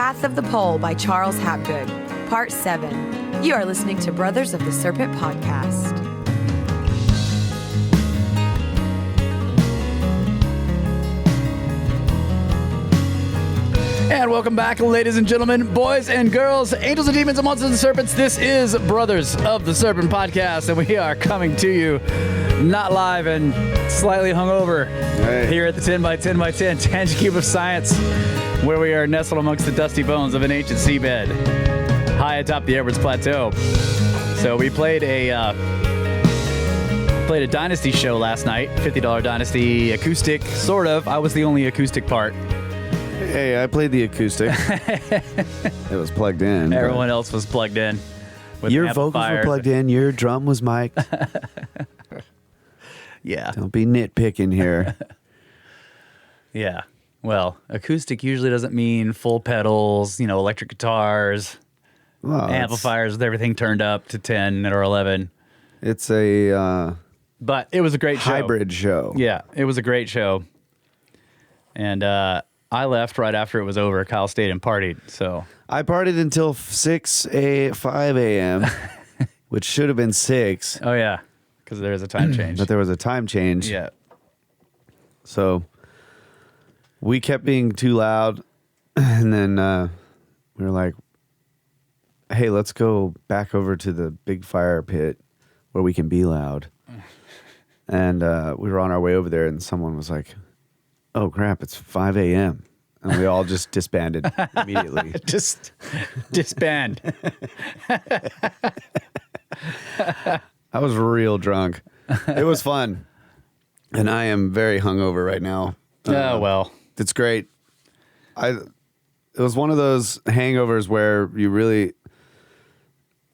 Path of the Pole by Charles Hapgood, Part 7. You are listening to Brothers of the Serpent podcast. And welcome back, ladies and gentlemen, boys and girls, angels and demons and monsters and serpents. This is Brothers of the Serpent podcast, and we are coming to you not live and slightly hungover here at the 10 by 10 by 10 tangent cube of science, where we are nestled amongst the dusty bones of an ancient seabed high atop the Edwards Plateau. So we played a Dynasty show last night, $50 Dynasty acoustic, sort of. I was the only acoustic part. Hey, I played the acoustic. It was plugged in. Everyone else was plugged in. Your vocals were plugged in. Your drum was mic'd. Yeah. Don't be nitpicking here. Yeah. Well, acoustic usually doesn't mean full pedals, electric guitars, amplifiers with everything turned up to 10 or 11. It's a but it was a great hybrid show. Yeah, it was a great show. And I left right after it was over. Kyle stayed and partied. So I partied until 5 a.m., which should have been 6. Oh, yeah, because there was a time change. But there was a time change. Yeah. So we kept being too loud, and then we were like, hey, let's go back over to the big fire pit where we can be loud. And we were on our way over there, and someone was like, oh, crap, it's 5 a.m. And we all just disbanded immediately. Just disband. I was real drunk. It was fun. And I am very hungover right now. Oh, well. It's great. It was one of those hangovers where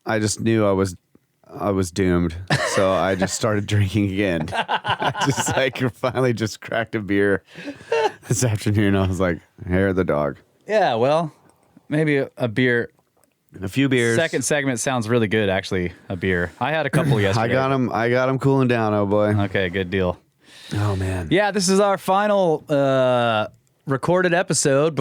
I just knew I was doomed. So I just started drinking again. I just finally just cracked a beer this afternoon. I was like, hair of the dog. Yeah, well, maybe a beer. A few beers. Second segment sounds really good, actually, a beer. I had a couple yesterday. I got them cooling down, oh boy. Okay, good deal. Oh, man. Yeah, this is our final recorded episode,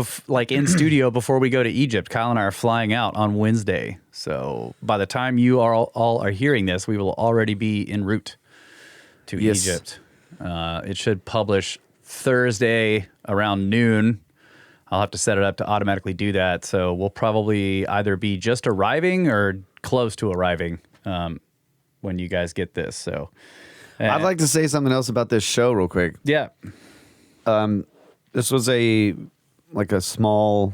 in studio before we go to Egypt. Kyle and I are flying out on Wednesday. So by the time you all are hearing this, we will already be en route to Egypt. It should publish Thursday around noon. I'll have to set it up to automatically do that. So we'll probably either be just arriving or close to arriving when you guys get this. So I'd like to say something else about this show real quick. Yeah. This was a small,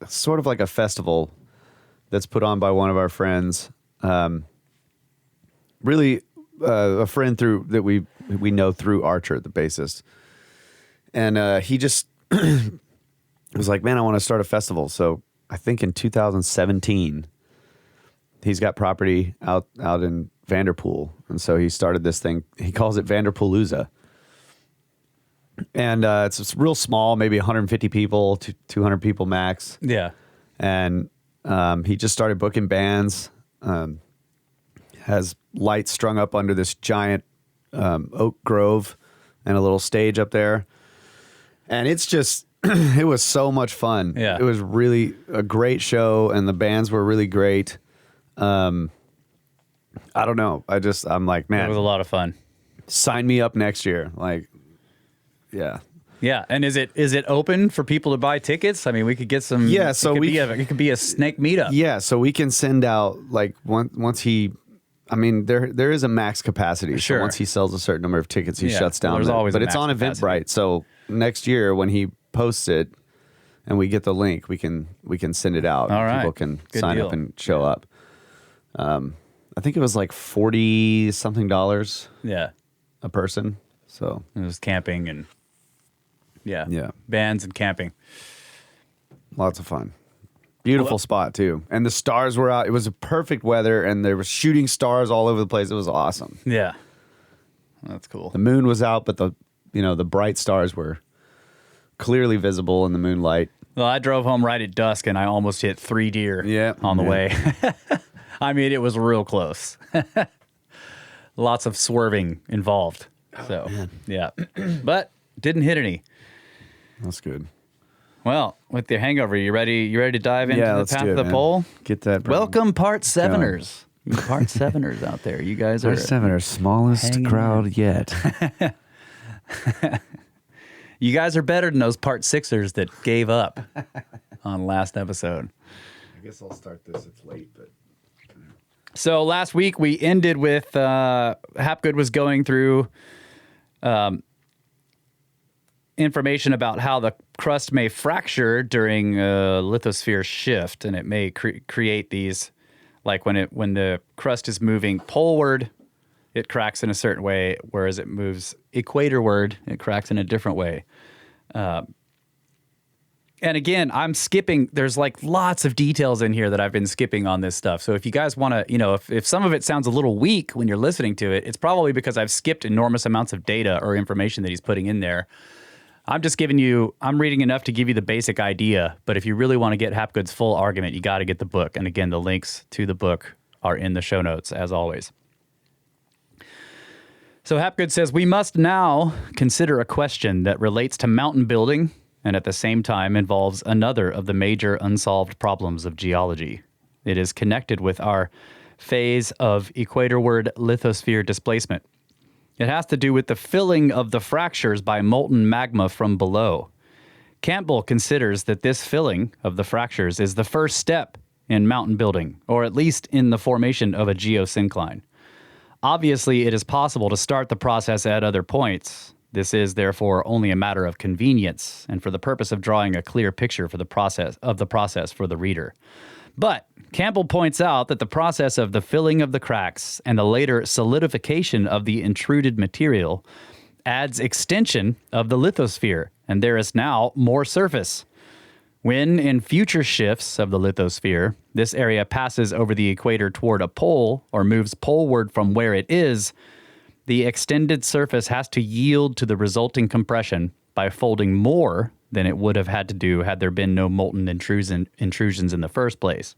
sort of like a festival that's put on by one of our friends. Really, a friend that we know through Archer, the bassist. And he just was like, man, I want to start a festival. So I think in 2017, he's got property out in Vanderpool. And so he started this thing. He calls it Vanderpoolooza. And it's real small, maybe 150 people to 200 people max. Yeah. And he just started booking bands, has lights strung up under this giant oak grove and a little stage up there. And it's just, it was so much fun. Yeah. It was really a great show, and the bands were really great. I don't know. I'm like, man. It was a lot of fun. Sign me up next year. Yeah. Yeah, and is it open for people to buy tickets? I mean, we could get some. Yeah, so it could be a snake meetup. Yeah, so we can send out once he. I mean, there is a max capacity. Sure. So once he sells a certain number of tickets, he shuts down. There's always, but it's on Eventbrite. So next year when he posts it, and we get the link, we can send it out. All right. People can Good sign deal. up and show up. I think it was like $40 something. Yeah, a person. So it was camping and yeah, bands and camping. Lots of fun. Beautiful spot too, and the stars were out. It was a perfect weather, and there were shooting stars all over the place. It was awesome. Yeah, that's cool. The moon was out, but the bright stars were clearly visible in the moonlight. Well, I drove home right at dusk, and I almost hit 3 deer on the way. I mean, it was real close. Lots of swerving involved. So, yeah. But didn't hit any. That's good. Well, with your hangover, you ready? You ready to dive into the let's path do of it, the man. pole? Get that. Welcome, part seveners. You part seveners out there. You guys are Part seven, our smallest hanging crowd yet. You guys are better than those part sixers that gave up on last episode. I guess I'll start this. It's late, but So last week we ended with Hapgood was going through information about how the crust may fracture during a lithosphere shift, and it may create these, like when the crust is moving poleward, it cracks in a certain way, whereas it moves equatorward, it cracks in a different way. And again, I'm skipping. There's like lots of details in here that I've been skipping on this stuff. So if you guys want to, if some of it sounds a little weak when you're listening to it, it's probably because I've skipped enormous amounts of data or information that he's putting in there. I'm just I'm reading enough to give you the basic idea. But if you really want to get Hapgood's full argument, you got to get the book. And again, the links to the book are in the show notes, as always. So Hapgood says, we must now consider a question that relates to mountain building and at the same time involves another of the major unsolved problems of geology. It is connected with our phase of equatorward lithosphere displacement. It has to do with the filling of the fractures by molten magma from below. Campbell considers that this filling of the fractures is the first step in mountain building, or at least in the formation of a geosyncline. Obviously, it is possible to start the process at other points. This is, therefore, only a matter of convenience and for the purpose of drawing a clear picture for the process for the reader. But Campbell points out that the process of the filling of the cracks and the later solidification of the intruded material adds extension of the lithosphere, and there is now more surface. When, in future shifts of the lithosphere, this area passes over the equator toward a pole or moves poleward from where it is, the extended surface has to yield to the resulting compression by folding more than it would have had to do had there been no molten intrusions in the first place.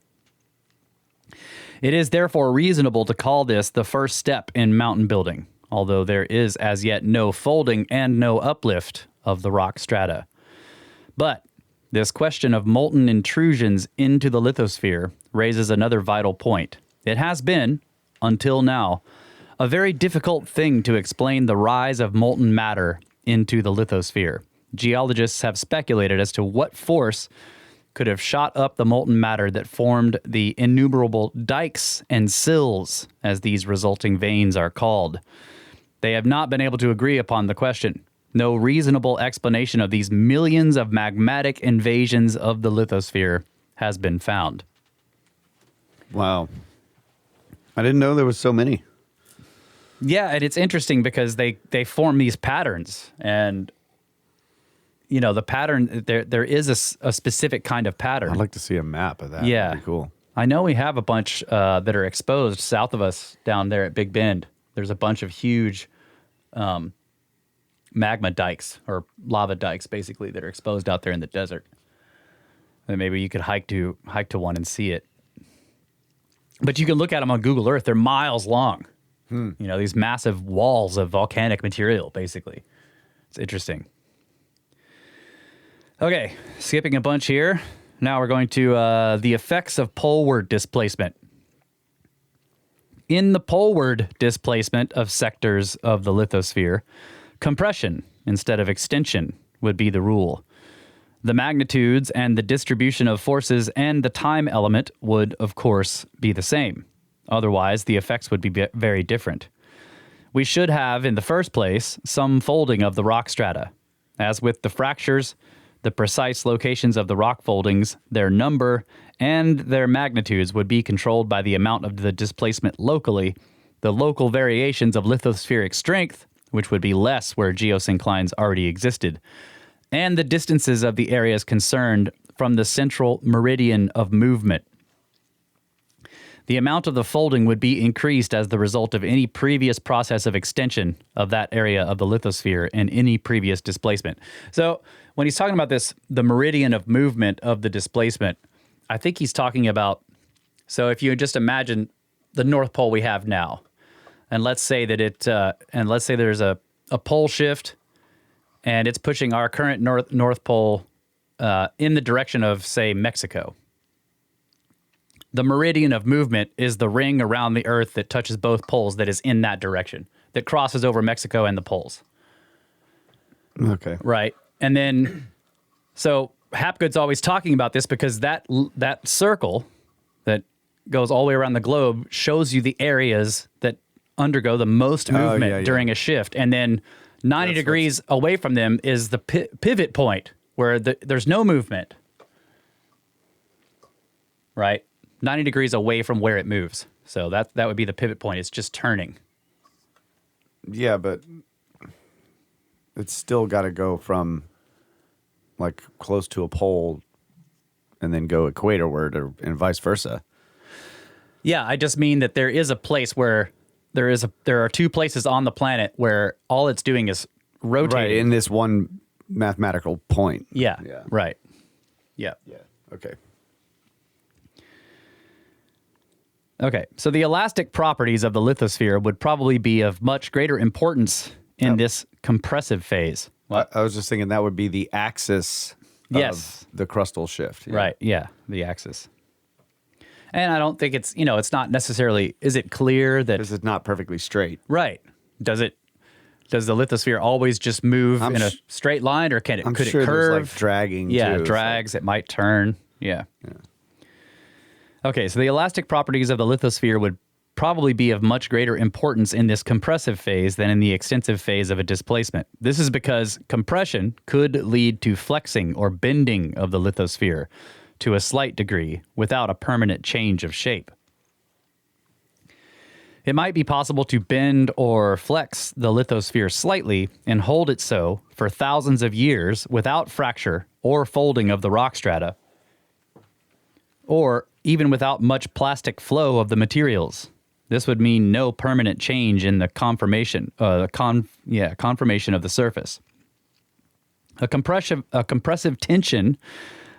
It is therefore reasonable to call this the first step in mountain building, although there is as yet no folding and no uplift of the rock strata. But this question of molten intrusions into the lithosphere raises another vital point. It has been, until now, a very difficult thing to explain the rise of molten matter into the lithosphere. Geologists have speculated as to what force could have shot up the molten matter that formed the innumerable dikes and sills, as these resulting veins are called. They have not been able to agree upon the question. No reasonable explanation of these millions of magmatic invasions of the lithosphere has been found. wow, I didn't know there was so many. Yeah, and it's interesting because they form these patterns, and the pattern there is a specific kind of pattern. I'd like to see a map of that. Yeah, That'd be cool. I know we have a bunch that are exposed south of us down there at Big Bend. There's a bunch of huge magma dikes or lava dikes, basically, that are exposed out there in the desert. And maybe you could hike to one and see it. But you can look at them on Google Earth. They're miles long. These massive walls of volcanic material, basically. It's interesting. Okay, skipping a bunch here. Now we're going to the effects of poleward displacement. In the poleward displacement of sectors of the lithosphere, compression instead of extension would be the rule. The magnitudes and the distribution of forces and the time element would, of course, be the same. Otherwise, the effects would be very different. We should have, in the first place, some folding of the rock strata. As with the fractures, the precise locations of the rock foldings, their number, and their magnitudes would be controlled by the amount of the displacement locally, the local variations of lithospheric strength, which would be less where geosynclines already existed, and the distances of the areas concerned from the central meridian of movement. The amount of the folding would be increased as the result of any previous process of extension of that area of the lithosphere and any previous displacement. So when he's talking about this, the meridian of movement of the displacement, I think he's talking about, so if you just imagine the North Pole we have now, and let's say that let's say there's a pole shift and it's pushing our current North Pole in the direction of, say, Mexico. The meridian of movement is the ring around the Earth that touches both poles that is in that direction, that crosses over Mexico and the poles. Okay. Right. And then, so Hapgood's always talking about this because that circle that goes all the way around the globe shows you the areas that undergo the most movement during a shift. And then 90 degrees away from them is the pivot point where there's no movement. Right. 90 degrees away from where it moves. So that would be the pivot point. It's just turning. Yeah, but it's still got to go from like close to a pole and then go equatorward and vice versa. Yeah, I just mean that there is a place where there are two places on the planet where all it's doing is rotating. Right, in this one mathematical point. Yeah. Right. Yeah. Yeah. Okay. Okay, so the elastic properties of the lithosphere would probably be of much greater importance in this compressive phase. I was just thinking that would be the axis of the crustal shift. Yeah. Right, yeah, the axis. And I don't think it's, it's not necessarily, is it clear that... Because it's not perfectly straight. Right. Does the lithosphere always just move in a straight line, or could it curve? There's like dragging too. Drags, it might turn. Yeah. Okay, so the elastic properties of the lithosphere would probably be of much greater importance in this compressive phase than in the extensive phase of a displacement. This is because compression could lead to flexing or bending of the lithosphere to a slight degree without a permanent change of shape. It might be possible to bend or flex the lithosphere slightly and hold it so for thousands of years without fracture or folding of the rock strata, or even without much plastic flow of the materials. This would mean no permanent change in the conformation of the surface. A compressive tension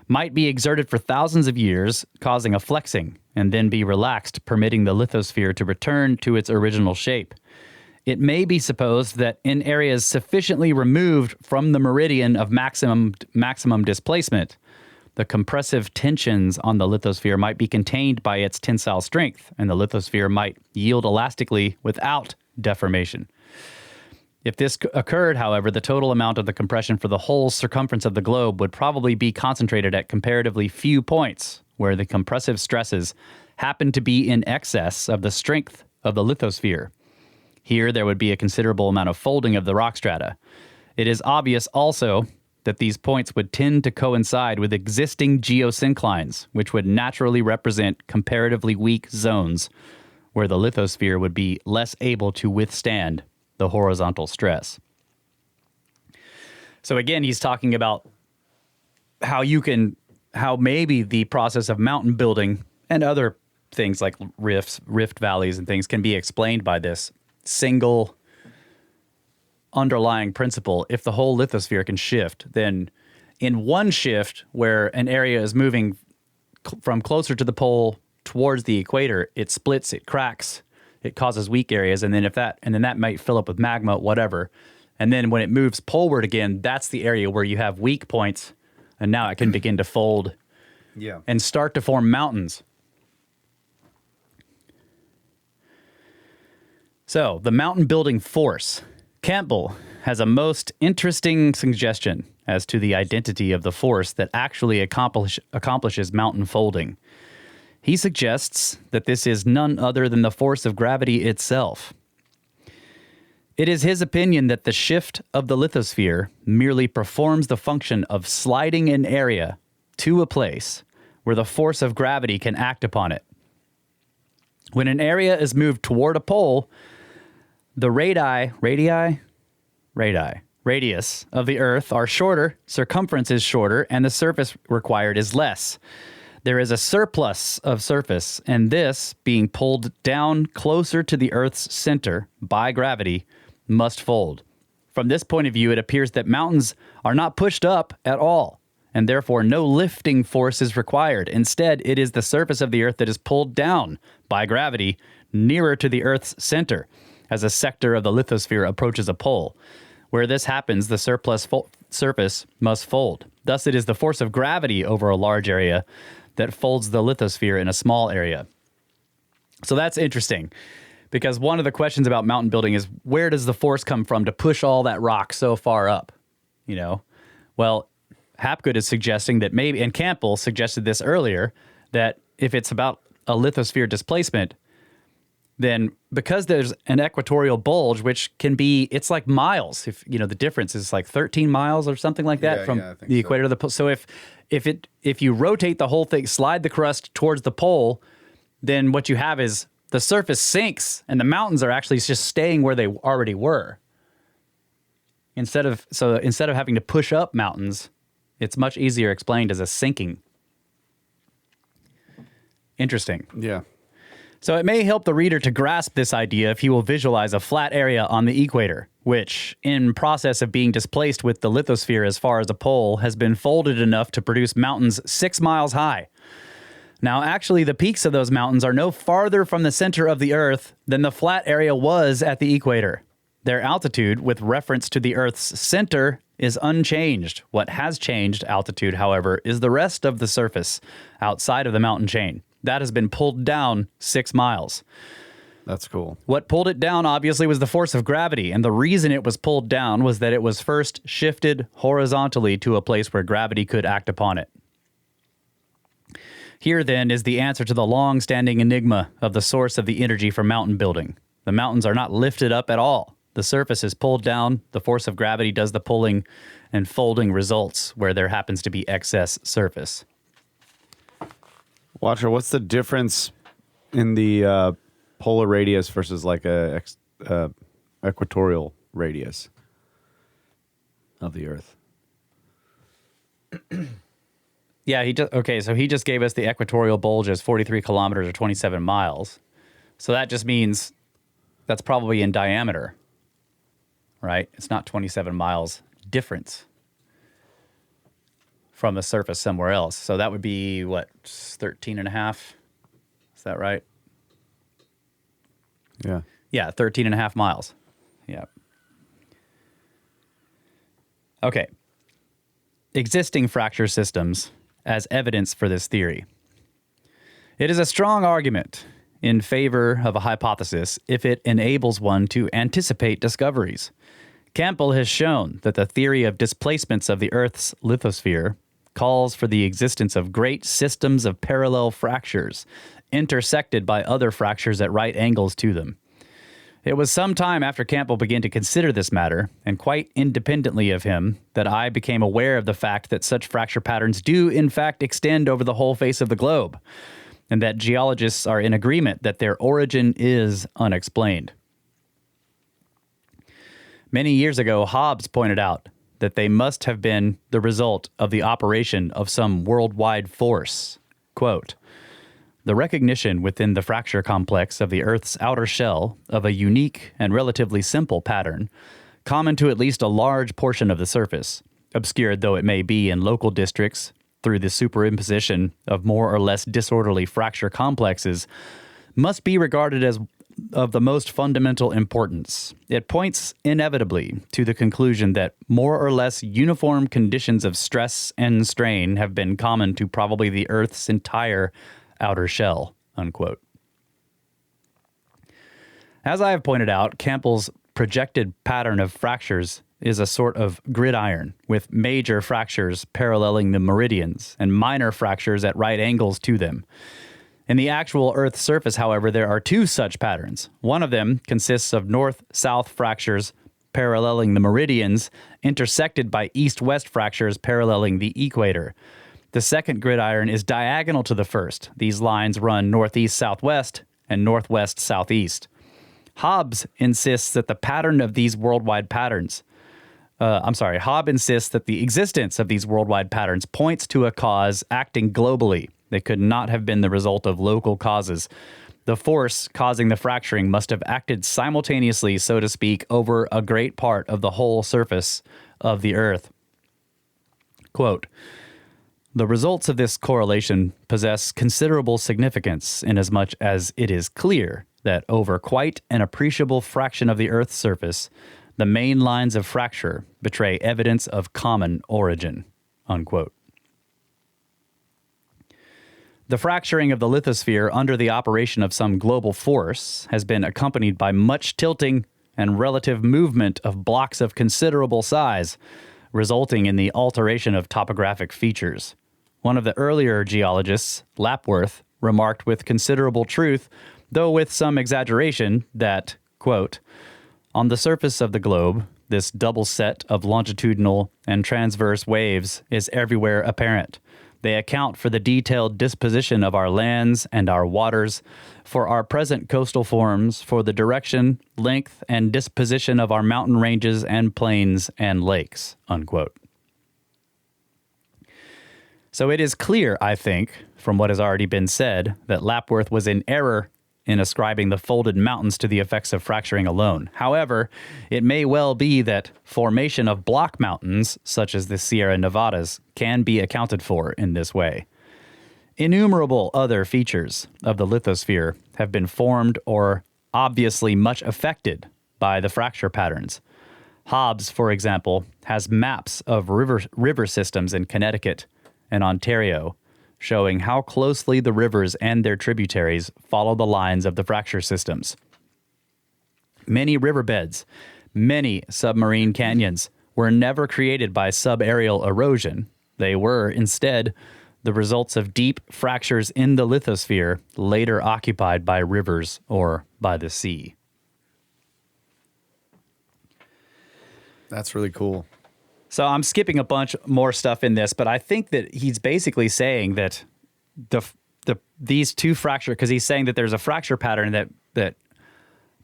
might be exerted for thousands of years, causing a flexing, and then be relaxed, permitting the lithosphere to return to its original shape. It may be supposed that in areas sufficiently removed from the meridian of maximum displacement, the compressive tensions on the lithosphere might be contained by its tensile strength, and the lithosphere might yield elastically without deformation. If this occurred, however, the total amount of the compression for the whole circumference of the globe would probably be concentrated at comparatively few points, where the compressive stresses happen to be in excess of the strength of the lithosphere. Here, there would be a considerable amount of folding of the rock strata. It is obvious also that these points would tend to coincide with existing geosynclines, which would naturally represent comparatively weak zones where the lithosphere would be less able to withstand the horizontal stress. So again, he's talking about how maybe the process of mountain building and other things like rift valleys and things can be explained by this single underlying principle. If the whole lithosphere can shift, then in one shift where an area is moving from closer to the pole towards the equator, it splits, it cracks, it causes weak areas, and then that might fill up with magma, whatever. And then when it moves poleward again, that's the area where you have weak points, and now it can begin to fold and start to form mountains. So, the mountain building force. Campbell has a most interesting suggestion as to the identity of the force that actually accomplishes mountain folding. He suggests that this is none other than the force of gravity itself. It is his opinion that the shift of the lithosphere merely performs the function of sliding an area to a place where the force of gravity can act upon it. When an area is moved toward a pole, the radius of the Earth are shorter, circumference is shorter, and the surface required is less. There is a surplus of surface, and this, being pulled down closer to the Earth's center by gravity, must fold. From this point of view, it appears that mountains are not pushed up at all, and therefore no lifting force is required. Instead, it is the surface of the Earth that is pulled down by gravity nearer to the Earth's center, as a sector of the lithosphere approaches a pole. Where this happens, the surplus surface must fold. Thus, it is the force of gravity over a large area that folds the lithosphere in a small area. So that's interesting, because one of the questions about mountain building is, where does the force come from to push all that rock so far up? You know, well, Hapgood is suggesting that maybe, and Campbell suggested this earlier, that if it's about a lithosphere displacement, then because there's an equatorial bulge, which can be, it's like miles. If you know, the difference is like 13 miles or something like that from the equator to the pole. So if you rotate the whole thing, slide the crust towards the pole, then what you have is the surface sinks and the mountains are actually just staying where they already were. Instead of having to push up mountains, it's much easier explained as a sinking. Interesting. Yeah. So it may help the reader to grasp this idea if he will visualize a flat area on the equator, which, in process of being displaced with the lithosphere as far as the pole, has been folded enough to produce mountains 6 miles high. Now, actually, the peaks of those mountains are no farther from the center of the Earth than the flat area was at the equator. Their altitude, with reference to the Earth's center, is unchanged. What has changed altitude, however, is the rest of the surface outside of the mountain chain. That has been pulled down 6 miles. That's cool. What pulled it down, obviously, was the force of gravity, and the reason it was pulled down was that it was first shifted horizontally to a place where gravity could act upon it. Here, then, is the answer to the long-standing enigma of the source of the energy for mountain building. The mountains are not lifted up at all. The surface is pulled down, the force of gravity does the pulling, and folding results where there happens to be excess surface. Watcher, what's the difference in the polar radius versus like a equatorial radius of the Earth? Yeah, so he just gave us the equatorial bulge as 43 kilometers or 27 miles. So that just means that's probably in diameter, right? It's not 27 miles difference from the surface somewhere else. So that would be, what, 13 and a half? Is that right? Yeah. Yeah, 13 and a half miles. Yeah. Okay. Existing fracture systems as evidence for this theory. It is a strong argument in favor of a hypothesis if it enables one to anticipate discoveries. Campbell has shown that the theory of displacements of the Earth's lithosphere calls for the existence of great systems of parallel fractures, intersected by other fractures at right angles to them. It was some time after Campbell began to consider this matter, and quite independently of him, that I became aware of the fact that such fracture patterns do in fact extend over the whole face of the globe, and that geologists are in agreement that their origin is unexplained. Many years ago, Hobbes pointed out that they must have been the result of the operation of some worldwide force. Quote, "The recognition within the fracture complex of the Earth's outer shell of a unique and relatively simple pattern, common to at least a large portion of the surface, obscured though it may be in local districts through the superimposition of more or less disorderly fracture complexes, must be regarded as of the most fundamental importance. It points inevitably to the conclusion that more or less uniform conditions of stress and strain have been common to probably the Earth's entire outer shell," unquote. As I have pointed out, Campbell's projected pattern of fractures is a sort of gridiron, with major fractures paralleling the meridians and minor fractures at right angles to them. In the actual Earth's surface, however, there are two such patterns. One of them consists of north-south fractures paralleling the meridians, intersected by east-west fractures paralleling the equator. The second gridiron is diagonal to the first. These lines run northeast-southwest and northwest-southeast. Hobbes insists that the pattern of these worldwide patterns Hobbes insists that the existence of these worldwide patterns points to a cause acting globally. They could not have been the result of local causes. The force causing the fracturing must have acted simultaneously, so to speak, over a great part of the whole surface of the Earth. Quote, "The results of this correlation possess considerable significance inasmuch as it is clear that over quite an appreciable fraction of the Earth's surface, The main lines of fracture betray evidence of common origin, unquote. The fracturing of the lithosphere under the operation of some global force has been accompanied by much tilting and relative movement of blocks of considerable size, resulting in the alteration of topographic features. One of the earlier geologists, Lapworth, remarked with considerable truth, though with some exaggeration, that, quote, on the surface of the globe, this double set of longitudinal and transverse waves is everywhere apparent. They account for the detailed disposition of our lands and our waters, for our present coastal forms, for the direction, length, and disposition of our mountain ranges and plains and lakes, unquote. So it is clear, I think, from what has already been said, that Lapworth was in error in ascribing the folded mountains to the effects of fracturing alone. However, it may well be that formation of block mountains, such as the Sierra Nevadas, can be accounted for in this way. Innumerable other features of the lithosphere have been formed or obviously much affected by the fracture patterns. Hobbs, for example, has maps of river systems in Connecticut and Ontario, showing how closely the rivers and their tributaries follow the lines of the fracture systems. Many riverbeds, many submarine canyons were never created by subaerial erosion. They were, instead, the results of deep fractures in the lithosphere later occupied by rivers or by the sea. That's really cool. So I'm skipping a bunch more stuff in this, but I think that he's basically saying that these two fracture, because he's saying that there's a fracture pattern that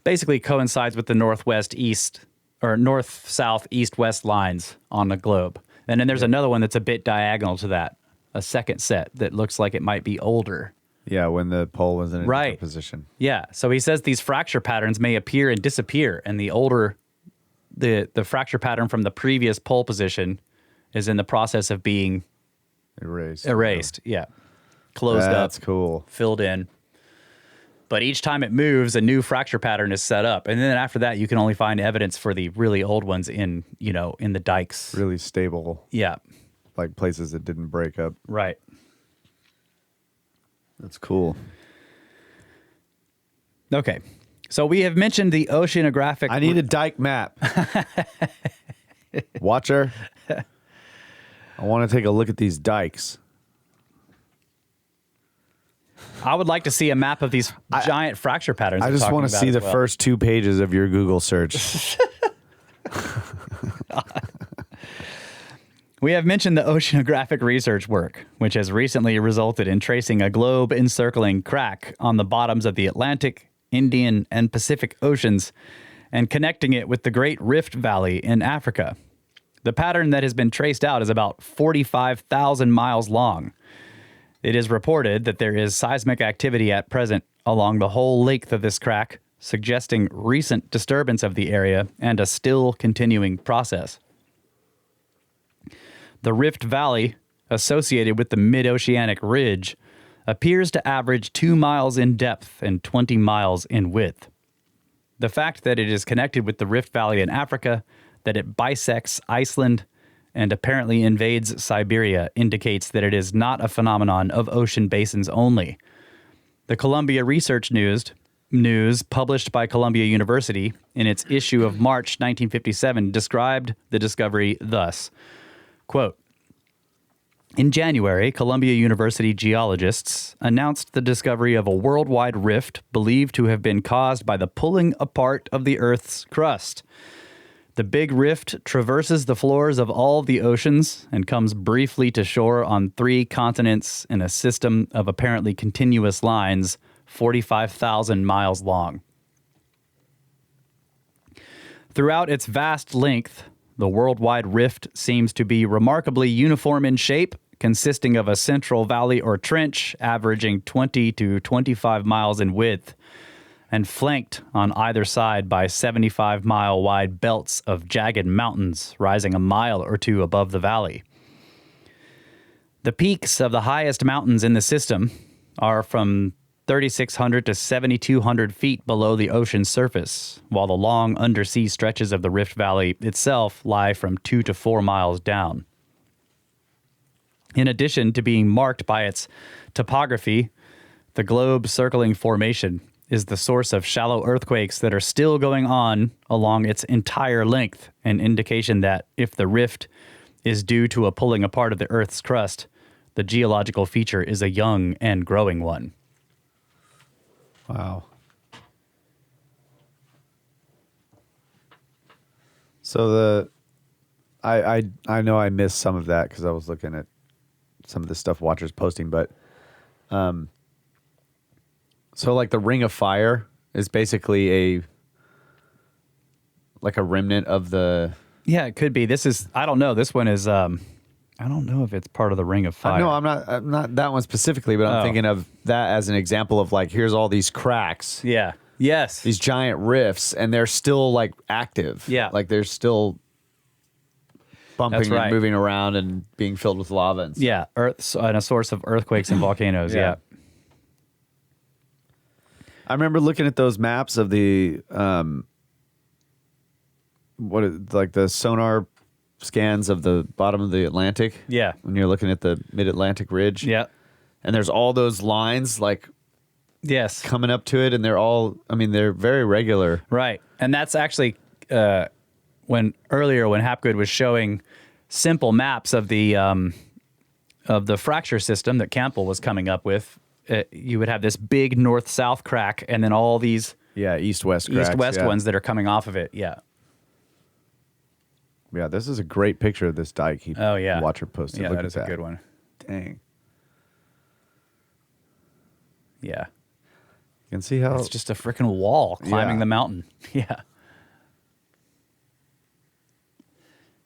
basically coincides with the northwest east or north south east west lines on the globe, and then there's another one that's a bit diagonal to that, a second set that looks like it might be older. Yeah, when the pole was in a different position. Yeah, so he says these fracture patterns may appear and disappear, and the older the fracture pattern from the previous pole position is in the process of being erased. Yeah. Closed up. That's cool. Filled in. But each time it moves, a new fracture pattern is set up. And then after that, you can only find evidence for the really old ones in the dikes. Really stable. Yeah. Like places that didn't break up. Right. That's cool. Okay. So we have mentioned the oceanographic... I need a dike map. Watcher. I want to take a look at these dikes. I would like to see a map of these giant fracture patterns. I just want to see the first 2 pages of your Google search. We have mentioned the oceanographic research work, which has recently resulted in tracing a globe encircling crack on the bottoms of the Atlantic, Indian, and Pacific Oceans, and connecting it with the Great Rift Valley in Africa. The pattern that has been traced out is about 45,000 miles long. It is reported that there is seismic activity at present along the whole length of this crack, suggesting recent disturbance of the area and a still continuing process. The Rift Valley, associated with the mid-oceanic ridge, appears to average 2 miles in depth and 20 miles in width. The fact that it is connected with the Rift Valley in Africa, that it bisects Iceland, and apparently invades Siberia indicates that it is not a phenomenon of ocean basins only. The Columbia Research News published by Columbia University in its issue of March 1957 described the discovery thus, quote, in January, Columbia University geologists announced the discovery of a worldwide rift believed to have been caused by the pulling apart of the Earth's crust. The Big Rift traverses the floors of all the oceans and comes briefly to shore on 3 continents in a system of apparently continuous lines 45,000 miles long. Throughout its vast length, the worldwide rift seems to be remarkably uniform in shape, consisting of a central valley or trench averaging 20 to 25 miles in width, and flanked on either side by 75-mile wide belts of jagged mountains rising a mile or 2 above the valley. The peaks of the highest mountains in the system are from 3,600 to 7,200 feet below the ocean's surface, while the long undersea stretches of the Rift Valley itself lie from 2 to 4 miles down. In addition to being marked by its topography, the globe-circling formation is the source of shallow earthquakes that are still going on along its entire length, an indication that if the rift is due to a pulling apart of the Earth's crust, the geological feature is a young and growing one. Wow. So I know I missed some of that because I was looking at some of the stuff Watcher's posting, but so like the Ring of Fire is basically like a remnant of the. Yeah, it could be. This is, I don't know. This one is, I don't know if it's part of the Ring of Fire. No, I'm not that one specifically, but I'm thinking of that as an example of like, here's all these cracks. Yeah. Yes. These giant rifts, and they're still like active. Yeah. Like they're still bumping That's right. and moving around and being filled with lava and stuff. Yeah. Earth and a source of earthquakes and volcanoes. Yeah. Yeah. I remember looking at those maps of the like the sonar scans of the bottom of the Atlantic. Yeah. When you're looking at the mid-Atlantic ridge. Yeah. And there's all those lines like Yes. coming up to it, and they're all, I mean, they're very regular. Right. And that's actually when Hapgood was showing simple maps of the fracture system that Campbell was coming up with, you would have this big north-south crack and then all these Yeah, east-west cracks. east-west yeah. ones that are coming off of it. Yeah. Yeah, this is a great picture of this dike. Oh, yeah. Watcher posted. Yeah, Look that at is a good one. Dang. Yeah. You can see how It's just a freaking wall climbing Yeah. the mountain. Yeah.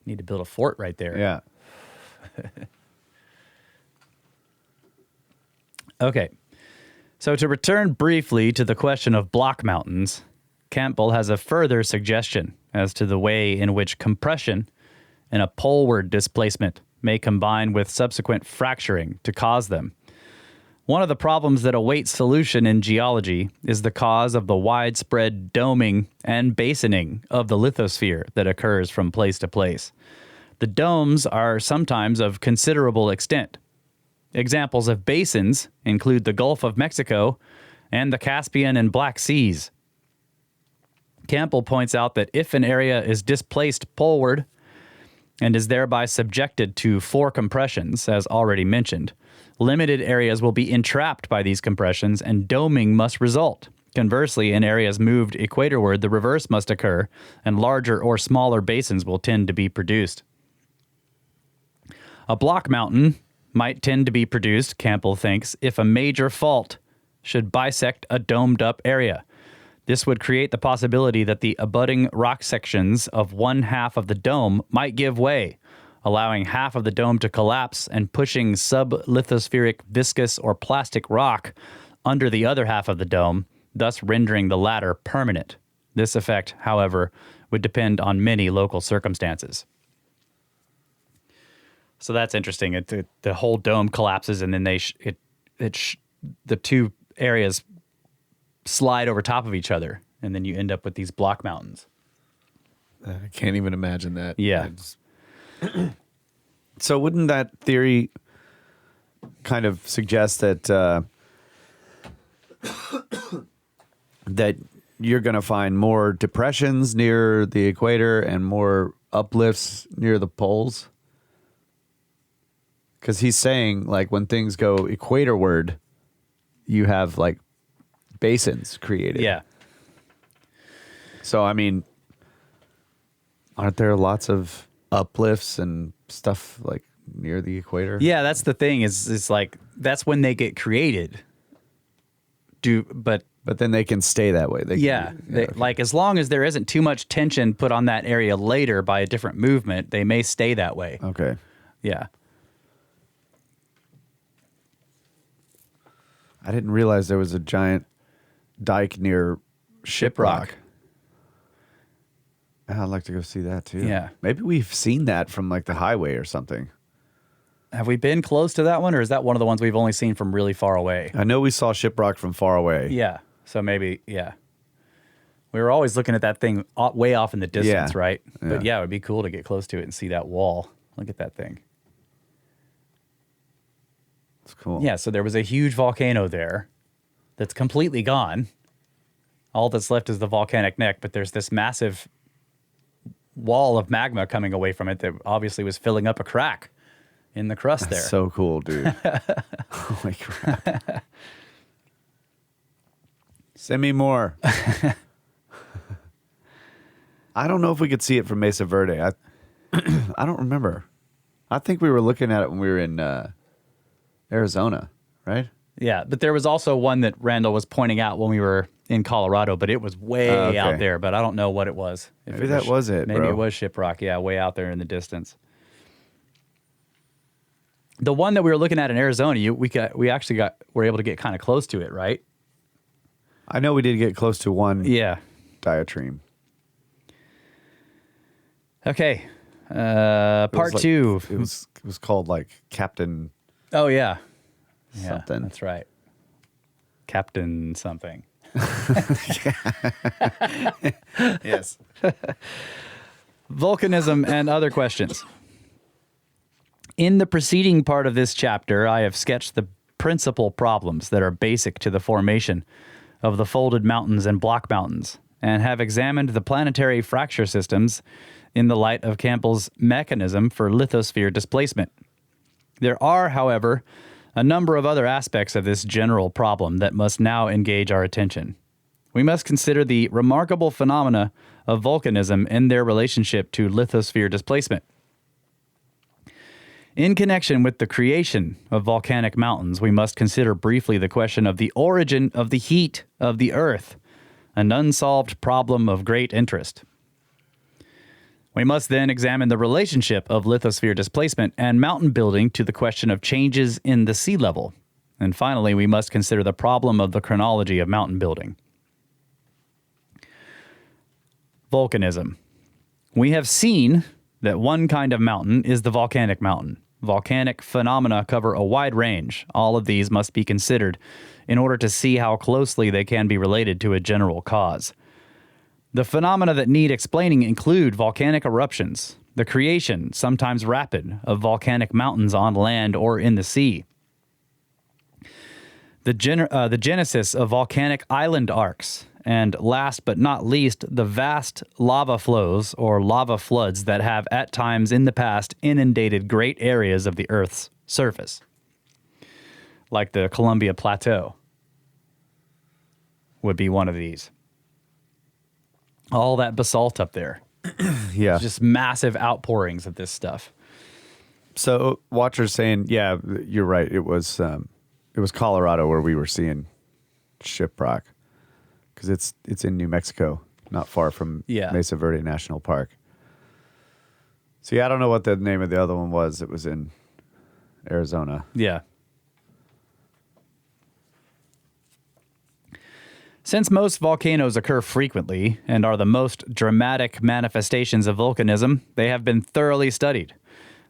Need to build a fort right there. Yeah. Okay. So to return briefly to the question of block mountains, Campbell has a further suggestion as to the way in which compression and a poleward displacement may combine with subsequent fracturing to cause them. One of the problems that awaits solution in geology is the cause of the widespread doming and basoning of the lithosphere that occurs from place to place. The domes are sometimes of considerable extent. Examples of basins include the Gulf of Mexico and the Caspian and Black Seas. Campbell points out that if an area is displaced poleward and is thereby subjected to compressions, as already mentioned, limited areas will be entrapped by these compressions and doming must result. Conversely, in areas moved equatorward, the reverse must occur and larger or smaller basins will tend to be produced. A block mountain might tend to be produced, Campbell thinks, if a major fault should bisect a domed-up area. This would create the possibility that the abutting rock sections of one half of the dome might give way, allowing half of the dome to collapse and pushing sublithospheric viscous or plastic rock under the other half of the dome, thus rendering the latter permanent. This effect, however, would depend on many local circumstances. So that's interesting. The whole dome collapses, and then the two areas slide over top of each other, and then you end up with these block mountains. I can't even imagine that. Yeah. So wouldn't that theory kind of suggest that that you're going to find more depressions near the equator and more uplifts near the poles? Because he's saying, like, when things go equatorward, you have, like, basins created. Yeah. So, I mean, aren't there lots of uplifts and stuff, like, near the equator? Yeah, that's the thing is like, that's when they get created. But then they can stay that way. They can, okay. Like, as long as there isn't too much tension put on that area later by a different movement, they may stay that way. Okay. Yeah. I didn't realize there was a giant dike near Shiprock. I'd like to go see that too. Yeah. Maybe we've seen that from like the highway or something. Have we been close to that one, or is that one of the ones we've only seen from really far away? I know we saw shiprock from far away. Yeah. So maybe, yeah. We were always looking at that thing way off in the distance, Yeah. right? Yeah. But yeah, it would be cool to get close to it and see that wall. Look at that thing. It's cool. Yeah, so there was a huge volcano there that's completely gone. All that's left is the volcanic neck, but there's this massive wall of magma coming away from it that obviously was filling up a crack in the crust there. So cool, dude. Holy crap. Send me more. I don't know if we could see it from Mesa Verde. I don't remember. I think we were looking at it when we were in Arizona, right? Yeah, but there was also one that Randall was pointing out when we were in Colorado, but it was way okay. out there, but I don't know what it was. If Maybe that was it, Maybe bro. it was Shiprock, yeah, way out there in the distance. The one that we were looking at in Arizona, we actually were able to get kind of close to it, right? I know we did get close to one Yeah. diatreme. Okay. It was Part like- 2. It was called like Captain Oh, yeah. Yeah, something. that's right. Captain something. Yes. Volcanism and other questions. In the preceding part of this chapter, I have sketched the principal problems that are basic to the formation of the folded mountains and block mountains, and have examined the planetary fracture systems in the light of Campbell's mechanism for lithosphere displacement. There are, however, a number of other aspects of this general problem that must now engage our attention. We must consider the remarkable phenomena of volcanism in their relationship to lithosphere displacement. In connection with the creation of volcanic mountains, we must consider briefly the question of the origin of the heat of the Earth, an unsolved problem of great interest. We must then examine the relationship of lithosphere displacement and mountain building to the question of changes in the sea level. And finally, we must consider the problem of the chronology of mountain building. Volcanism. We have seen that one kind of mountain is the volcanic mountain. Volcanic phenomena cover a wide range. All of these must be considered in order to see how closely they can be related to a general cause. The phenomena that need explaining include volcanic eruptions, the creation, sometimes rapid, of volcanic mountains on land or in the sea, the genesis of volcanic island arcs, and last but not least, the vast lava flows or lava floods that have at times in the past inundated great areas of the Earth's surface, like the Columbia Plateau would be one of these. All that basalt up there. Yeah. Just massive outpourings of this stuff. So Watcher's saying, yeah, you're right. It was Colorado where we were seeing shiprock because it's in New Mexico, not far from Mesa Verde National Park. So yeah, I don't know what the name of the other one was. It was in Arizona. Yeah. Since most volcanoes occur frequently and are the most dramatic manifestations of volcanism, they have been thoroughly studied,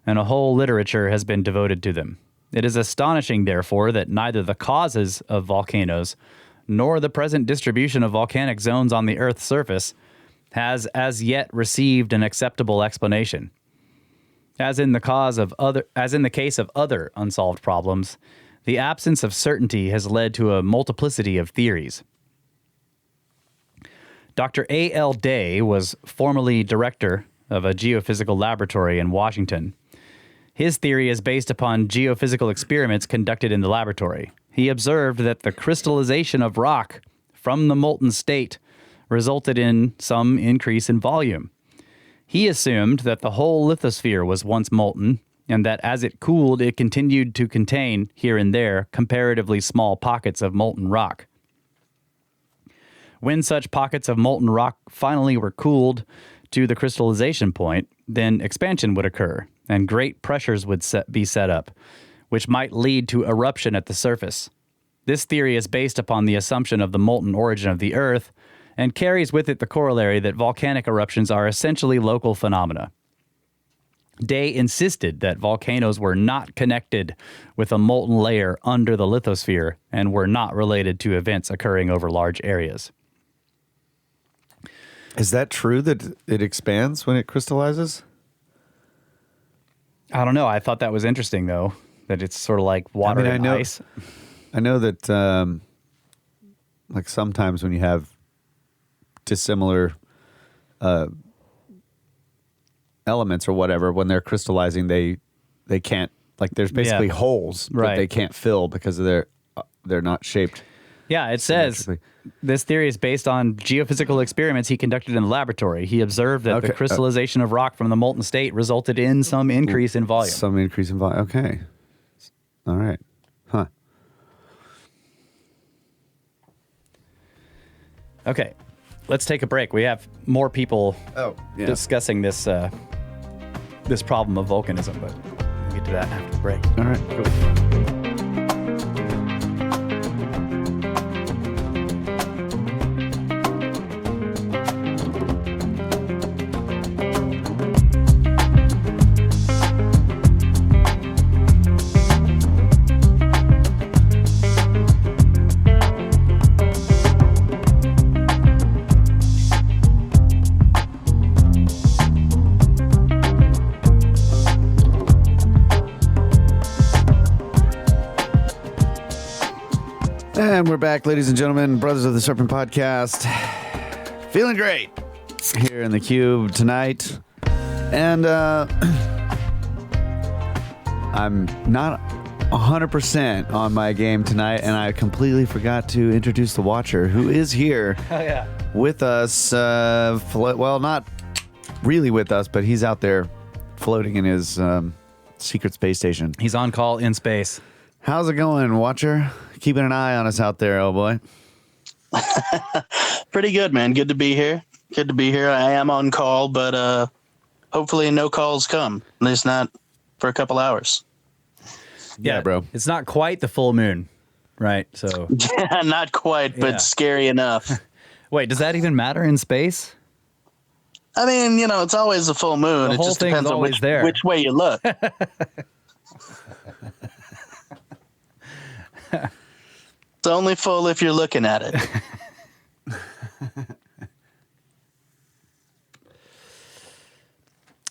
and a whole literature has been devoted to them. It is astonishing, therefore, that neither the causes of volcanoes nor the present distribution of volcanic zones on the Earth's surface has as yet received an acceptable explanation. As in the case of other unsolved problems, the absence of certainty has led to a multiplicity of theories. Dr. A.L. Day was formerly director of a geophysical laboratory in Washington. His theory is based upon geophysical experiments conducted in the laboratory. He observed that the crystallization of rock from the molten state resulted in some increase in volume. He assumed that the whole lithosphere was once molten, and that as it cooled, it continued to contain, here and there, comparatively small pockets of molten rock. When such pockets of molten rock finally were cooled to the crystallization point, then expansion would occur, and great pressures would be set up, which might lead to eruption at the surface. This theory is based upon the assumption of the molten origin of the Earth, and carries with it the corollary that volcanic eruptions are essentially local phenomena. Day insisted that volcanoes were not connected with a molten layer under the lithosphere and were not related to events occurring over large areas. Is that true that it expands when it crystallizes? I don't know. I thought that was interesting, though, that it's sort of like water and ice. I know that, like sometimes when you have dissimilar elements or whatever, when they're crystallizing, they can't, like there's basically holes that they can't fill because they're not shaped. Yeah, it says this theory is based on geophysical experiments he conducted in the laboratory. He observed that the crystallization of rock from the molten state resulted in some increase in volume. Some increase in volume. Okay. All right. Huh. Okay. Let's take a break. We have more people discussing this this problem of volcanism, but we'll get to that after the break. All right. Cool. And we're back, ladies and gentlemen, Brothers of the Serpent podcast. Feeling great here in the Cube tonight. And I'm not 100% on my game tonight, and I completely forgot to introduce the Watcher, who is here with us. Well, not really with us, but he's out there floating in his secret space station. He's on call in space. How's it going, Watcher? Keeping an eye on us out there, oh boy. Pretty good, man. Good to be here. Good to be here. I am on call, but hopefully no calls come. At least not for a couple hours. Yeah, bro. It's not quite the full moon, right? So Yeah, not quite, but scary enough. wait, does that even matter in space? I mean, you know, it's always a full moon. The It whole just thing's depends on always there. which way you look. It's only full if you're looking at it.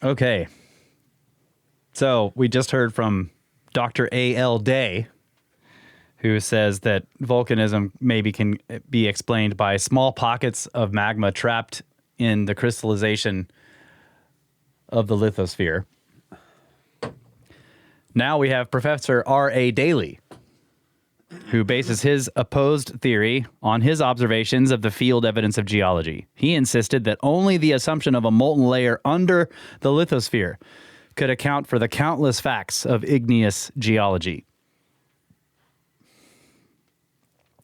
Okay. So we just heard from Dr. A.L. Day, who says that volcanism maybe can be explained by small pockets of magma trapped in the crystallization of the lithosphere. Now we have Professor R.A. Daly, who bases his opposed theory on his observations of the field evidence of geology. He insisted that only the assumption of a molten layer under the lithosphere could account for the countless facts of igneous geology.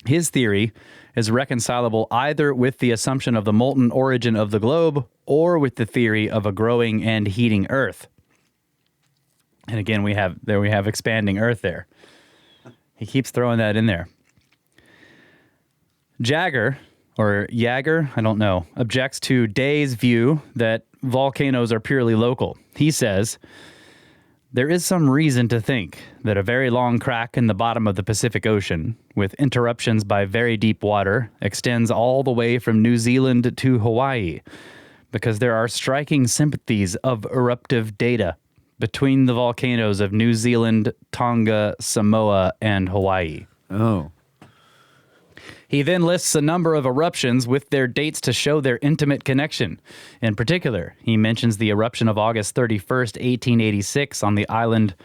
His theory is reconcilable either with the assumption of the molten origin of the globe or with the theory of a growing and heating Earth. And again, we have expanding Earth there. He keeps throwing that in there. Jagger, I don't know, objects to Day's view that volcanoes are purely local. He says, there is some reason to think that a very long crack in the bottom of the Pacific Ocean, with interruptions by very deep water, extends all the way from New Zealand to Hawaii, because there are striking sympathies of eruptive data between the volcanoes of New Zealand, Tonga, Samoa, and Hawaii. Oh. He then lists a number of eruptions with their dates to show their intimate connection. In particular, he mentions the eruption of August 31st, 1886 on the island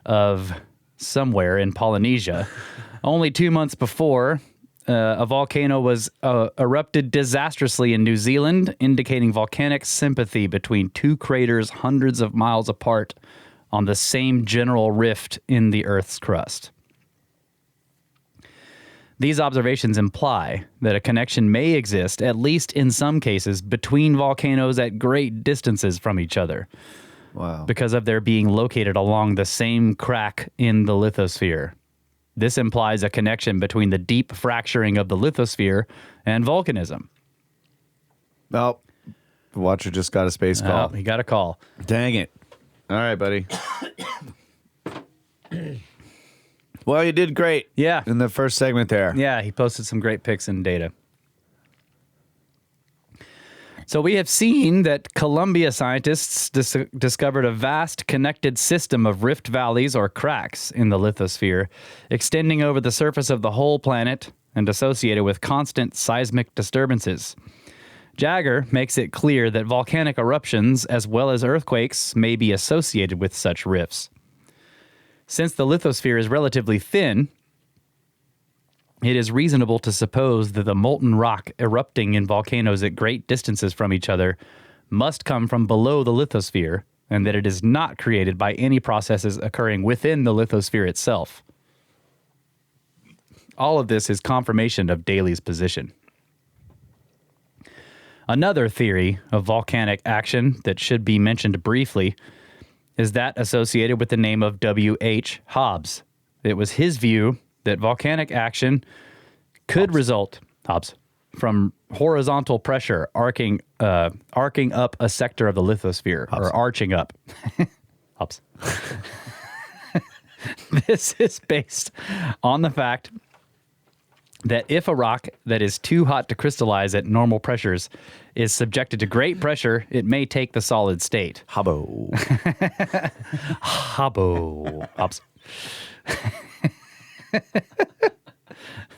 of somewhere in Polynesia. Only 2 months before, a volcano was erupted disastrously in New Zealand, indicating volcanic sympathy between two craters hundreds of miles apart on the same general rift in the Earth's crust. These observations imply that a connection may exist, at least in some cases, between volcanoes at great distances from each other. Wow. Because of their being located along the same crack in the lithosphere. This implies a connection between the deep fracturing of the lithosphere and volcanism. Well, the Watcher just got a space call. He got a call. Dang it. All right, buddy. Well, you did great. Yeah. In the first segment there. Yeah, he posted some great pics and data. So we have seen that Columbia scientists discovered a vast connected system of rift valleys or cracks in the lithosphere, extending over the surface of the whole planet and associated with constant seismic disturbances. Jagger makes it clear that volcanic eruptions as well as earthquakes may be associated with such rifts. Since the lithosphere is relatively thin, it is reasonable to suppose that the molten rock erupting in volcanoes at great distances from each other must come from below the lithosphere, and that it is not created by any processes occurring within the lithosphere itself. All of this is confirmation of Daly's position. Another theory of volcanic action that should be mentioned briefly is that associated with the name of W.H. Hobbs. It was his view that volcanic action could result from horizontal pressure arcing up a sector of the lithosphere, or arching up. Hobbs. This is based on the fact that if a rock that is too hot to crystallize at normal pressures is subjected to great pressure, it may take the solid state. Habbo. Habbo. Hobbs.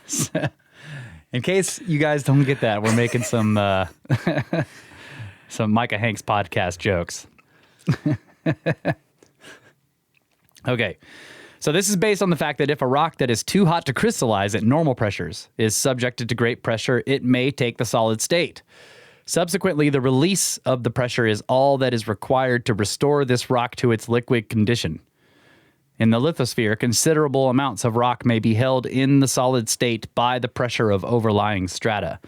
So, in case you guys don't get that, we're making some Micah Hanks podcast jokes. Okay. So this is based on the fact that if a rock that is too hot to crystallize at normal pressures is subjected to great pressure, it may take the solid state. Subsequently, the release of the pressure is all that is required to restore this rock to its liquid condition. In the lithosphere, considerable amounts of rock may be held in the solid state by the pressure of overlying strata.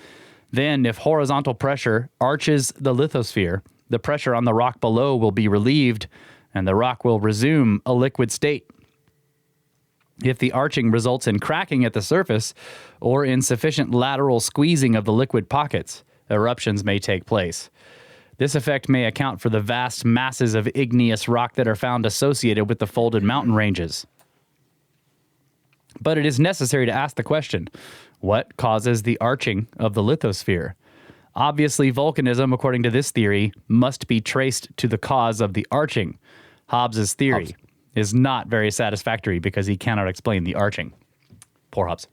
Then, if horizontal pressure arches the lithosphere, the pressure on the rock below will be relieved, and the rock will resume a liquid state. If the arching results in cracking at the surface or insufficient lateral squeezing of the liquid pockets, eruptions may take place. This effect may account for the vast masses of igneous rock that are found associated with the folded mountain ranges. But it is necessary to ask the question, what causes the arching of the lithosphere? Obviously, volcanism, according to this theory, must be traced to the cause of the arching. Hobbes's theory is not very satisfactory because he cannot explain the arching. Poor Hobbes.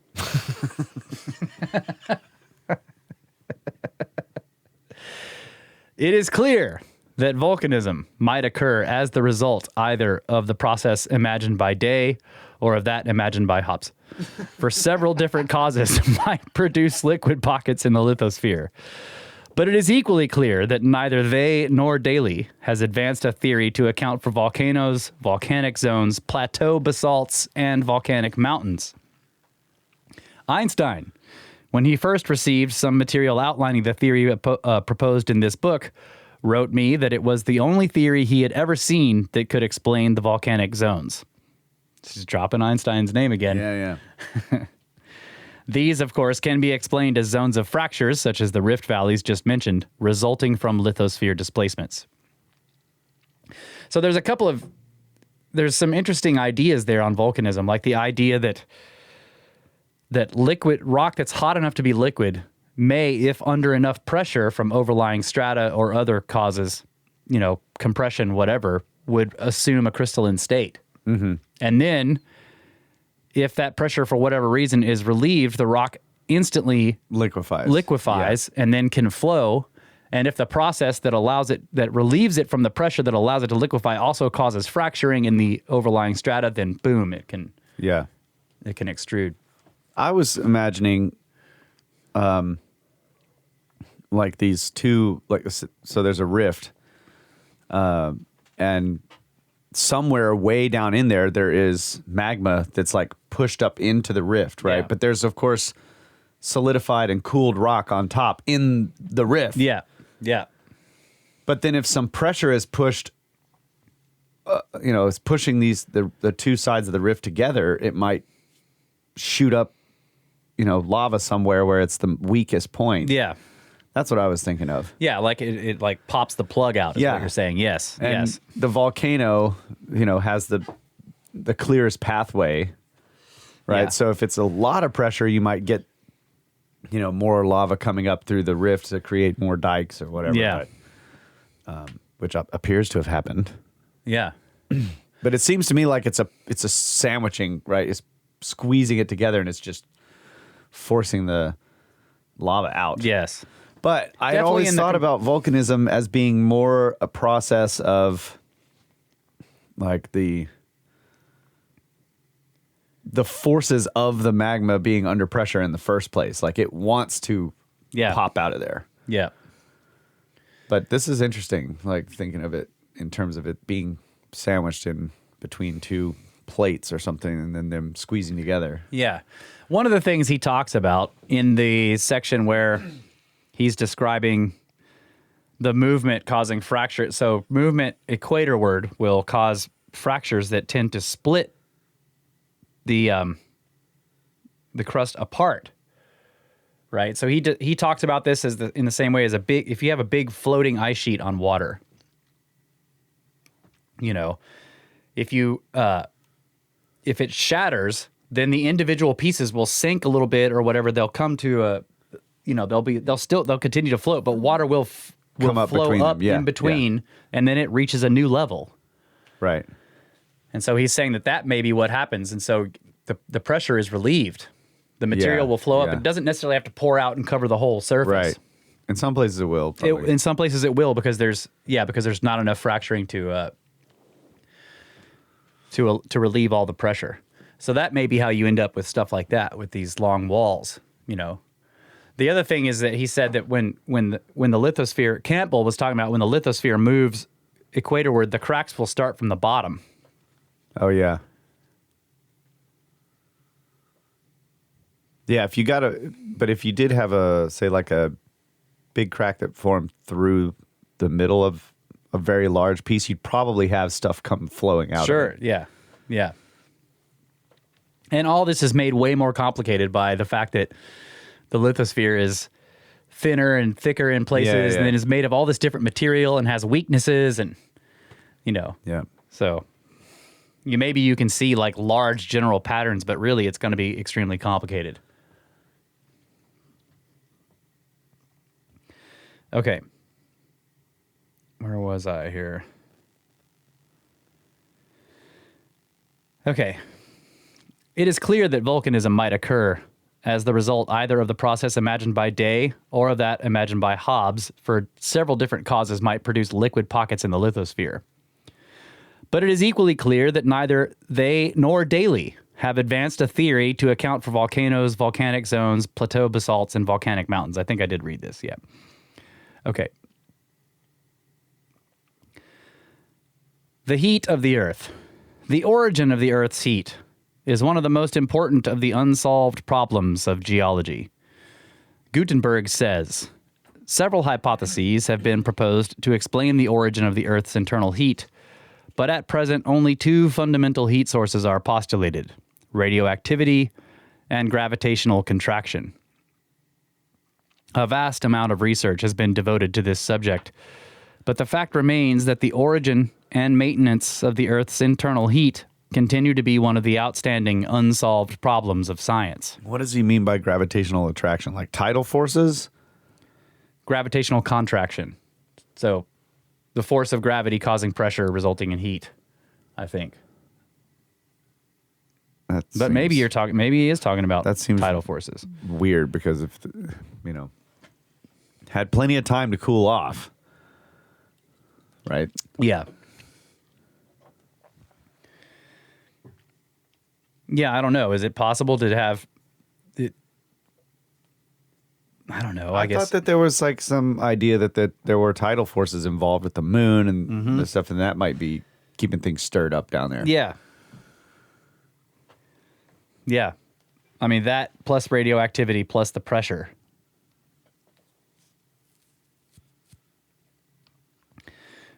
It is clear that volcanism might occur as the result either of the process imagined by Day or of that imagined by Hobbes. For several different causes might produce liquid pockets in the lithosphere. But it is equally clear that neither they nor Daly has advanced a theory to account for volcanoes, volcanic zones, plateau basalts, and volcanic mountains. Einstein, when he first received some material outlining the theory proposed in this book, wrote me that it was the only theory he had ever seen that could explain the volcanic zones. Just dropping Einstein's name again. Yeah. These, of course, can be explained as zones of fractures, such as the rift valleys just mentioned, resulting from lithosphere displacements. So there's some interesting ideas there on volcanism, like the idea that liquid rock that's hot enough to be liquid may, if under enough pressure from overlying strata or other causes, compression, whatever, would assume a crystalline state. Mm-hmm. And then, if that pressure for whatever reason is relieved, the rock instantly liquefies and then can flow. And if the process that relieves it from the pressure that allows it to liquefy also causes fracturing in the overlying strata, then boom, it can extrude. I was imagining, like these two, so there's a rift, and somewhere way down in there is magma that's like pushed up into the rift, right? Yeah. But there's, of course, solidified and cooled rock on top in the rift. Yeah. But then if some pressure is pushed, it's pushing the two sides of the rift together, it might shoot up, lava somewhere where it's the weakest point. Yeah. That's what I was thinking of. Yeah, like it like pops the plug out is what you're saying. Yes, And yes. the volcano, has the clearest pathway, right? Yeah. So if it's a lot of pressure, you might get, more lava coming up through the rift to create more dikes or whatever. Yeah. But, which appears to have happened. Yeah. But it seems to me like it's a sandwiching, right? It's squeezing it together and it's just forcing the lava out. Yes. But I had Definitely always in the thought com- about volcanism as being more a process of like the forces of the magma being under pressure in the first place. Like it wants to pop out of there. Yeah. But this is interesting, like thinking of it in terms of it being sandwiched in between two plates or something and then them squeezing together. Yeah. One of the things he talks about in the section where he's describing the movement causing fracture. So movement equatorward will cause fractures that tend to split the crust apart. Right? So he talks about this as in the same way as if you have a big floating ice sheet on water. If it shatters, then the individual pieces will sink a little bit or whatever. They'll come to they'll continue to float, but water will Come up flow between up them. Yeah, in between, and then it reaches a new level. Right. And so he's saying that may be what happens, and so the pressure is relieved. The material will flow up. yeah. It doesn't necessarily have to pour out and cover the whole surface. Right. In some places it will. Probably. In some places it will because there's not enough fracturing to relieve all the pressure. So that may be how you end up with stuff like that with these long walls. The other thing is that he said that when the lithosphere, Campbell was talking about when the lithosphere moves equatorward, the cracks will start from the bottom. Oh yeah. Yeah, if you did have a big crack that formed through the middle of a very large piece, you'd probably have stuff come flowing out. Sure, of it. yeah. Yeah. And all this is made way more complicated by the fact that the lithosphere is thinner and thicker in places and then is made of all this different material and has weaknesses and Yeah. So maybe you can see like large general patterns, but really it's going to be extremely complicated. Okay. Where was I here? Okay. It is clear that volcanism might occur as the result either of the process imagined by Day or of that imagined by Hobbes for several different causes might produce liquid pockets in the lithosphere. But it is equally clear that neither they nor Daly have advanced a theory to account for volcanoes, volcanic zones, plateau basalts, and volcanic mountains. I think I did read this, yeah. Okay. The heat of the Earth. The origin of the Earth's heat is one of the most important of the unsolved problems of geology. Gutenberg says, several hypotheses have been proposed to explain the origin of the Earth's internal heat, but at present only two fundamental heat sources are postulated, radioactivity and gravitational contraction. A vast amount of research has been devoted to this subject, but the fact remains that the origin and maintenance of the Earth's internal heat continue to be one of the outstanding unsolved problems of science. What does he mean by gravitational attraction? Like tidal forces? Gravitational contraction. So the force of gravity causing pressure resulting in heat, I think. But maybe he is talking about that seems tidal forces. Weird because if had plenty of time to cool off. Right? Yeah. Yeah, I don't know. Is it possible to have it? I don't know. I guess thought that there was like some idea that there were tidal forces involved with the moon and the stuff, and that might be keeping things stirred up down there. Yeah. Yeah. I mean, that plus radioactivity plus the pressure.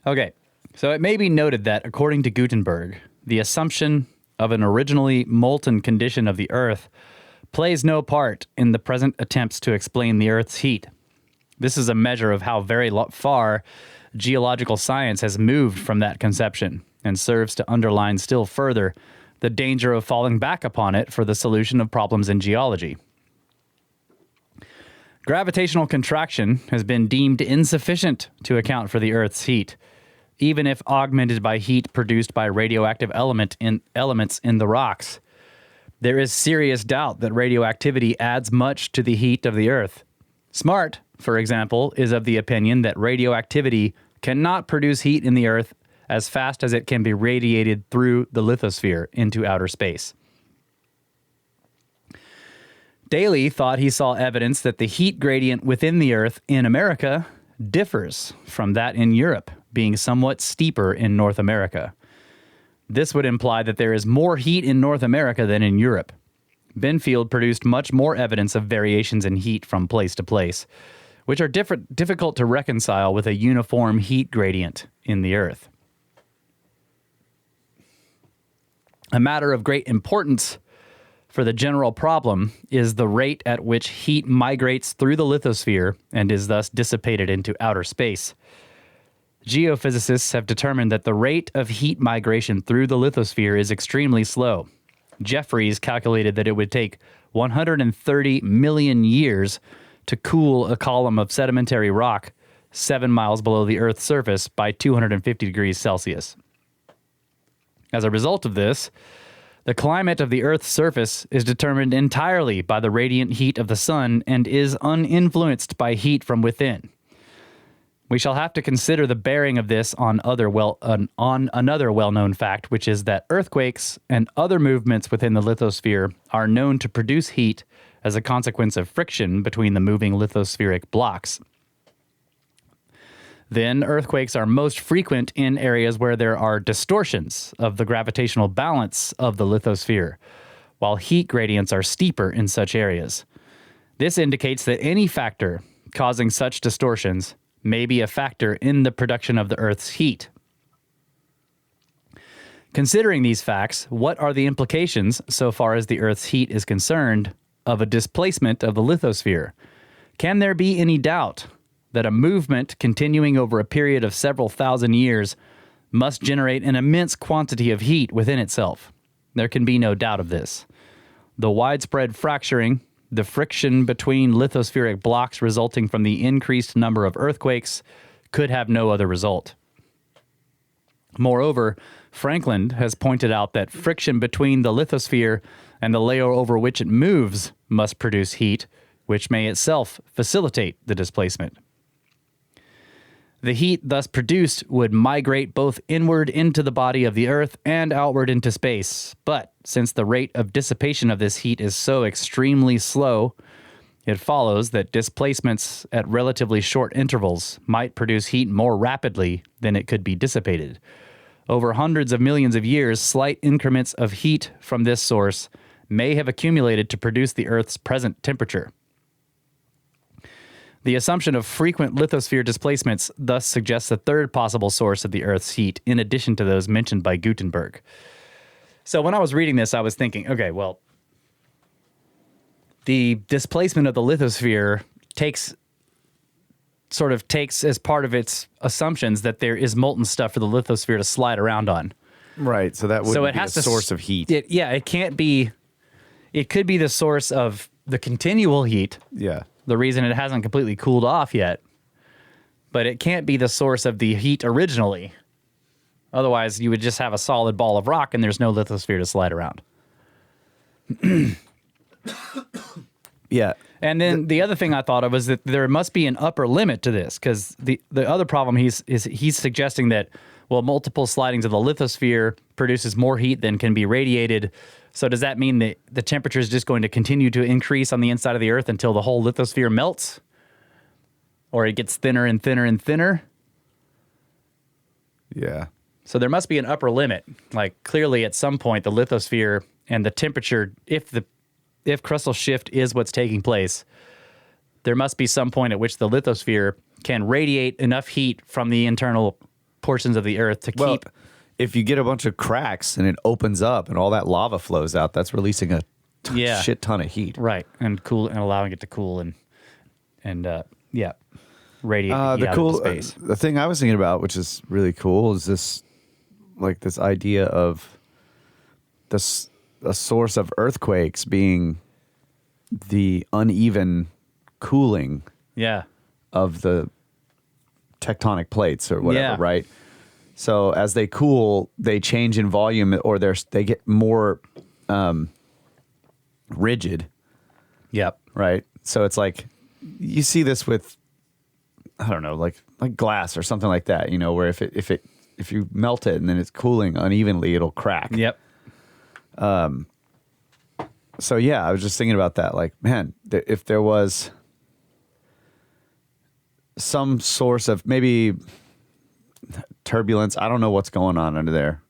Okay. So it may be noted that, according to Gutenberg, the assumption of an originally molten condition of the Earth plays no part in the present attempts to explain the Earth's heat. This is a measure of how very far geological science has moved from that conception and serves to underline still further the danger of falling back upon it for the solution of problems in geology. Gravitational contraction has been deemed insufficient to account for the Earth's heat, even if augmented by heat produced by radioactive elements in the rocks. There is serious doubt that radioactivity adds much to the heat of the Earth. Smart, for example, is of the opinion that radioactivity cannot produce heat in the Earth as fast as it can be radiated through the lithosphere into outer space. Daly thought he saw evidence that the heat gradient within the Earth in America differs from that in Europe, being somewhat steeper in North America. This would imply that there is more heat in North America than in Europe. Benfield produced much more evidence of variations in heat from place to place, which are difficult to reconcile with a uniform heat gradient in the Earth. A matter of great importance for the general problem is the rate at which heat migrates through the lithosphere and is thus dissipated into outer space. Geophysicists have determined that the rate of heat migration through the lithosphere is extremely slow. Jeffreys calculated that it would take 130 million years to cool a column of sedimentary rock 7 miles below the Earth's surface by 250 degrees Celsius. As a result of this, the climate of the Earth's surface is determined entirely by the radiant heat of the sun and is uninfluenced by heat from within. We shall have to consider the bearing of this on another well-known fact, which is that earthquakes and other movements within the lithosphere are known to produce heat as a consequence of friction between the moving lithospheric blocks. Then, earthquakes are most frequent in areas where there are distortions of the gravitational balance of the lithosphere, while heat gradients are steeper in such areas. This indicates that any factor causing such distortions may be a factor in the production of the Earth's heat. Considering these facts, what are the implications, so far as the Earth's heat is concerned, of a displacement of the lithosphere? Can there be any doubt that a movement continuing over a period of several thousand years must generate an immense quantity of heat within itself? There can be no doubt of this. The widespread fracturing, the friction between lithospheric blocks resulting from the increased number of earthquakes could have no other result. Moreover, Franklin has pointed out that friction between the lithosphere and the layer over which it moves must produce heat, which may itself facilitate the displacement. The heat thus produced would migrate both inward into the body of the Earth and outward into space. But since the rate of dissipation of this heat is so extremely slow, it follows that displacements at relatively short intervals might produce heat more rapidly than it could be dissipated. Over hundreds of millions of years, slight increments of heat from this source may have accumulated to produce the Earth's present temperature. The assumption of frequent lithosphere displacements thus suggests a third possible source of the Earth's heat, in addition to those mentioned by Gutenberg. So when I was reading this, I was thinking, okay, well, the displacement of the lithosphere takes as part of its assumptions that there is molten stuff for the lithosphere to slide around on. Right, so that would be a source of heat. It can't be. It could be the source of the continual heat. Yeah. The reason it hasn't completely cooled off yet, but it can't be the source of the heat originally. Otherwise, you would just have a solid ball of rock and there's no lithosphere to slide around. Yeah. And then the other thing I thought of was that there must be an upper limit to this, because the other problem he's suggesting that, well, multiple slidings of the lithosphere produces more heat than can be radiated. So does that mean that the temperature is just going to continue to increase on the inside of the Earth until the whole lithosphere melts? Or it gets thinner and thinner and thinner? Yeah. So there must be an upper limit. Like, clearly at some point the lithosphere and the temperature, if crustal shift is what's taking place, there must be some point at which the lithosphere can radiate enough heat from the internal portions of the Earth to keep... If you get a bunch of cracks and it opens up and all that lava flows out, that's releasing a shit ton of heat. Right, and allowing it to cool and yeah. radiate the heat out into space. The thing I was thinking about, which is really cool, is this idea of this a source of earthquakes being the uneven cooling Yeah. of the tectonic plates or whatever, Yeah. right? So as they cool, they change in volume, or they get more rigid, Yep. right? So it's like you see this with, I don't know, like glass or something like that, where if you melt it and then it's cooling unevenly, it'll crack. Yep. So yeah, I was just thinking about that. Like, man, if there was some source of maybe turbulence, I don't know what's going on under there,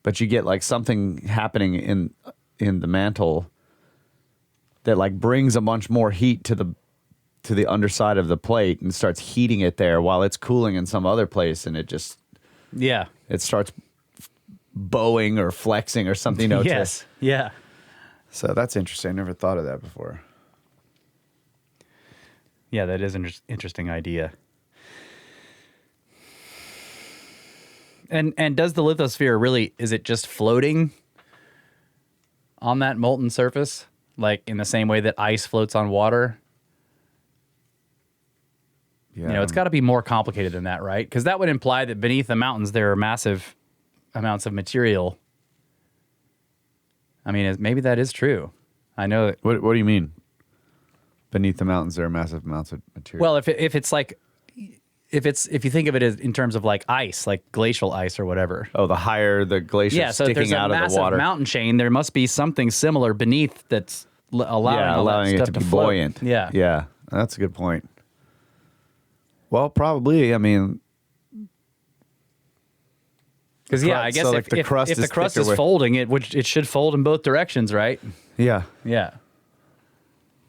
but you get like something happening in the mantle that like brings a bunch more heat to the underside of the plate and starts heating it there while it's cooling in some other place, and it starts bowing or flexing or something. Yes. Yeah. So that's interesting. I never thought of that before. Yeah, that is an interesting idea. And does the lithosphere really, is it just floating on that molten surface? Like in the same way that ice floats on water? Yeah. It's got to be more complicated than that, right? Because that would imply that beneath the mountains there are massive amounts of material. I mean, maybe that is true. I know. What do you mean? Beneath the mountains, there are massive amounts of material. Well, if it's like, if you think of it as in terms of like ice, like glacial ice or whatever. the higher the glacier So if sticking there's a out of the massive water. mountain chain, there must be something similar beneath that's allowing all that it stuff to be float. buoyant. Yeah. Yeah, that's a good point. Well, probably. I mean, Because I guess so, like, if the crust if the is crust thicker is with- folding, it should fold in both directions, right? yeah. Yeah.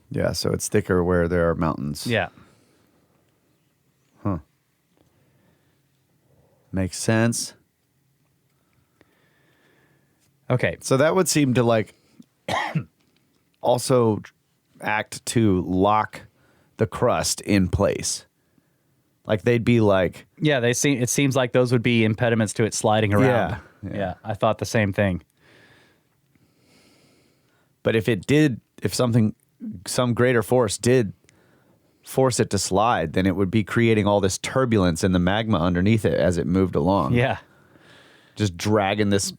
Yeah, so it's thicker where there are mountains. Yeah. Makes sense. Okay. So that would seem to like also act to lock the crust in place. Like they'd be like, Yeah, it seems like those would be impediments to it sliding around. Yeah. I thought the same thing. but if some greater force did force it to slide, then it would be creating all this turbulence in the magma underneath it as it moved along. Yeah. Just dragging this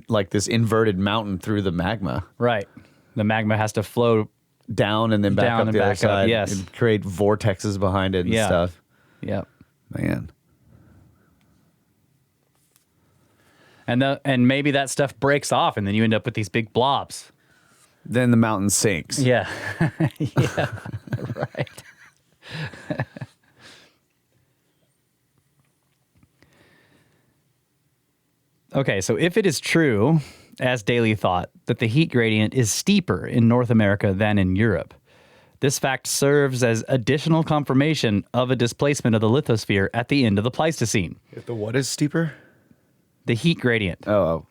like this inverted mountain through the magma. Right. The magma has to flow. Down and then back Down up and the other back up, side. yes. And create vortexes behind it and Yeah. stuff. Yep. Man. And maybe that stuff breaks off, and then you end up with these big blobs. Then the mountain sinks. Yeah. Yeah. Right. Okay, so if it is true, as Daly thought, that the heat gradient is steeper in North America than in Europe, this fact serves as additional confirmation of a displacement of the lithosphere at the end of the Pleistocene. If the what is steeper? The heat gradient. Oh.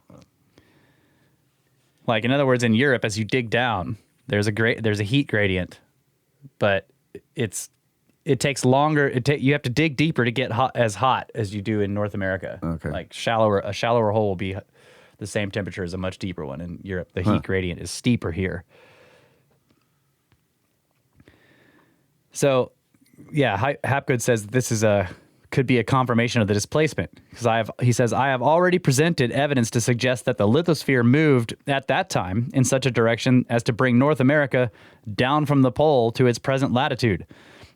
Like, in other words, in Europe, as you dig down, there's a heat gradient, but it takes longer. You have to dig deeper to get as hot as you do in North America. Okay. Like a shallower hole will be the same temperature as a much deeper one. In Europe, the heat gradient is steeper here. So, yeah, Hapgood says this could be a confirmation of the displacement, because he says, I have already presented evidence to suggest that the lithosphere moved at that time in such a direction as to bring North America down from the pole to its present latitude.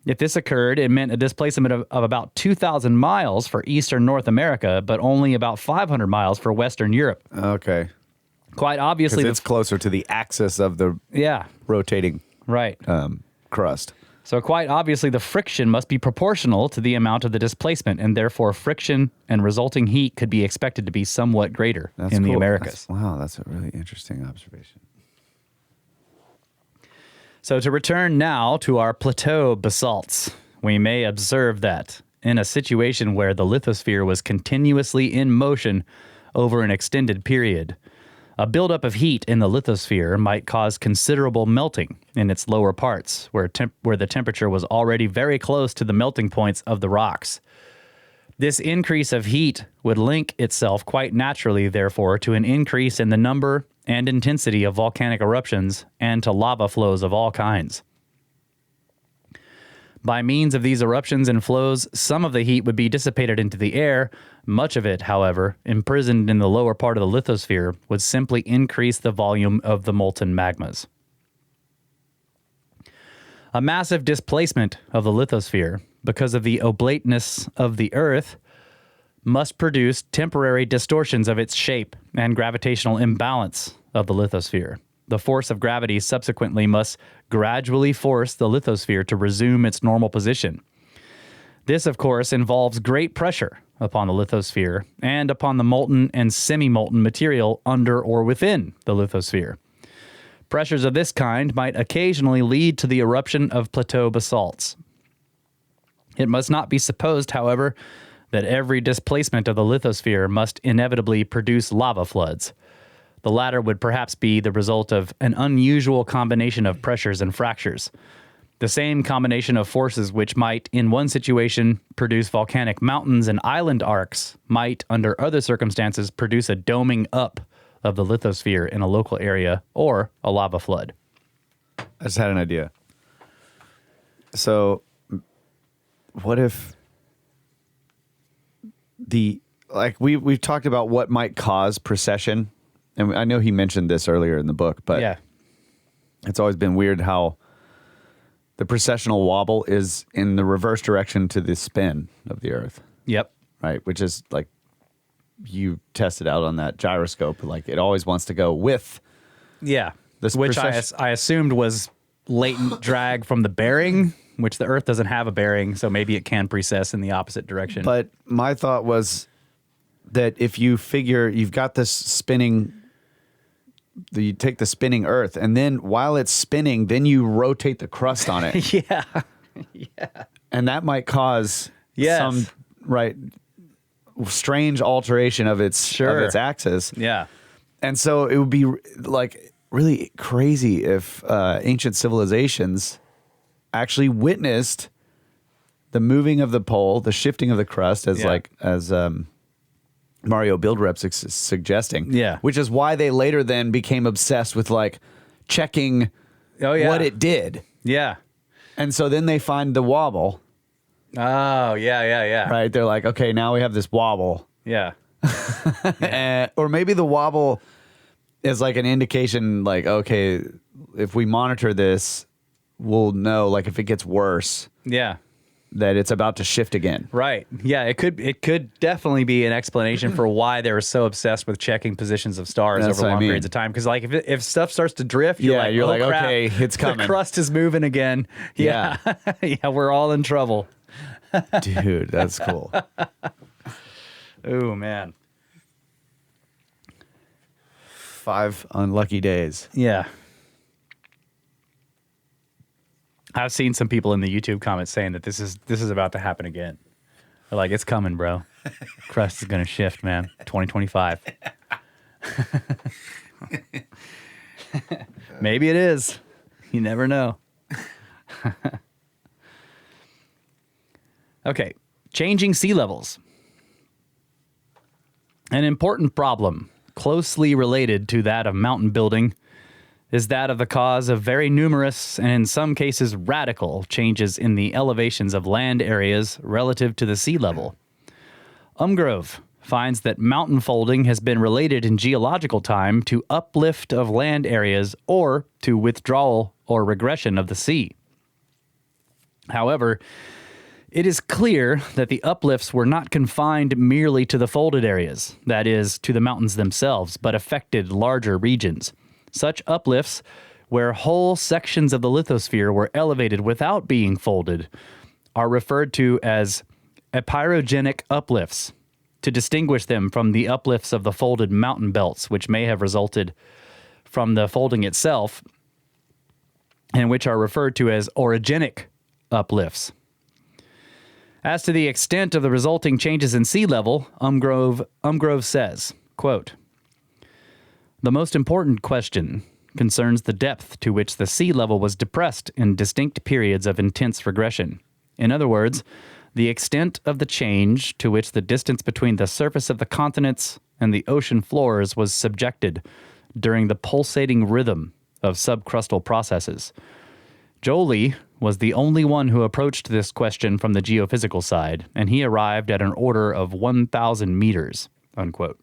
If this occurred, it meant a displacement of about 2,000 miles for eastern North America, but only about 500 miles for western Europe. Okay. Quite obviously, Because it's closer to the axis of the rotating right. crust. So quite obviously, the friction must be proportional to the amount of the displacement, and therefore friction and resulting heat could be expected to be somewhat greater in the cool. Americas. That's a really interesting observation. So to return now to our plateau basalts, we may observe that in a situation where the lithosphere was continuously in motion over an extended period, A buildup of heat in the lithosphere might cause considerable melting in its lower parts, where the temperature was already very close to the melting points of the rocks. This increase of heat would link itself quite naturally, therefore, to an increase in the number and intensity of volcanic eruptions and to lava flows of all kinds. By means of these eruptions and flows, some of the heat would be dissipated into the air. Much of it, however, imprisoned in the lower part of the lithosphere, would simply increase the volume of the molten magmas. A massive displacement of the lithosphere, because of the oblateness of the Earth, must produce temporary distortions of its shape and gravitational imbalance of the lithosphere. The force of gravity subsequently must gradually force the lithosphere to resume its normal position. This, of course, involves great pressure upon the lithosphere and upon the molten and semi-molten material under or within the lithosphere. Pressures of this kind might occasionally lead to the eruption of plateau basalts. It must not be supposed, however, that every displacement of the lithosphere must inevitably produce lava floods. The latter would perhaps be the result of an unusual combination of pressures and fractures. The same combination of forces which might, in one situation, produce volcanic mountains and island arcs might, under other circumstances, produce a doming up of the lithosphere in a local area or a lava flood. I just had an idea. So, what if we've talked about what might cause precession, and I know he mentioned this earlier in the book, but Yeah. it's always been weird how the precessional wobble is in the reverse direction to the spin of the Earth, Yep. right? Which is like you tested out on that gyroscope. Like it always wants to go with. Yeah. This Which precession- I assumed was latent drag from the bearing, which the Earth doesn't have a bearing, so maybe it can precess in the opposite direction. But my thought was that if you figure you've got this spinning, you take the spinning Earth, and then while it's spinning, then you rotate the crust on it. yeah. And that might cause Yes. some strange alteration of its axis. Yeah. And so it would be like really crazy if ancient civilizations actually witnessed the moving of the pole, the shifting of the crust, as Mario Buildrep's suggesting. Yeah. Which is why they later then became obsessed with like checking what it did. Yeah. And so then they find the wobble. Oh, yeah. Right? They're like, okay, now we have this wobble. Yeah. Or maybe the wobble is like an indication, like, okay, if we monitor this, we'll know, like, if it gets worse, Yeah. that it's about to shift again. Right. Yeah, it could definitely be an explanation for why they were so obsessed with checking positions of stars That's over what I long mean. periods of time. Because like if stuff starts to drift, you're like, crap, okay, it's coming. The crust is moving again. Yeah. Yeah, we're all in trouble. Dude, that's cool. Oh man. 5 unlucky days. Yeah. I've seen some people in the YouTube comments saying that this is about to happen again. They're like, it's coming, bro. Crust is gonna shift, man. 2025. Maybe it is. You never know. Okay. Changing sea levels. An important problem, closely related to that of mountain building, is that of the cause of very numerous and in some cases radical changes in the elevations of land areas relative to the sea level. Umgrove finds that mountain folding has been related in geological time to uplift of land areas or to withdrawal or regression of the sea. However, it is clear that the uplifts were not confined merely to the folded areas, that is, to the mountains themselves, but affected larger regions. Such uplifts, where whole sections of the lithosphere were elevated without being folded, are referred to as epirogenic uplifts, to distinguish them from the uplifts of the folded mountain belts, which may have resulted from the folding itself, and which are referred to as orogenic uplifts. As to the extent of the resulting changes in sea level, Umgrove says, quote, The most important question concerns the depth to which the sea level was depressed in distinct periods of intense regression. In other words, the extent of the change to which the distance between the surface of the continents and the ocean floors was subjected during the pulsating rhythm of subcrustal processes. Joly was the only one who approached this question from the geophysical side, and he arrived at an order of 1,000 meters, unquote.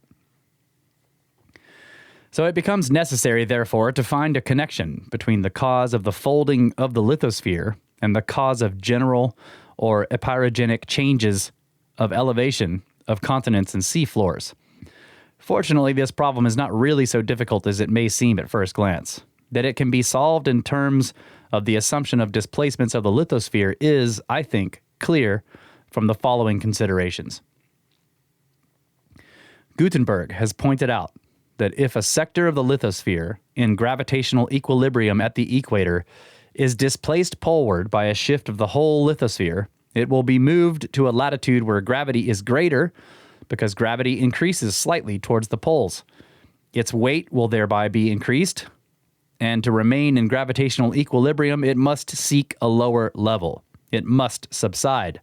So it becomes necessary, therefore, to find a connection between the cause of the folding of the lithosphere and the cause of general or epirogenic changes of elevation of continents and sea floors. Fortunately, this problem is not really so difficult as it may seem at first glance. That it can be solved in terms of the assumption of displacements of the lithosphere is, I think, clear from the following considerations. Gutenberg has pointed out that if a sector of the lithosphere in gravitational equilibrium at the equator is displaced poleward by a shift of the whole lithosphere, it will be moved to a latitude where gravity is greater because gravity increases slightly towards the poles. Its weight will thereby be increased, and to remain in gravitational equilibrium, it must seek a lower level. It must subside.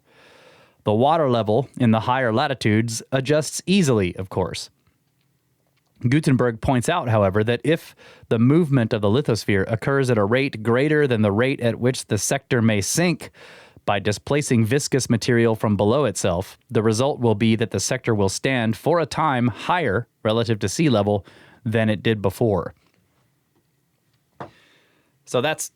The water level in the higher latitudes adjusts easily, of course. Gutenberg points out, however, that if the movement of the lithosphere occurs at a rate greater than the rate at which the sector may sink by displacing viscous material from below itself, the result will be that the sector will stand for a time higher relative to sea level than it did before. So that's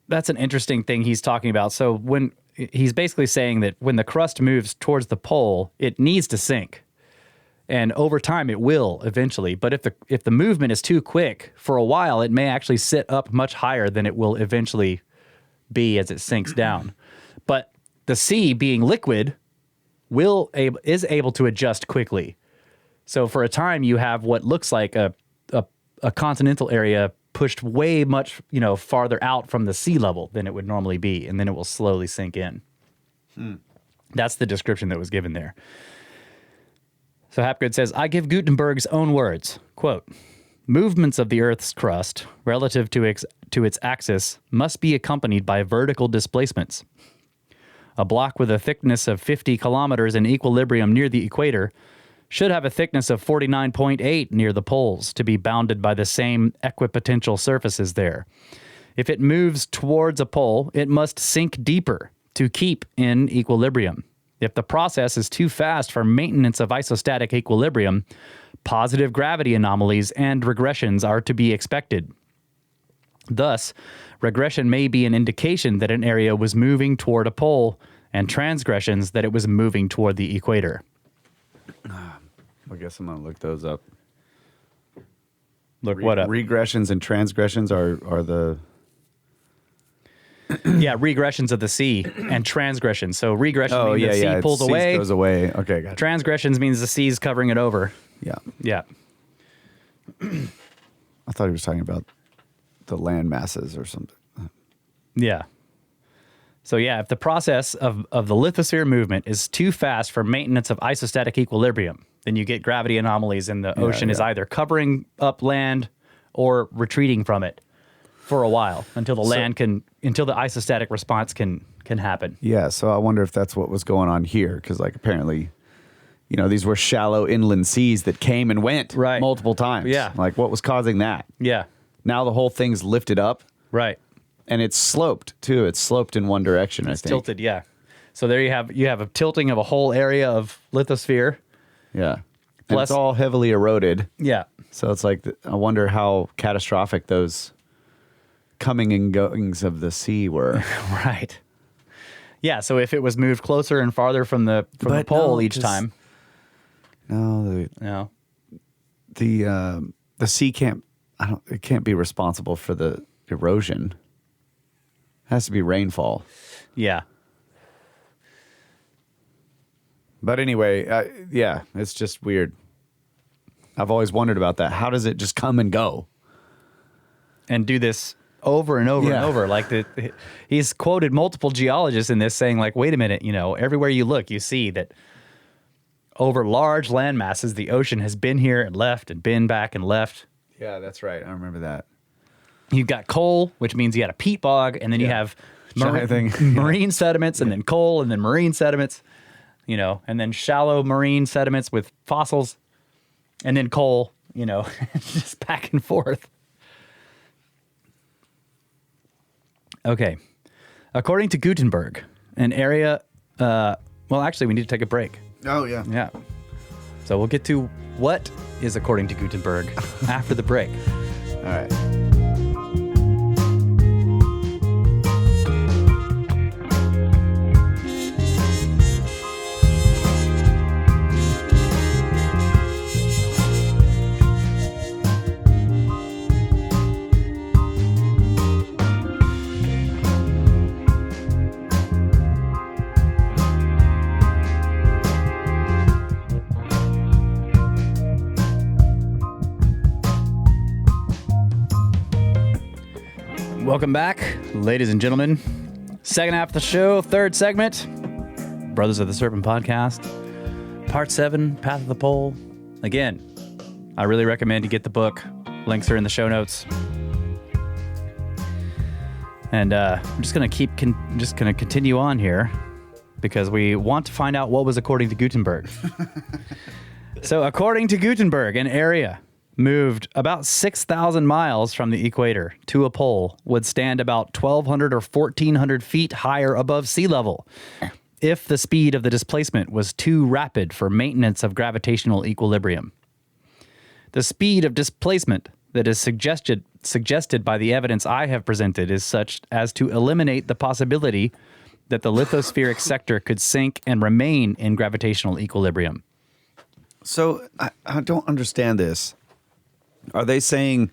an interesting thing he's talking about. So when he's basically saying that when the crust moves towards the pole, it needs to sink. And over time, it will eventually. But if the movement is too quick, for a while, it may actually sit up much higher than it will eventually be as it sinks down. But the sea, being liquid, is able to adjust quickly. So for a time, you have what looks like a continental area pushed way much farther out from the sea level than it would normally be, and then it will slowly sink in. That's the description that was given there. So Hapgood says, I give Gutenberg's own words, quote, movements of the Earth's crust relative to its axis must be accompanied by vertical displacements. A block with a thickness of 50 kilometers in equilibrium near the equator should have a thickness of 49.8 near the poles to be bounded by the same equipotential surfaces there. If it moves towards a pole, it must sink deeper to keep in equilibrium. If the process is too fast for maintenance of isostatic equilibrium, positive gravity anomalies and regressions are to be expected. Thus, regression may be an indication that an area was moving toward a pole, and transgressions that it was moving toward the equator. I guess I'm gonna look those up. Look what up? Regressions and transgressions are the Yeah, regressions of the sea and transgressions. So regression means the sea pulls seas away. goes away. Okay, got it. Transgressions means the sea's covering it over. Yeah, Yeah. I thought he was talking about the land masses or something. Yeah. So yeah, if the process of the lithosphere movement is too fast for maintenance of isostatic equilibrium, then you get gravity anomalies and the ocean is either covering up land or retreating from it for a while until the until the isostatic response can happen. Yeah, so I wonder if that's what was going on here, because like apparently, these were shallow inland seas that came and went multiple times. Yeah. Like what was causing that? Yeah. Now the whole thing's lifted up. Right. And it's sloped too. It's sloped in one direction, I think. Tilted, yeah. So there you have a tilting of a whole area of lithosphere. Yeah. And Plus- it's all heavily eroded. Yeah. So it's like, I wonder how catastrophic those coming and goings of the sea were. Right. Yeah, so if it was moved closer and farther from the pole each time. No, the sea it can't be responsible for the erosion. It has to be rainfall. Yeah. But anyway, it's just weird. I've always wondered about that. How does it just come and go? And do this over and over and over. Like he's quoted multiple geologists in this saying like, wait a minute, everywhere you look, you see that over large land masses, the ocean has been here and left and been back and left. Yeah, that's right. I remember that. You've got coal, which means you got a peat bog, and then you have Giant thing. marine sediments, and then coal, and then marine sediments, and then shallow marine sediments with fossils, and then coal, just back and forth. Okay. According to Gutenberg, an area, actually, we need to take a break. Oh, yeah. Yeah. So we'll get to what is according to Gutenberg after the break. All right. Welcome back, ladies and gentlemen. Second half of the show, third segment, Brothers of the Serpent podcast, part 7, Path of the Pole. Again, I really recommend you get the book. Links are in the show notes. And I'm just gonna continue on here because we want to find out what was according to Gutenberg. So, according to Gutenberg, an area moved about 6,000 miles from the equator to a pole would stand about 1,200 or 1,400 feet higher above sea level if the speed of the displacement was too rapid for maintenance of gravitational equilibrium. The speed of displacement that is suggested by the evidence I have presented is such as to eliminate the possibility that the lithospheric sector could sink and remain in gravitational equilibrium. So I don't understand this. Are they saying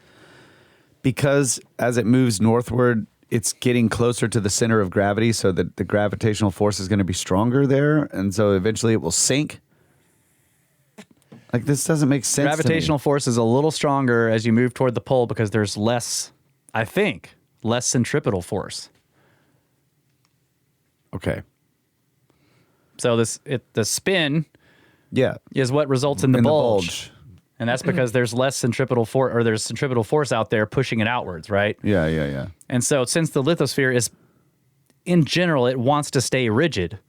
because as it moves northward, it's getting closer to the center of gravity so that the gravitational force is going to be stronger there, and so eventually it will sink? Like, this doesn't make sense. Gravitational force is a little stronger as you move toward the pole because there's less centripetal force. Okay. So the spin Yeah. is what results in the bulge. The bulge. And that's because there's less centripetal force, or there's centripetal force out there pushing it outwards, right? Yeah. And so since the lithosphere is, in general, it wants to stay rigid.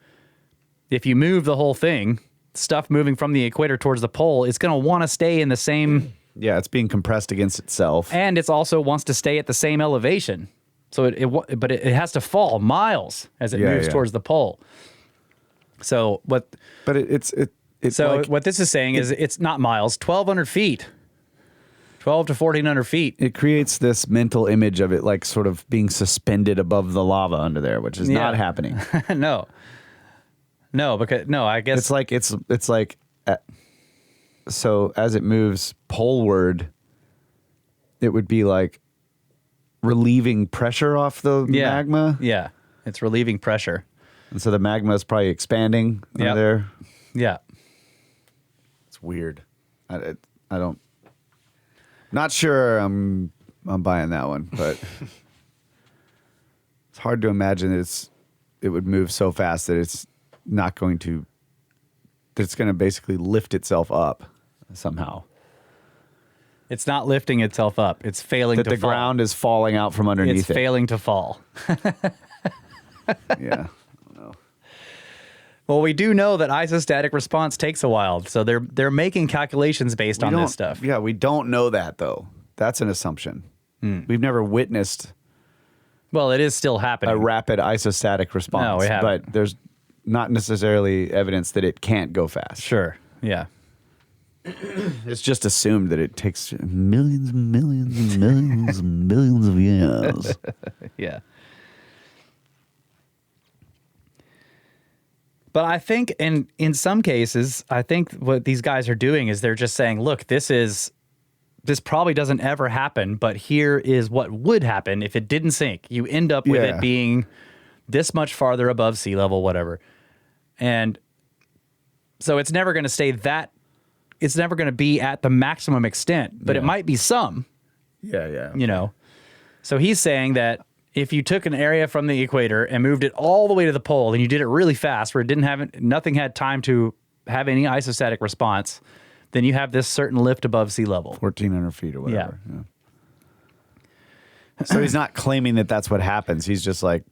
If you move the whole thing, stuff moving from the equator towards the pole, it's going to want to stay in the same... Yeah, it's being compressed against itself. And it also wants to stay at the same elevation. So it has to fall miles as it moves towards the pole. So what... But it's so like, what this is saying is it's not miles, 1,200 feet. 12 to 1,400 feet. it creates this mental image of it like sort of being suspended above the lava under there, which is not happening. No, I guess It's like so as it moves poleward, it would be like relieving pressure off the magma. Yeah, it's relieving pressure. And so the magma is probably expanding under there. Yeah. It's weird. I don't. Not sure I'm buying that one, but it's hard to imagine that it would move so fast that it's not going to. That it's going to basically lift itself up somehow. It's not lifting itself up. It's failing That to the fall. ground is falling out from underneath It's it. failing to fall. Yeah. Well, we do know that isostatic response takes a while, so they're making calculations based on this stuff. Yeah, we don't know that though. That's an assumption. We've never witnessed Well, it is still happening. a rapid isostatic response. No, we haven't. But there's not necessarily evidence that it can't go fast. Sure. Yeah. It's just assumed that it takes millions and millions and millions and millions of years. Yeah. But I think in some cases, I think what these guys are doing is they're just saying, look, this probably doesn't ever happen, but here is what would happen if it didn't sink. You end up with it being this much farther above sea level, whatever. And so it's never going to stay it's never going to be at the maximum extent, but it might be some. Yeah. So he's saying that if you took an area from the equator and moved it all the way to the pole, and you did it really fast, where nothing had time to have any isostatic response, then you have this certain lift above sea level. 1,400 feet or whatever. Yeah. So he's not claiming that that's what happens. He's just like,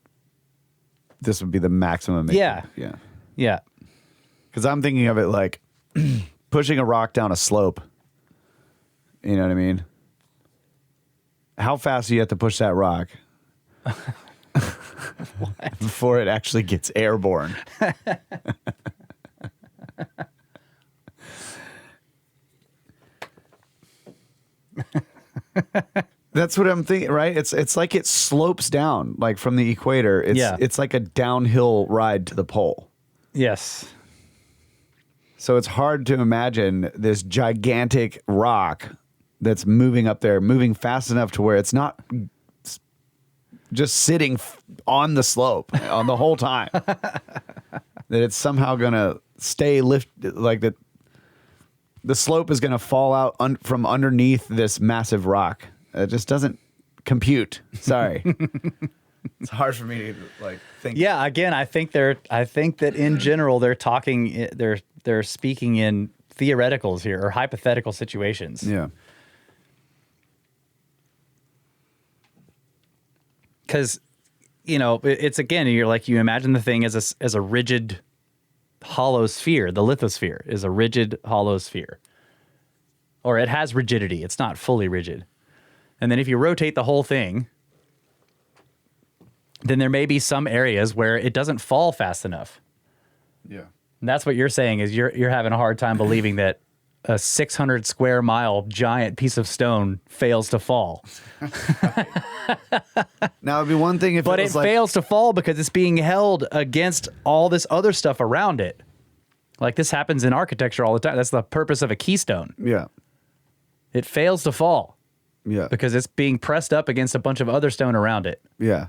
this would be the maximum. Yeah. Yeah. Yeah. Because I'm thinking of it like pushing a rock down a slope. You know what I mean? How fast do you have to push that rock before it actually gets airborne? That's what I'm thinking, right? It's like it slopes down, like from the equator. It's like a downhill ride to the pole. Yes. So it's hard to imagine this gigantic rock that's moving up there, moving fast enough to where it's not just sitting on the slope on the whole time. That it's somehow going to stay lifted, like that. The slope is going to fall out from underneath this massive rock. It just doesn't compute. Sorry. It's hard for me to like think. Yeah, again, I think that in general they're speaking in theoreticals here or hypothetical situations. Yeah. Cuz it's again, you imagine the thing as a rigid hollow sphere. The lithosphere is a rigid hollow sphere. Or it has rigidity. It's not fully rigid. And then if you rotate the whole thing, then there may be some areas where it doesn't fall fast enough. Yeah. And that's what you're saying is you're having a hard time believing that a 600 square mile giant piece of stone fails to fall. Now it'd be one thing if But it it was like, fails to fall because it's being held against all this other stuff around it. Like this happens in architecture all the time. That's the purpose of a keystone. yeah. It fails to fall Yeah. because it's being pressed up against a bunch of other stone around it. Yeah.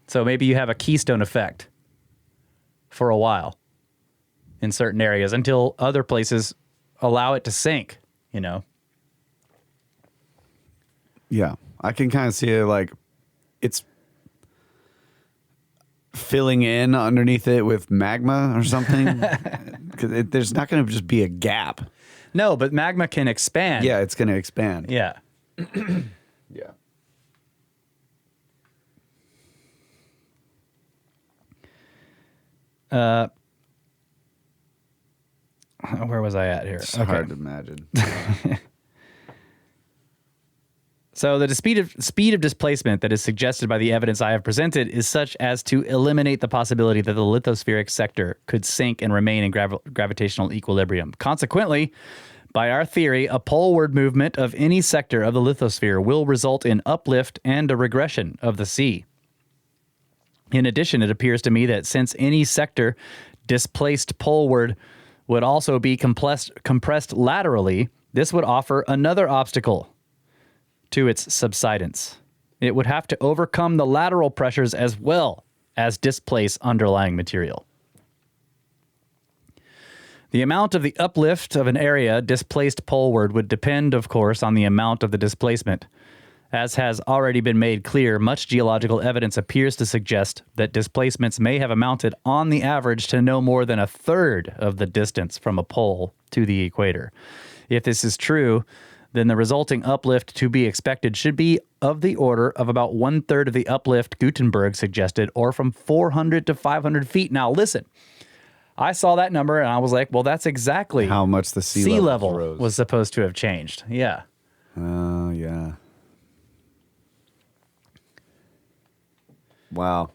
So maybe you have a keystone effect for a while in certain areas until other places allow it to sink, Yeah. I can kind of see it like it's filling in underneath it with magma or something. Because there's not going to just be a gap. No, but magma can expand. Yeah, it's going to expand. Yeah. Yeah. Where was I at here? It's hard to imagine. So the speed of displacement that is suggested by the evidence I have presented is such as to eliminate the possibility that the lithospheric sector could sink and remain in gravitational equilibrium. Consequently, by our theory, a poleward movement of any sector of the lithosphere will result in uplift and a regression of the sea. In addition, it appears to me that since any sector displaced poleward would also be compressed laterally, this would offer another obstacle to its subsidence. It would have to overcome the lateral pressures as well as displace underlying material. The amount of the uplift of an area displaced poleward would depend, of course, on the amount of the displacement. As has already been made clear, much geological evidence appears to suggest that displacements may have amounted on the average to no more than a third of the distance from a pole to the equator. If this is true, then the resulting uplift to be expected should be of the order of about 1/3 of the uplift Gutenberg suggested, or from 400 to 500 feet. Now, listen, I saw that number and I was like, well, that's exactly How much the sea level rose. was supposed to have changed. Yeah. Oh, yeah. Wow.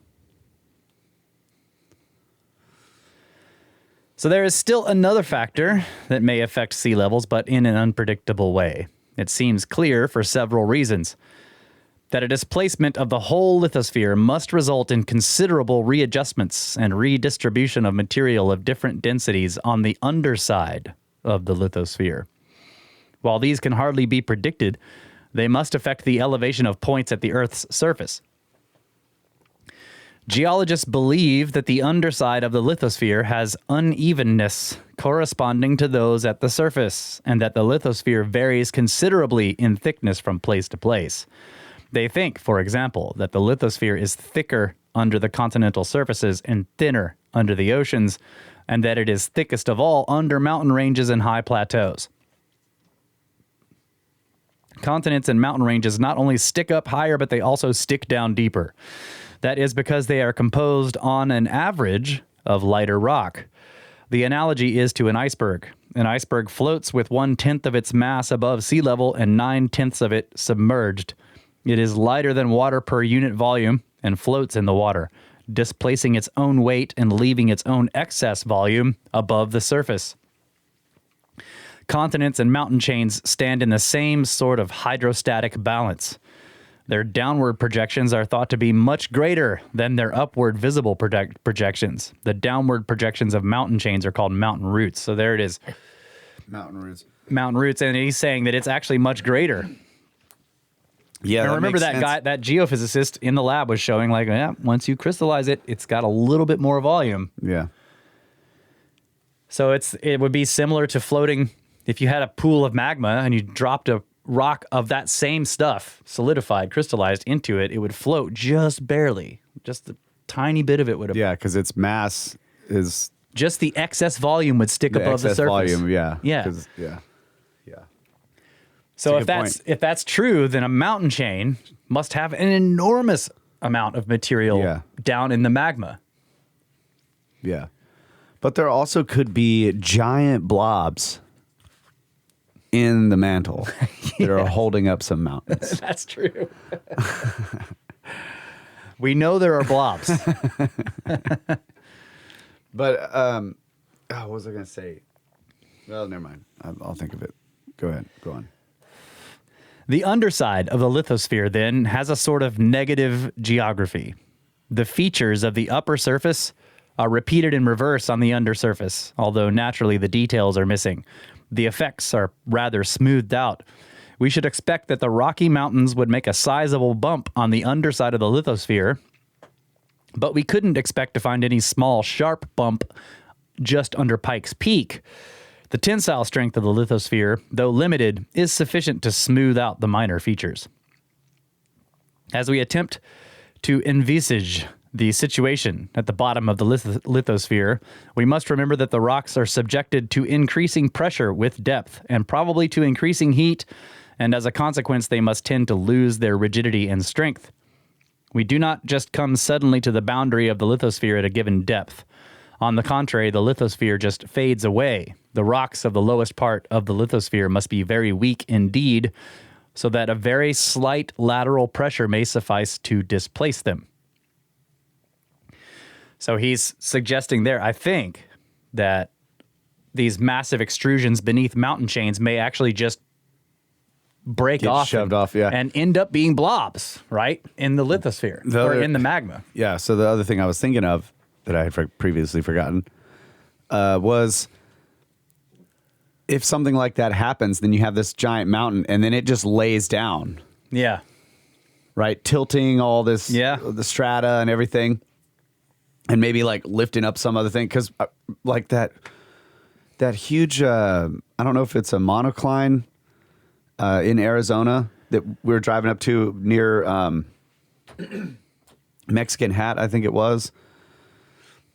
So there is still another factor that may affect sea levels, but in an unpredictable way. It seems clear for several reasons that a displacement of the whole lithosphere must result in considerable readjustments and redistribution of material of different densities on the underside of the lithosphere. While these can hardly be predicted, they must affect the elevation of points at the Earth's surface. Geologists believe that the underside of the lithosphere has unevenness corresponding to those at the surface, and that the lithosphere varies considerably in thickness from place to place. They think, for example, that the lithosphere is thicker under the continental surfaces and thinner under the oceans, and that it is thickest of all under mountain ranges and high plateaus. Continents and mountain ranges not only stick up higher, but they also stick down deeper. That is because they are composed on an average of lighter rock. The analogy is to an iceberg. An iceberg floats with 1/10 of its mass above sea level and 9/10 of it submerged. It is lighter than water per unit volume and floats in the water, displacing its own weight and leaving its own excess volume above the surface. Continents and mountain chains stand in the same sort of hydrostatic balance. Their downward projections are thought to be much greater than their upward visible projections. The downward projections of mountain chains are called mountain roots. So there it is. Mountain roots. Mountain roots. And he's saying that it's actually much greater. Yeah, And remember that guy, that geophysicist in the lab was showing like, yeah, once you crystallize it, it's got a little bit more volume. Yeah. So it would be similar to floating. If you had a pool of magma and you dropped a rock of that same stuff, solidified, crystallized into it, it would float just barely. Just a tiny bit of it would have. Yeah, because its mass is Just the excess volume would stick above the excess surface. volume. Yeah. Yeah. 'Cause- Yeah. Yeah. So a if good if that's true, then a mountain chain must have an enormous amount of material down in the magma. Yeah. But there also could be giant blobs in the mantle that are holding up some mountains. That's true. We know there are blobs. But what was I going to say? Well, never mind. I'll think of it. Go ahead. Go on. The underside of the lithosphere, then, has a sort of negative geography. The features of the upper surface are repeated in reverse on the undersurface, although naturally the details are missing. The effects are rather smoothed out. We should expect that the Rocky Mountains would make a sizable bump on the underside of the lithosphere, but we couldn't expect to find any small, sharp bump just under Pike's Peak. The tensile strength of the lithosphere, though limited, is sufficient to smooth out the minor features. As we attempt to envisage the situation at the bottom of the lithosphere, we must remember that the rocks are subjected to increasing pressure with depth and probably to increasing heat, and as a consequence, they must tend to lose their rigidity and strength. We do not just come suddenly to the boundary of the lithosphere at a given depth. On the contrary, the lithosphere just fades away. The rocks of the lowest part of the lithosphere must be very weak indeed, so that a very slight lateral pressure may suffice to displace them. So he's suggesting there, I think, that these massive extrusions beneath mountain chains may actually just break Get off, shoved off, yeah. and end up being blobs, right, in the lithosphere or in the magma. Yeah. So the other thing I was thinking of that I had previously forgotten was if something like that happens, then you have this giant mountain and then it just lays down, Yeah. right? Tilting all this, Yeah. the strata and everything. And maybe like lifting up some other thing. Because like that huge, I don't know if it's a monocline in Arizona that we were driving up to near Mexican Hat, I think it was.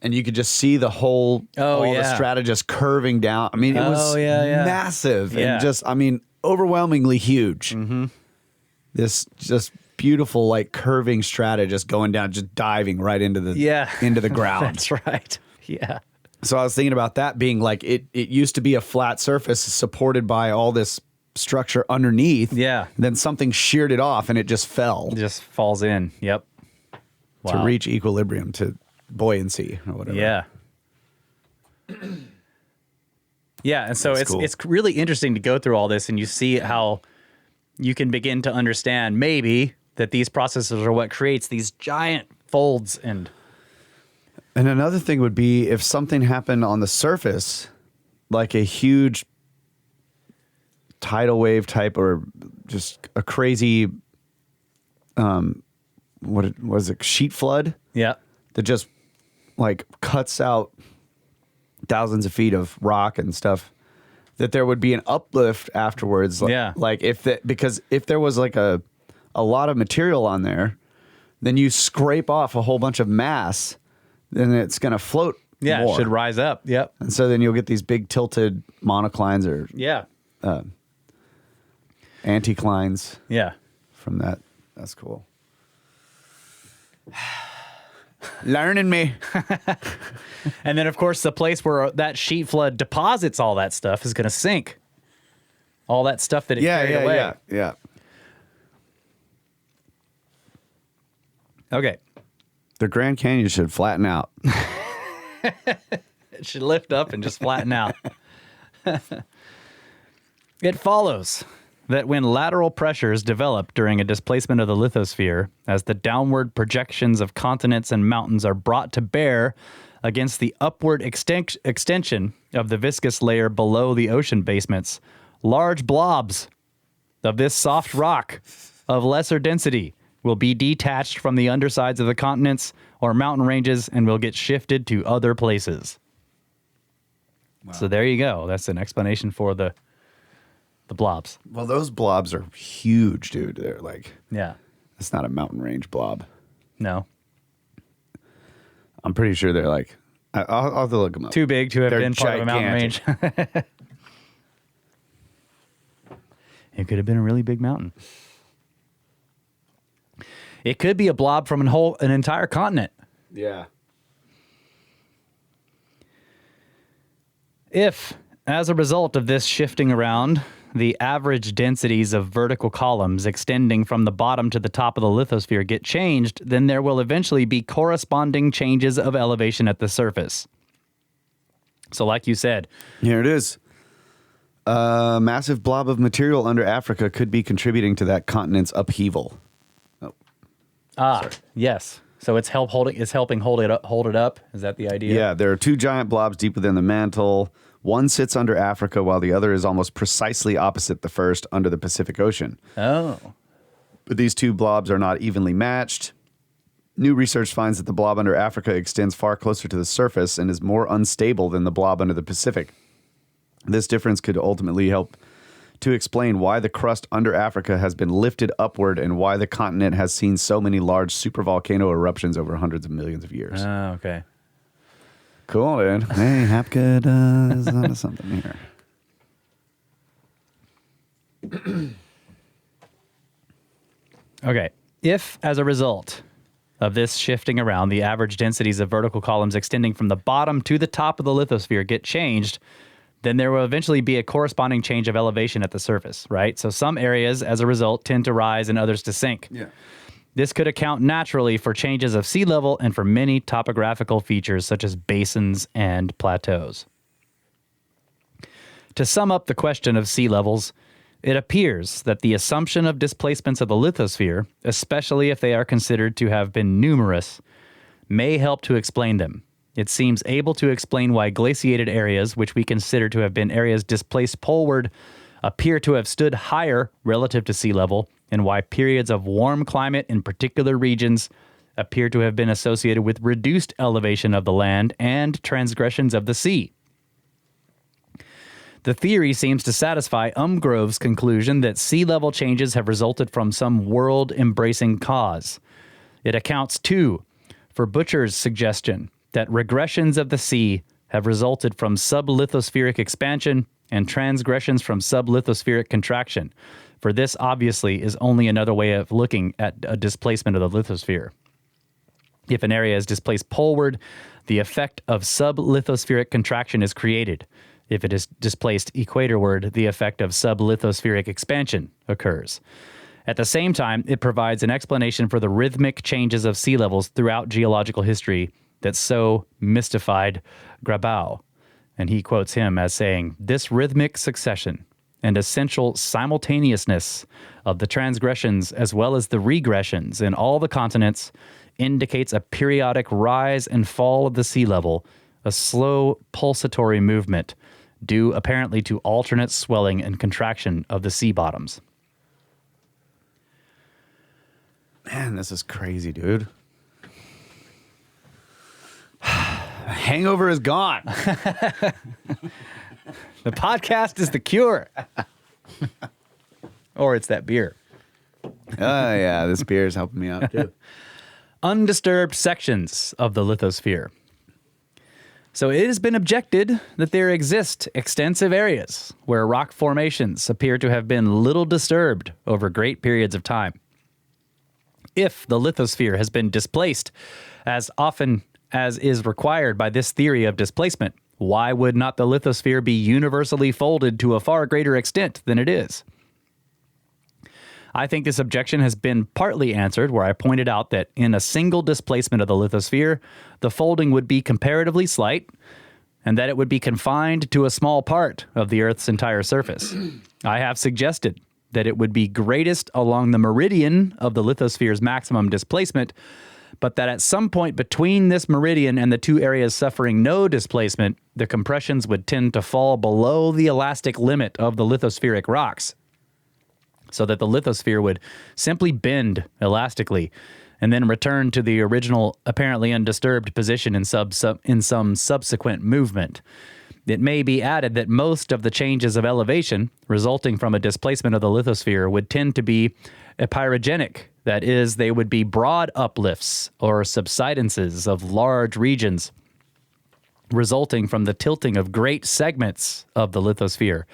And you could just see the whole, the strata just curving down. I mean, it was massive and just, I mean, overwhelmingly huge. Mm-hmm. This just beautiful, like curving strata just going down, just diving right into the ground. That's right. Yeah. So I was thinking about that being like, it used to be a flat surface supported by all this structure underneath. Yeah. Then something sheared it off and it just fell. It just falls in. Yep. To reach equilibrium, to buoyancy or whatever. Yeah. Yeah, and so That's cool. it's really interesting to go through all this and you see how you can begin to understand maybe that these processes are what creates these giant folds and another thing would be if something happened on the surface, like a huge tidal wave type or just a crazy what was it, sheet flood? yeah. That just like cuts out thousands of feet of rock and stuff, that there would be an uplift afterwards. Like because if there was like a lot of material on there, then you scrape off a whole bunch of mass, then it's going to float Yeah, more. should rise up. Yep. And so then you'll get these big tilted monoclines or Yeah. anticlines Yeah. from that. That's cool. Learning me. And then, of course, the place where that sheet flood deposits all that stuff is going to sink. All that stuff that it carried away. Yeah. Okay. The Grand Canyon should flatten out. It should lift up and just flatten out. It follows that when lateral pressures develop during a displacement of the lithosphere, as the downward projections of continents and mountains are brought to bear against the upward extension of the viscous layer below the ocean basements, large blobs of this soft rock of lesser density will be detached from the undersides of the continents or mountain ranges and will get shifted to other places. Wow. So there you go. That's an explanation for the blobs. Well, those blobs are huge, dude. They're like, Yeah. it's not a mountain range blob. No. I'm pretty sure they're like, I'll have to look them up. Too big to have They're been part of a mountain range. It could have been a really big mountain. It could be a blob from an entire continent. Yeah. If, as a result of this shifting around, the average densities of vertical columns extending from the bottom to the top of the lithosphere get changed, then there will eventually be corresponding changes of elevation at the surface. So like you said, Here it is. A massive blob of material under Africa could be contributing to that continent's upheaval. yes. So it's helping hold it up. Is that the idea? Yeah, there are two giant blobs deep within the mantle. One sits under Africa while the other is almost precisely opposite the first under the Pacific Ocean. Oh. But these two blobs are not evenly matched. New research finds that the blob under Africa extends far closer to the surface and is more unstable than the blob under the Pacific. This difference could ultimately help to explain why the crust under Africa has been lifted upward and why the continent has seen so many large supervolcano eruptions over hundreds of millions of years. Oh, okay. Cool, dude. Hey, Hapgood is onto something here. Okay. If, as a result of this shifting around, the average densities of vertical columns extending from the bottom to the top of the lithosphere get changed, then there will eventually be a corresponding change of elevation at the surface, right? So some areas, as a result, tend to rise and others to sink. Yeah. This could account naturally for changes of sea level and for many topographical features such as basins and plateaus. To sum up the question of sea levels, it appears that the assumption of displacements of the lithosphere, especially if they are considered to have been numerous, may help to explain them. It seems able to explain why glaciated areas, which we consider to have been areas displaced poleward, appear to have stood higher relative to sea level, and why periods of warm climate in particular regions appear to have been associated with reduced elevation of the land and transgressions of the sea. The theory seems to satisfy Umgrove's conclusion that sea level changes have resulted from some world-embracing cause. It accounts, too, for Butcher's suggestion that regressions of the sea have resulted from sublithospheric expansion and transgressions from sublithospheric contraction, for this obviously is only another way of looking at a displacement of the lithosphere. If an area is displaced poleward, the effect of sublithospheric contraction is created. If it is displaced equatorward, the effect of sublithospheric expansion occurs. At the same time, it provides an explanation for the rhythmic changes of sea levels throughout geological history that so mystified Grabau. And he quotes him as saying, "This rhythmic succession and essential simultaneousness of the transgressions as well as the regressions in all the continents indicates a periodic rise and fall of the sea level, a slow pulsatory movement due apparently to alternate swelling and contraction of the sea bottoms." Man, this is crazy, dude. Hangover is gone. The podcast is the cure. Or it's that beer. Yeah, this beer is helping me out too. Undisturbed sections of the lithosphere. So it has been objected that there exist extensive areas where rock formations appear to have been little disturbed over great periods of time. If the lithosphere has been displaced as often as is required by this theory of displacement, why would not the lithosphere be universally folded to a far greater extent than it is? I think this objection has been partly answered where I pointed out that in a single displacement of the lithosphere, the folding would be comparatively slight and that it would be confined to a small part of the Earth's entire surface. I have suggested that it would be greatest along the meridian of the lithosphere's maximum displacement, but that at some point between this meridian and the two areas suffering no displacement, the compressions would tend to fall below the elastic limit of the lithospheric rocks, so that the lithosphere would simply bend elastically and then return to the original apparently undisturbed position in some subsequent movement. It may be added that most of the changes of elevation resulting from a displacement of the lithosphere would tend to be epirogenic. That is, they would be broad uplifts or subsidences of large regions resulting from the tilting of great segments of the lithosphere,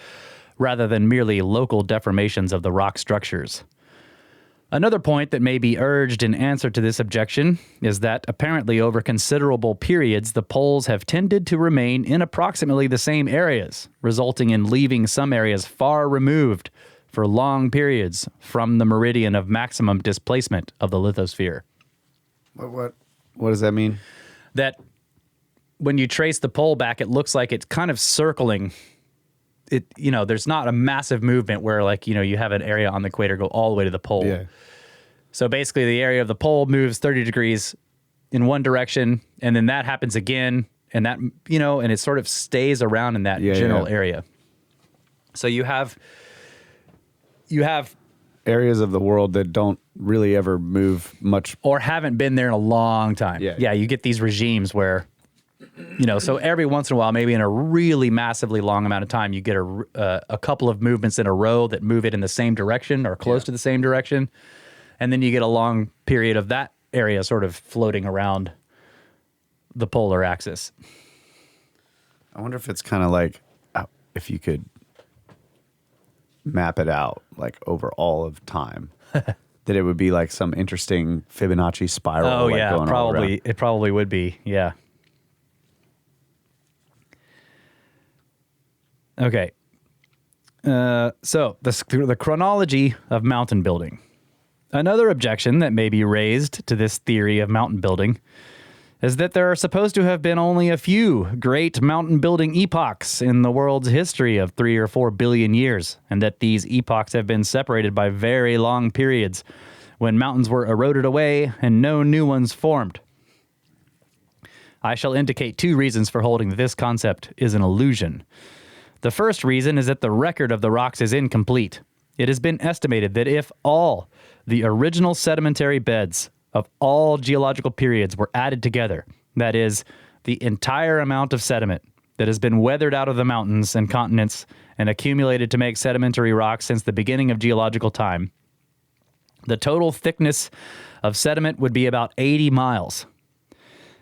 rather than merely local deformations of the rock structures. Another point that may be urged in answer to this objection is that apparently over considerable periods, the poles have tended to remain in approximately the same areas, resulting in leaving some areas far removed for long periods from the meridian of maximum displacement of the lithosphere. What does that mean? That when you trace the pole back, it looks like it's kind of circling. It, there's not a massive movement where you have an area on the equator go all the way to the pole. Yeah. So basically the area of the pole moves 30 degrees in one direction, and then that happens again, and that, and it sort of stays around in that general area. So you have areas of the world that don't really ever move much or haven't been there in a long time. Yeah, you get these regimes where so every once in a while, maybe in a really massively long amount of time, you get a couple of movements in a row that move it in the same direction or close to the same direction. And then you get a long period of that area sort of floating around the polar axis. I wonder if it's kind of like if you could map it out like over all of time, that it would be like some interesting Fibonacci spiral. Oh, going all probably. around. It probably would be. Yeah. Okay. So the chronology of mountain building. Another objection that may be raised to this theory of mountain building is that there are supposed to have been only a few great mountain building epochs in the world's history of 3 or 4 billion years, and that these epochs have been separated by very long periods when mountains were eroded away and no new ones formed. I shall indicate 2 reasons for holding that this concept is an illusion. The first reason is that the record of the rocks is incomplete. It has been estimated that if all the original sedimentary beds of all geological periods were added together, that is, the entire amount of sediment that has been weathered out of the mountains and continents and accumulated to make sedimentary rocks since the beginning of geological time, the total thickness of sediment would be about 80 miles.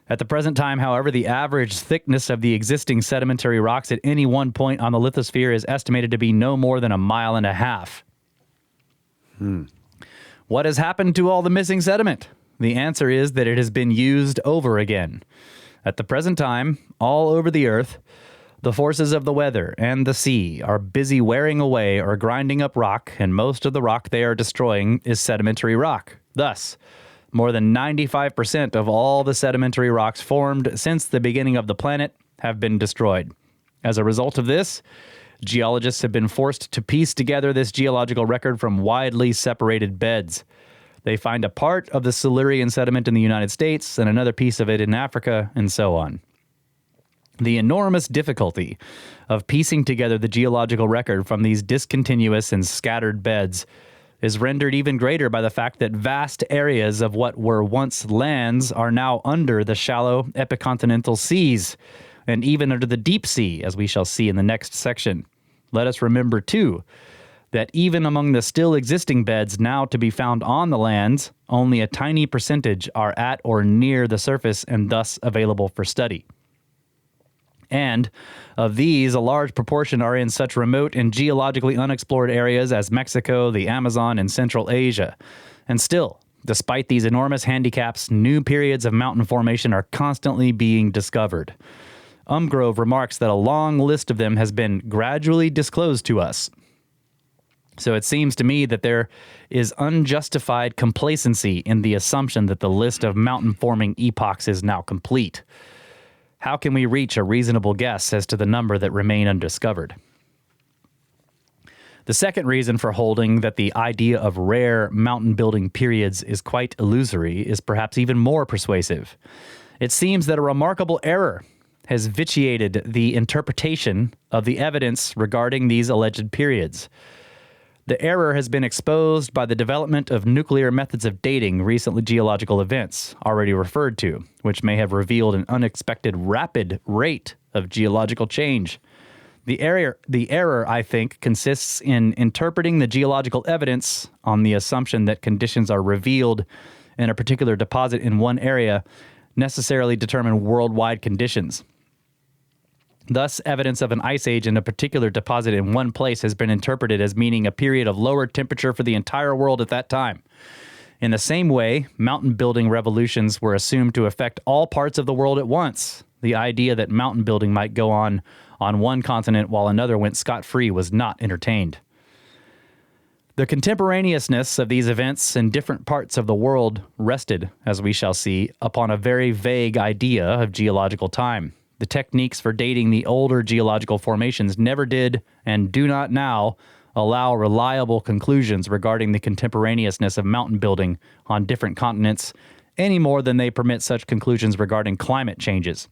At the present time, however, the average thickness of the existing sedimentary rocks at any one point on the lithosphere is estimated to be no more than 1.5 miles. What has happened to all the missing sediment? The answer is that it has been used over again. At the present time, all over the earth, the forces of the weather and the sea are busy wearing away or grinding up rock, and most of the rock they are destroying is sedimentary rock. Thus, more than 95% of all the sedimentary rocks formed since the beginning of the planet have been destroyed. As a result of this, geologists have been forced to piece together this geological record from widely separated beds. They find a part of the Silurian sediment in the United States and another piece of it in Africa, and so on. The enormous difficulty of piecing together the geological record from these discontinuous and scattered beds is rendered even greater by the fact that vast areas of what were once lands are now under the shallow epicontinental seas, and even under the deep sea, as we shall see in the next section. Let us remember, too, that even among the still existing beds now to be found on the lands, only a tiny percentage are at or near the surface and thus available for study. And of these, a large proportion are in such remote and geologically unexplored areas as Mexico, the Amazon, and Central Asia. And still, despite these enormous handicaps, new periods of mountain formation are constantly being discovered. Umgrove remarks that a long list of them has been gradually disclosed to us. So it seems to me that there is unjustified complacency in the assumption that the list of mountain-forming epochs is now complete. How can we reach a reasonable guess as to the number that remain undiscovered? The second reason for holding that the idea of rare mountain-building periods is quite illusory is perhaps even more persuasive. It seems that a remarkable error has vitiated the interpretation of the evidence regarding these alleged periods. The error has been exposed by the development of nuclear methods of dating recent geological events, already referred to, which may have revealed an unexpected rapid rate of geological change. The error, I think, consists in interpreting the geological evidence on the assumption that conditions are revealed in a particular deposit in one area necessarily determine worldwide conditions. Thus, evidence of an ice age in a particular deposit in one place has been interpreted as meaning a period of lower temperature for the entire world at that time. In the same way, mountain building revolutions were assumed to affect all parts of the world at once. The idea that mountain building might go on one continent while another went scot-free was not entertained. The contemporaneousness of these events in different parts of the world rested, as we shall see, upon a very vague idea of geological time. The techniques for dating the older geological formations never did and do not now allow reliable conclusions regarding the contemporaneousness of mountain building on different continents any more than they permit such conclusions regarding climate changes.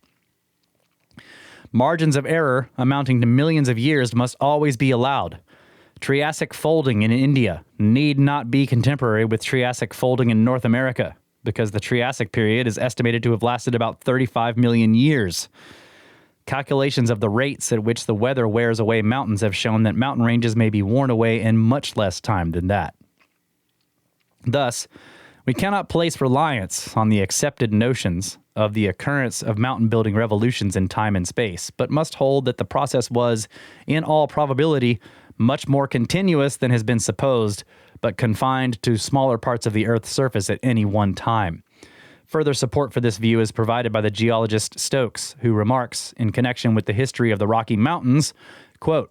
Margins of error amounting to millions of years must always be allowed. Triassic folding in India need not be contemporary with Triassic folding in North America, because the Triassic period is estimated to have lasted about 35 million years. Calculations of the rates at which the weather wears away mountains have shown that mountain ranges may be worn away in much less time than that. Thus, we cannot place reliance on the accepted notions of the occurrence of mountain building revolutions in time and space, but must hold that the process was, in all probability, much more continuous than has been supposed, but confined to smaller parts of the Earth's surface at any one time. Further support for this view is provided by the geologist Stokes, who remarks, in connection with the history of the Rocky Mountains, quote,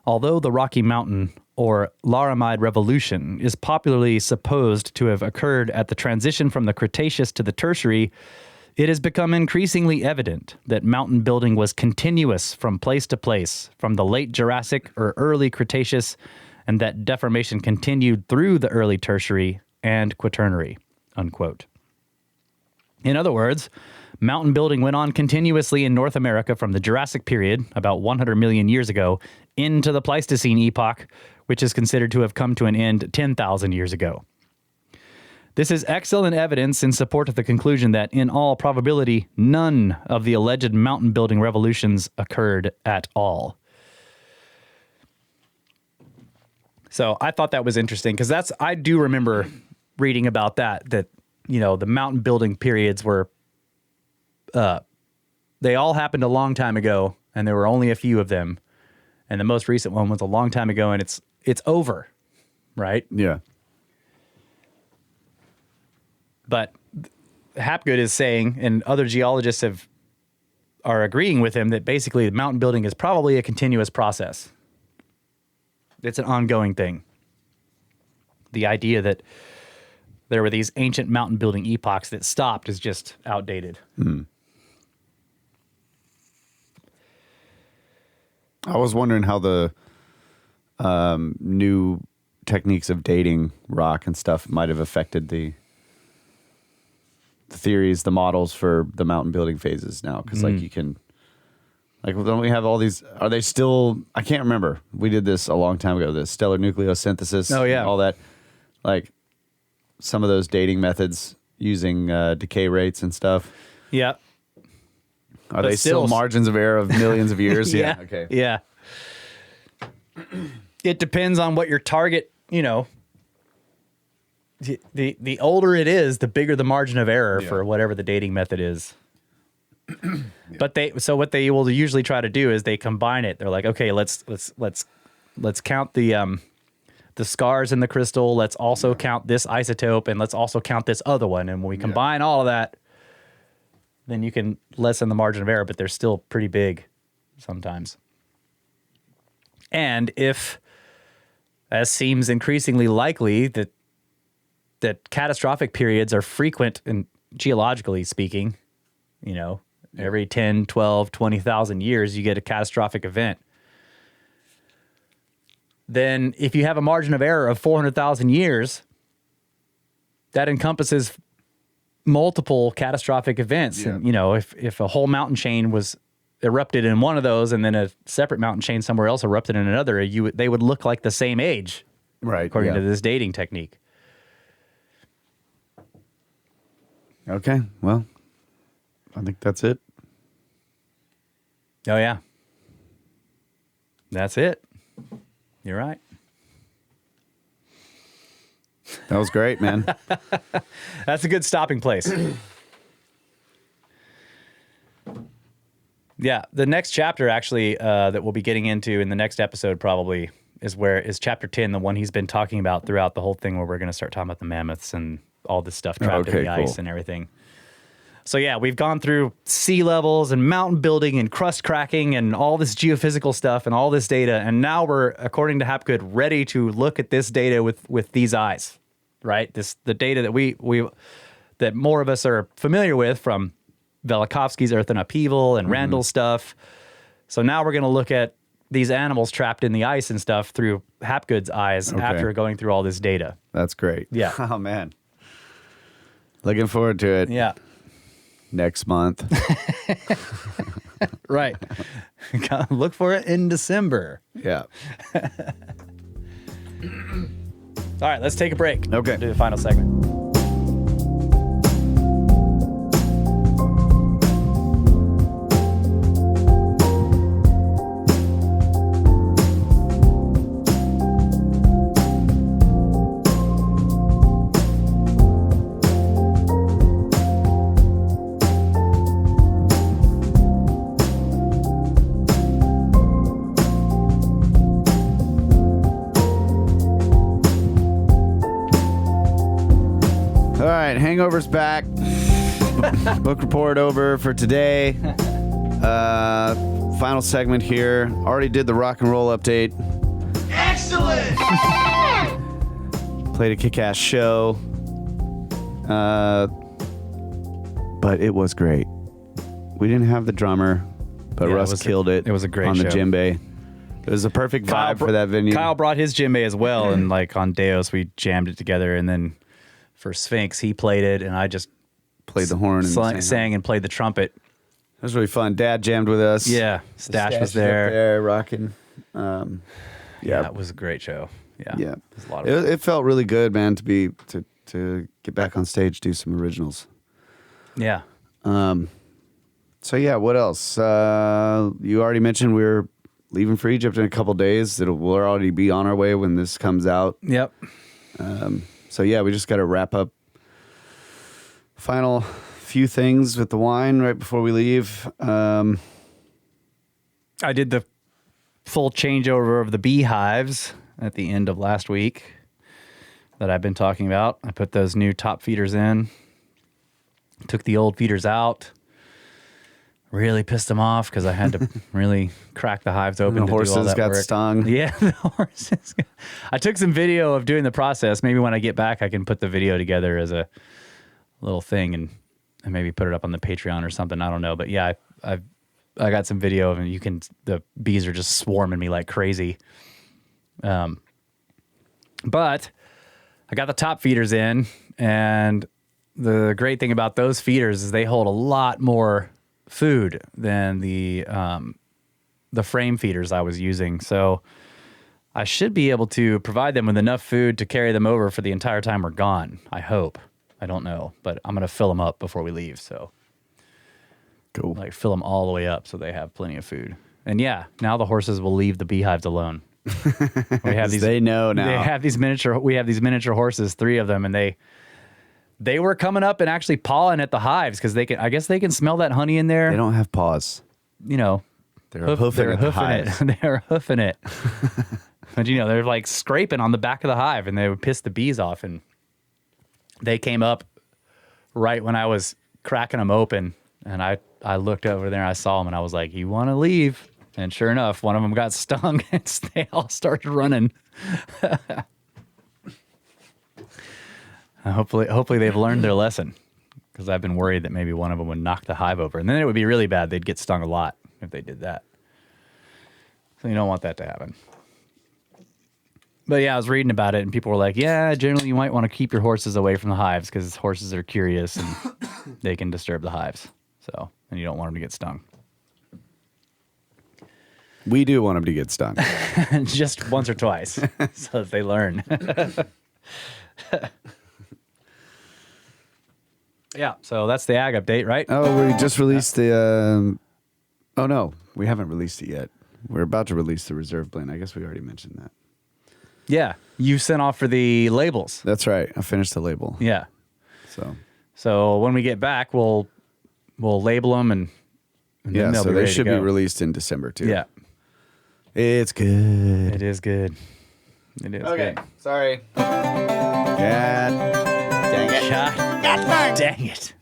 "Although the Rocky Mountain or Laramide Revolution is popularly supposed to have occurred at the transition from the Cretaceous to the Tertiary, it has become increasingly evident that mountain building was continuous from place to place, from the late Jurassic or early Cretaceous, and that deformation continued through the early Tertiary and Quaternary," unquote. In other words, mountain building went on continuously in North America from the Jurassic period, about 100 million years ago, into the Pleistocene epoch, which is considered to have come to an end 10,000 years ago. This is excellent evidence in support of the conclusion that, in all probability, none of the alleged mountain building revolutions occurred at all. So I thought that was interesting because I do remember reading about that, you know, the mountain building periods were, they all happened a long time ago and there were only a few of them. And the most recent one was a long time ago and it's over, right? Yeah. But Hapgood is saying, and other geologists are agreeing with him, that basically mountain building is probably a continuous process. It's an ongoing thing. The idea that there were these ancient mountain building epochs that stopped is just outdated. I was wondering how the new techniques of dating rock and stuff might have affected the theories, the models for the mountain building phases now. Because like you can, like, don't we have all these? Are they still? I can't remember. We did this a long time ago. The stellar nucleosynthesis. Oh, yeah. all that. Like some of those dating methods using decay rates and stuff. Yeah. Are they still margins of error of millions of years? Yeah. Okay. Yeah. It depends on what your target, you know. The older it is, the bigger the margin of error for whatever the dating method is. But what they will usually try to do is they combine it. They're like, okay, let's count the scars in the crystal. Let's also count this isotope, and let's also count this other one. And when we combine all of that, then you can lessen the margin of error, but they're still pretty big sometimes. And if, as seems increasingly likely, that catastrophic periods are frequent, and geologically speaking, every 10, 12, 20,000 years, you get a catastrophic event. Then if you have a margin of error of 400,000 years, that encompasses multiple catastrophic events. Yeah. And, if a whole mountain chain was erupted in one of those and then a separate mountain chain somewhere else erupted in another, they would look like the same age, right? According to this dating technique. Okay, well, I think that's it. Oh, yeah. That's it. You're right. That was great, man. That's a good stopping place. Yeah, the next chapter actually that we'll be getting into in the next episode probably is chapter 10, the one he's been talking about throughout the whole thing, where we're going to start talking about the mammoths and all this stuff trapped in the ice and everything. So yeah, we've gone through sea levels and mountain building and crust cracking and all this geophysical stuff and all this data, and now we're, according to Hapgood, ready to look at this data with these eyes, right? The data that we that more of us are familiar with from Velikovsky's Earth and Upheaval and Randall's stuff. So now we're going to look at these animals trapped in the ice and stuff through Hapgood's eyes after going through all this data. That's great. Yeah. Oh, man. Looking forward to it. Yeah. Next month. Right. Look for it in December. Yeah. All right, let's take a break. Okay. Do the final segment. Hangover's back. Book report over for today. Final segment here. Already did the rock and roll update. Excellent! Played a kick-ass show. But it was great. We didn't have the drummer, but Russ killed it. It was a great on show. the djembe. It was a perfect vibe for that venue. Kyle brought his djembe as well, and like on Deos, we jammed it together, and then for Sphinx, he played it, and I just played the horn and sang and played the trumpet. It was really fun. Dad jammed with us. Yeah, Stash was there. Up there rocking. Yeah, it was a great show. Yeah, yeah. It was a lot of fun. It felt really good, man, to get back on stage, do some originals. Yeah. So yeah, what else? You already mentioned we're leaving for Egypt in a couple days. We'll already be on our way when this comes out. Yep. So yeah, we just got to wrap up final few things with the wine right before we leave. I did the full changeover of the beehives at the end of last week that I've been talking about. I put those new top feeders in, took the old feeders out, really pissed them off because I had to really crack the hives open. The to do all horses that got work. stung. Yeah, the horses. I took some video of doing the process. Maybe when I get back, I can put the video together as a little thing and maybe put it up on the Patreon or something. I don't know, but yeah, I got some video of, and the bees are just swarming me like crazy. But I got the top feeders in, and the great thing about those feeders is they hold a lot more food than the frame feeders I was using. So I should be able to provide them with enough food to carry them over for the entire time we're gone. I hope. I don't know, but I'm going to fill them up before we leave. So Cool. like fill them all the way up so they have plenty of food. And yeah, now the horses will leave the beehives alone. We have these. They know now. We have these miniature horses, 3 of them, and They were coming up and actually pawing at the hives because I guess they can smell that honey in there. They don't have paws. You know, They're hoofing at the hives. They're hoofing it. But they're like scraping on the back of the hive, and they would piss the bees off. And they came up right when I was cracking them open, and I looked over there and I saw them, and I was like, "You want to leave?" And sure enough, one of them got stung, and they all started running. Hopefully they've learned their lesson, because I've been worried that maybe one of them would knock the hive over, and then it would be really bad. They'd get stung a lot if they did that. So you don't want that to happen. But yeah, I was reading about it, and people were like, "Yeah, generally you might want to keep your horses away from the hives because horses are curious and they can disturb the hives. So, and you don't want them to get stung." We do want them to get stung. Just once or twice, so that they learn. Yeah, so that's the ag update, right? Oh, we just released the... oh, no, we haven't released it yet. We're about to release the reserve blend. I guess we already mentioned that. Yeah, you sent off for the labels. That's right. I finished the label. Yeah. So when we get back, we'll label them and yeah, then they'll so be they ready should to be go. released in December too. Yeah, It's good. it is good. It is Okay. good. Sorry. Cat. Dang it. God dang it.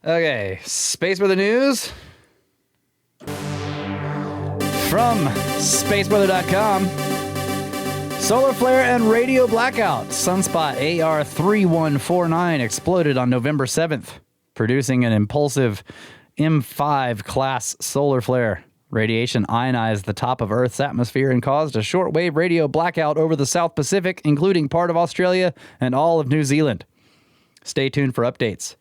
Okay, Space Weather News. From spaceweather.com. Solar flare and radio blackout. Sunspot AR3149 exploded on November 7th, producing an impulsive M5 class solar flare. Radiation ionized the top of Earth's atmosphere and caused a shortwave radio blackout over the South Pacific, including part of Australia and all of New Zealand. Stay tuned for updates.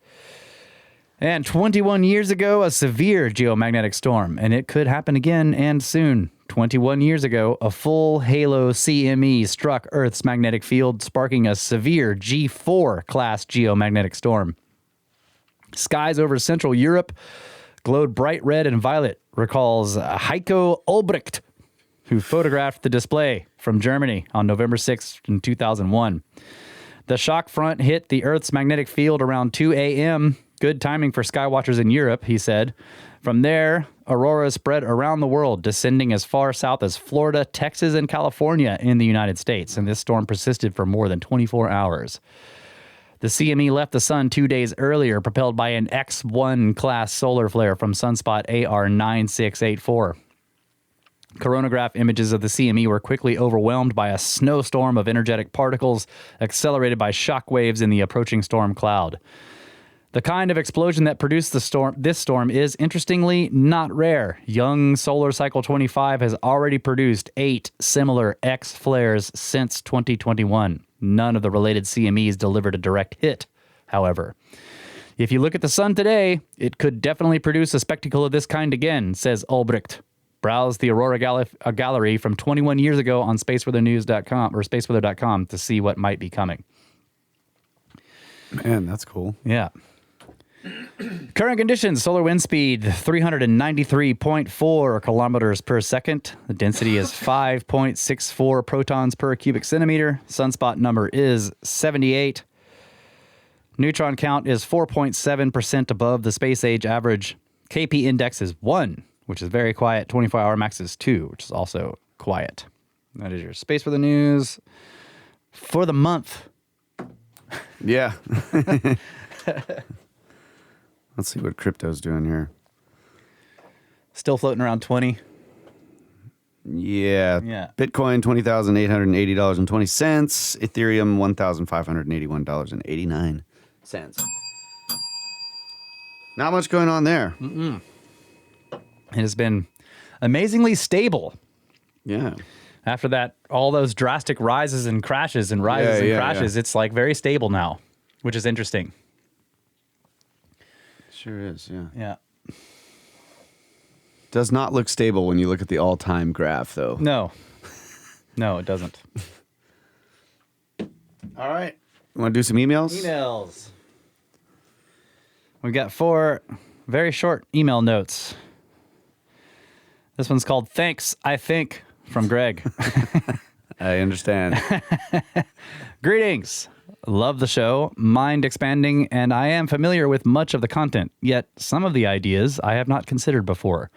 And 21 years ago, a severe geomagnetic storm, and it could happen again and soon. 21 years ago, a full halo CME struck Earth's magnetic field, sparking a severe G4 class geomagnetic storm. Skies over Central Europe glowed bright red and violet, recalls Heiko Ulbricht, who photographed the display from Germany on November 6th in 2001. The shock front hit the Earth's magnetic field around 2 a.m., good timing for skywatchers in Europe, he said. From there, aurora spread around the world, descending as far south as Florida, Texas, and California in the United States, and this storm persisted for more than 24 hours. The CME left the sun 2 days earlier, propelled by an X1 class solar flare from sunspot AR9684. Coronagraph images of the CME were quickly overwhelmed by a snowstorm of energetic particles, accelerated by shock waves in the approaching storm cloud. The kind of explosion that produced this storm is, interestingly, not rare. Young Solar Cycle 25 has already produced 8 similar X flares since 2021. None of the related CMEs delivered a direct hit, however. If you look at the sun today, it could definitely produce a spectacle of this kind again, says Ulbricht. Browse the Aurora gallery from 21 years ago on spaceweathernews.com or spaceweather.com to see what might be coming. Man, that's cool. Yeah. Current conditions, solar wind speed 393.4 kilometers per second. The density is 5.64 protons per cubic centimeter. Sunspot number is 78. Neutron count is 4.7% above the space age average. KP index is 1, which is very quiet. 24-hour max is 2, which is also quiet. That is your Space Weather News for the month. Yeah. Let's see what crypto's doing here. Still floating around 20. Yeah. Bitcoin, $20,880.20. Ethereum, $1,581.89. Not much going on there. It has been amazingly stable. Yeah. After that, all those drastic rises and crashes and rises and crashes, it's like very stable now, which is interesting. Sure is, yeah. Yeah. Does not look stable when you look at the all-time graph, though. No. No, it doesn't. All right. You want to do some emails? Emails. We've got 4 very short email notes. This one's called Thanks, I Think, from Greg. I understand. Greetings. Love the show, mind expanding, and I am familiar with much of the content, yet some of the ideas I have not considered before.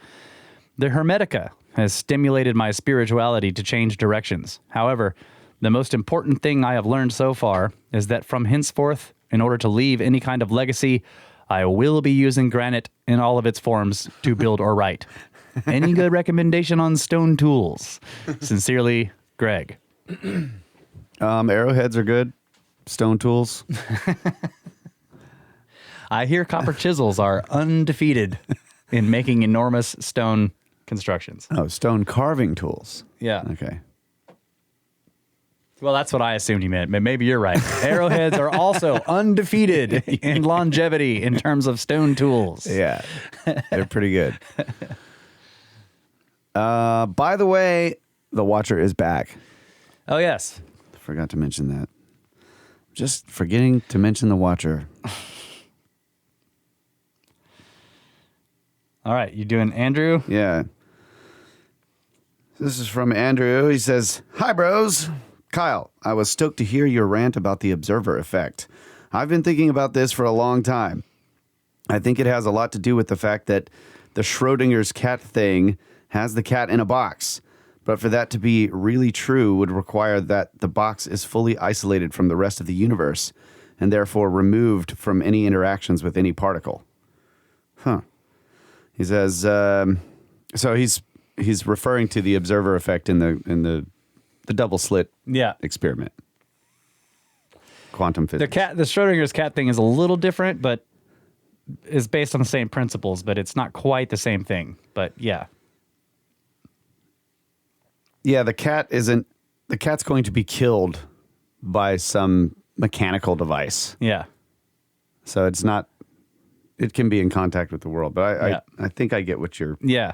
The Hermetica has stimulated my spirituality to change directions. However, the most important thing I have learned so far is that from henceforth, in order to leave any kind of legacy, I will be using granite in all of its forms to build or write. Any good recommendation on stone tools? Sincerely, Greg. Arrowheads are good. Stone tools. I hear copper chisels are undefeated in making enormous stone constructions. Oh, stone carving tools. Yeah. Okay. Well, that's what I assumed you meant, but maybe you're right. Arrowheads are also undefeated in longevity in terms of stone tools. Yeah. They're pretty good. By the way, the Watcher is back. Oh, yes. Forgot to mention that. Just forgetting to mention the Watcher. All right. You doing Andrew? Yeah. This is from Andrew. He says, "Hi, bros. Kyle, I was stoked to hear your rant about the observer effect. I've been thinking about this for a long time. I think it has a lot to do with the fact that the Schrodinger's cat thing has the cat in a box. But for that to be really true would require that the box is fully isolated from the rest of the universe and therefore removed from any interactions with any particle." Huh. He says, so he's referring to the observer effect in the double slit Yeah. experiment. Quantum physics. The Schrodinger's cat thing is a little different, but is based on the same principles, but it's not quite the same thing. But yeah. Yeah, the cat's going to be killed by some mechanical device. Yeah. So it can be in contact with the world, but I think I get what you're. Yeah.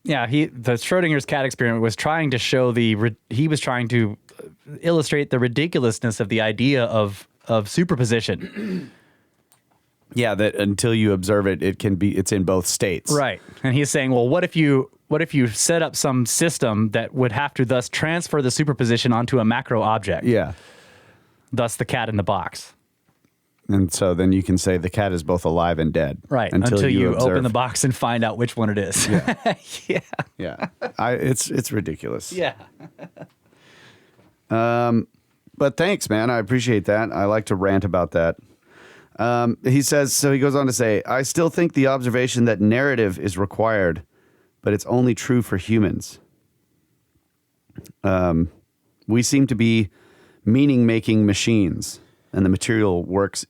Yeah, the Schrodinger's cat experiment was trying to show he was trying to illustrate the ridiculousness of the idea of superposition. Yeah, that until you observe it, it's in both states. Right. And he's saying, well, what if you set up some system that would have to thus transfer the superposition onto a macro object? Yeah. Thus the cat in the box. And so then you can say the cat is both alive and dead. Right. Until you observe. open the box and find out which one it is. Yeah. Yeah. Yeah. It's ridiculous. Yeah. But thanks, man. I appreciate that. I like to rant about that. He goes on to say, "I still think the observation that narrative is required, but it's only true for humans. We seem to be meaning-making machines, and the material works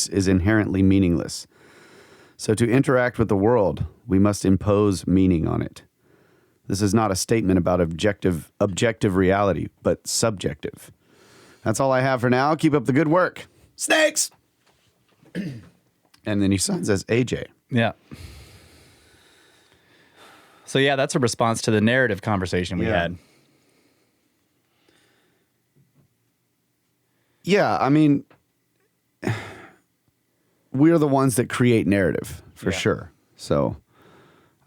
is inherently meaningless. So to interact with the world, we must impose meaning on it. This is not a statement about objective reality, but subjective. That's all I have for now. Keep up the good work. Snakes!" And then he signs as AJ. Yeah. So yeah, that's a response to the narrative conversation we had. Yeah, I mean, we're the ones that create narrative, for sure. So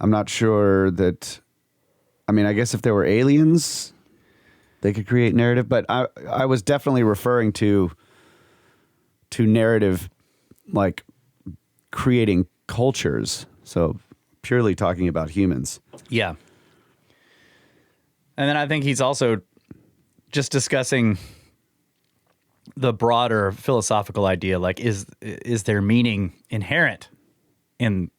I'm not sure that... I mean, I guess if there were aliens, they could create narrative. But I was definitely referring to narrative, like creating cultures. So purely talking about humans. Yeah. And then I think he's also just discussing the broader philosophical idea, like is there meaning inherent in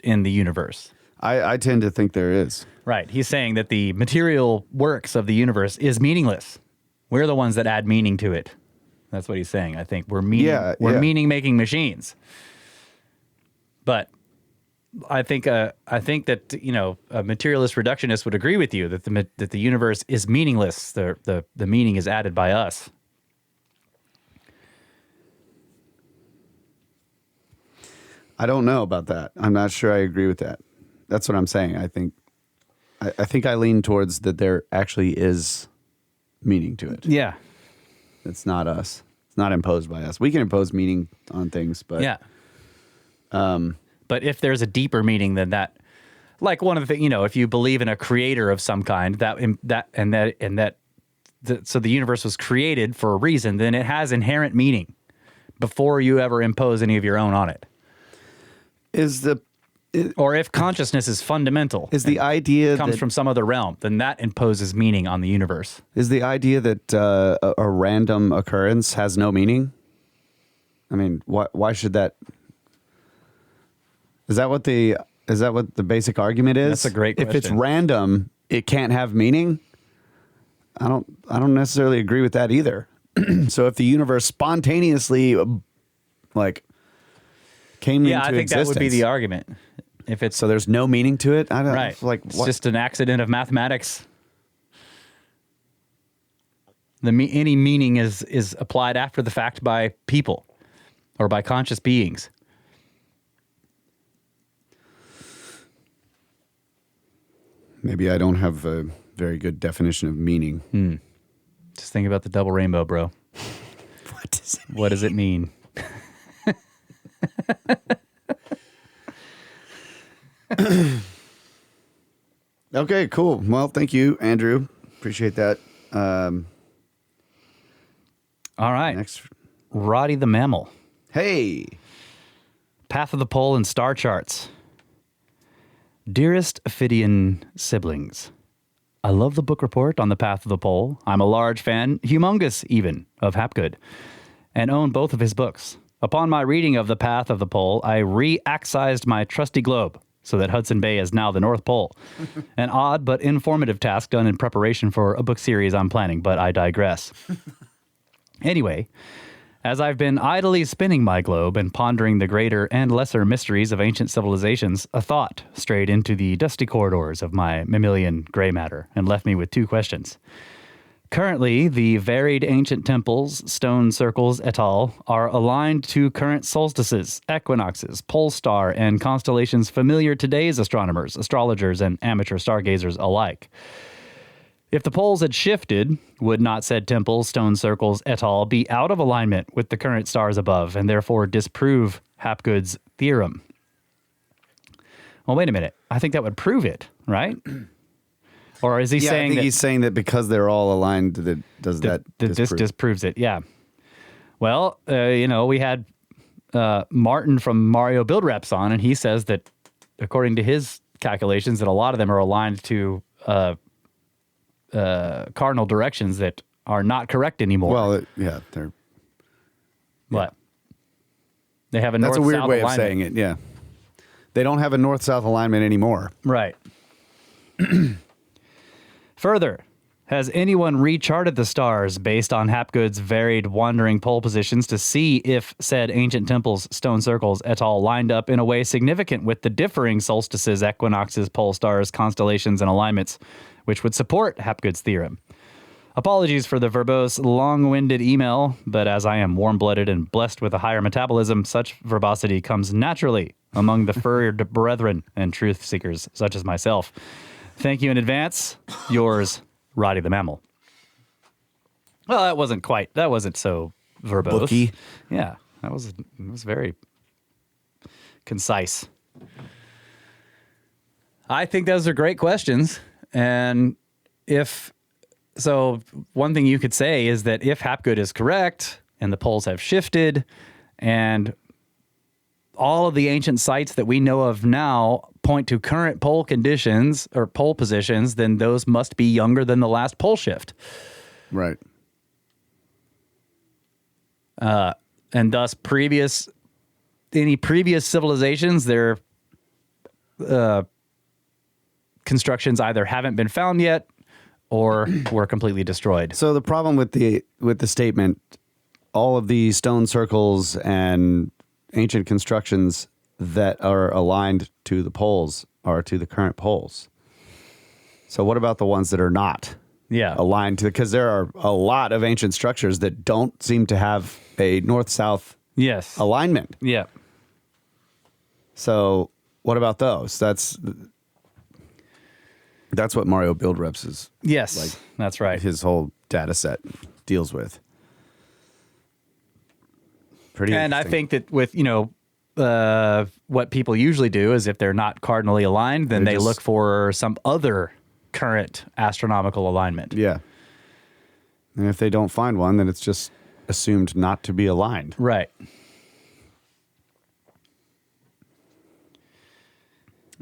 the universe? I tend to think there is. Right. He's saying that the material works of the universe is meaningless. We're the ones that add meaning to it. That's what he's saying. I think we're meaning-making machines. But I think that a materialist reductionist would agree with you that the universe is meaningless. The meaning is added by us. I don't know about that. I'm not sure I agree with that. That's what I'm saying. I think I lean towards that there actually is meaning to it. Yeah. It's not us. It's not imposed by us. We can impose meaning on things, but But if there's a deeper meaning than that, like one of the things, if you believe in a creator of some kind, so the universe was created for a reason, then it has inherent meaning before you ever impose any of your own on it. Or if consciousness is fundamental, is the idea comes that, from some other realm, then that imposes meaning on the universe. is the idea that a random occurrence has no meaning? I mean, why should that? Is that what the basic argument is? That's a great If it's question. random, it can't have meaning. I don't necessarily agree with that either. So if the universe spontaneously came into I think that would be existence, the argument. If it's so there's no meaning to it. I don't right, it's what? just an accident of mathematics. Any meaning is applied after the fact by people or by conscious beings. Maybe I don't have a very good definition of meaning. Just think about the double rainbow, bro. What does it mean? Okay, cool. Well, thank you, Andrew. Appreciate that. All right. Next. Roddy the Mammal. Hey. Path of the Pole and Star Charts. Dearest Ophidian siblings, I love the book report on the Path of the Pole. I'm a large fan, humongous even, of Hapgood, and own both of his books. Upon my reading of the Path of the Pole, I re-axized my trusty globe so that Hudson Bay is now the North Pole. An odd but informative task done in preparation for a book series I'm planning, but I digress. Anyway, as I've been idly spinning my globe and pondering the greater and lesser mysteries of ancient civilizations, a thought strayed into the dusty corridors of my mammalian gray matter and left me with two questions. Currently, the varied ancient temples, stone circles, et al. Are aligned to current solstices, equinoxes, pole star, and constellations familiar to today's astronomers, astrologers, and amateur stargazers alike. If the poles had shifted, would not said temples, stone circles, et al. Be out of alignment with the current stars above and therefore disprove Hapgood's theorem? Well, wait a minute. I think that would prove it, right? Or is he saying I think that he's saying that because they're all aligned, that does that this disprove? disproves it? Yeah. Well, we had Martin from Mario Build Reps on, and he says that according to his calculations, that a lot of them are aligned to cardinal directions that are not correct anymore. Well, they're. What? They have a That's north-south a weird way alignment. of saying it. Yeah, they don't have a north-south alignment anymore. Right. Further, has anyone recharted the stars based on Hapgood's varied wandering pole positions to see if said ancient temples, stone circles, et al. Lined up in a way significant with the differing solstices, equinoxes, pole stars, constellations, and alignments, which would support Hapgood's theorem? Apologies for the verbose, long-winded email, but as I am warm-blooded and blessed with a higher metabolism, such verbosity comes naturally among the furred brethren and truth seekers such as myself. Thank you in advance. Yours, Roddy the Mammal. Well, that wasn't so verbose. Booky. Yeah, it was very concise. I think those are great questions. And one thing you could say is that if Hapgood is correct and the poles have shifted and all of the ancient sites that we know of now point to current pole conditions or pole positions, then those must be younger than the last pole shift. Right. And thus any previous civilizations, their constructions either haven't been found yet or were completely destroyed. So the problem with the statement, all of the stone circles and ancient constructions that are aligned to the poles are to the current poles. So what about the ones that are not aligned to? Because there are a lot of ancient structures that don't seem to have a north-south alignment. Yeah. So what about those? That's what Mario Build Reps is. Yes, that's right. His whole data set deals with. Pretty And I interesting. think that with, what people usually do is if they're not cardinally aligned, then they look for some other current astronomical alignment. Yeah. And if they don't find one, then it's just assumed not to be aligned. Right.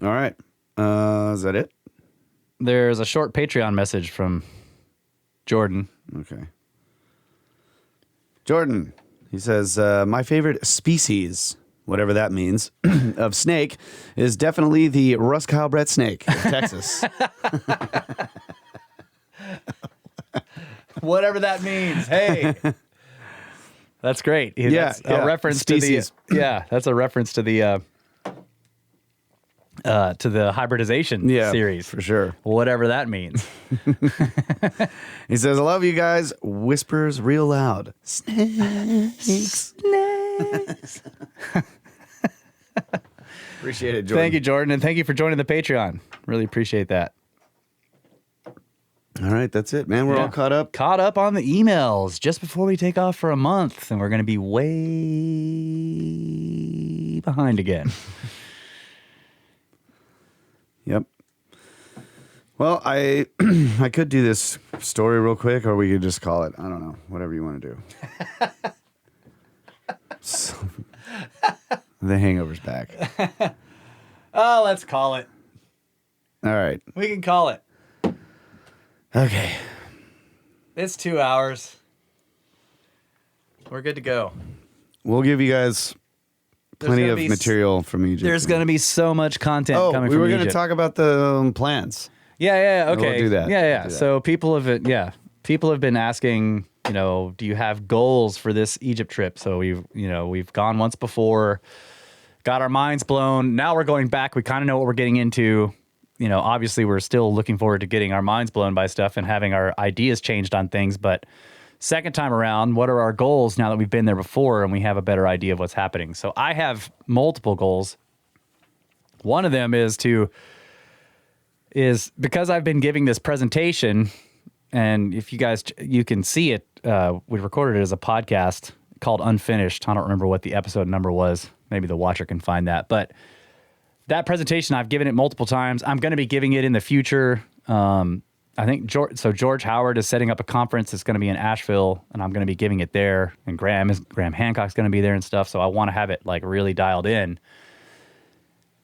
All right. Is that it? There's a short Patreon message from Jordan. Okay. Jordan, he says, my favorite species, whatever that means, of snake is definitely the Rusk-Halbrett snake of Texas. Whatever that means. Hey. That's great. Yeah, That's a reference species. to the that's a reference to the hybridization series. For sure. Whatever that means. He says, I love you guys. Whispers real loud. Snakes. Snakes. Appreciate it, Jordan. Thank you, Jordan, and thank you for joining the Patreon. Really appreciate that. All right, that's it, man. We're all caught up. Caught up on the emails just before we take off for a month, and we're going to be way behind again. Yep. Well, I could do this story real quick, or we could just call it. I don't know. Whatever you want to do. The hangover's back. Oh, let's call it. All right. We can call it. Okay. It's 2 hours. We're good to go. We'll give you guys plenty gonna of be material from Egypt. There's going to be so much content coming we from were going to Egypt. talk about the plans. Yeah, We'll okay. do that. Yeah. We'll do that. So people have been asking, do you have goals for this Egypt trip? So we've gone once before, got our minds blown. Now we're going back. We kind of know what we're getting into. Obviously we're still looking forward to getting our minds blown by stuff and having our ideas changed on things. But second time around, what are our goals now that we've been there before and we have a better idea of what's happening? So I have multiple goals. One of them is because I've been giving this presentation, and if you can see it, we recorded it as a podcast called Unfinished. I don't remember what the episode number was. Maybe the watcher can find that. But that presentation, I've given it multiple times. I'm going to be giving it in the future. I think George Howard is setting up a conference that's going to be in Asheville, and I'm going to be giving it there. And Graham Hancock's going to be there and stuff. So I want to have it like really dialed in.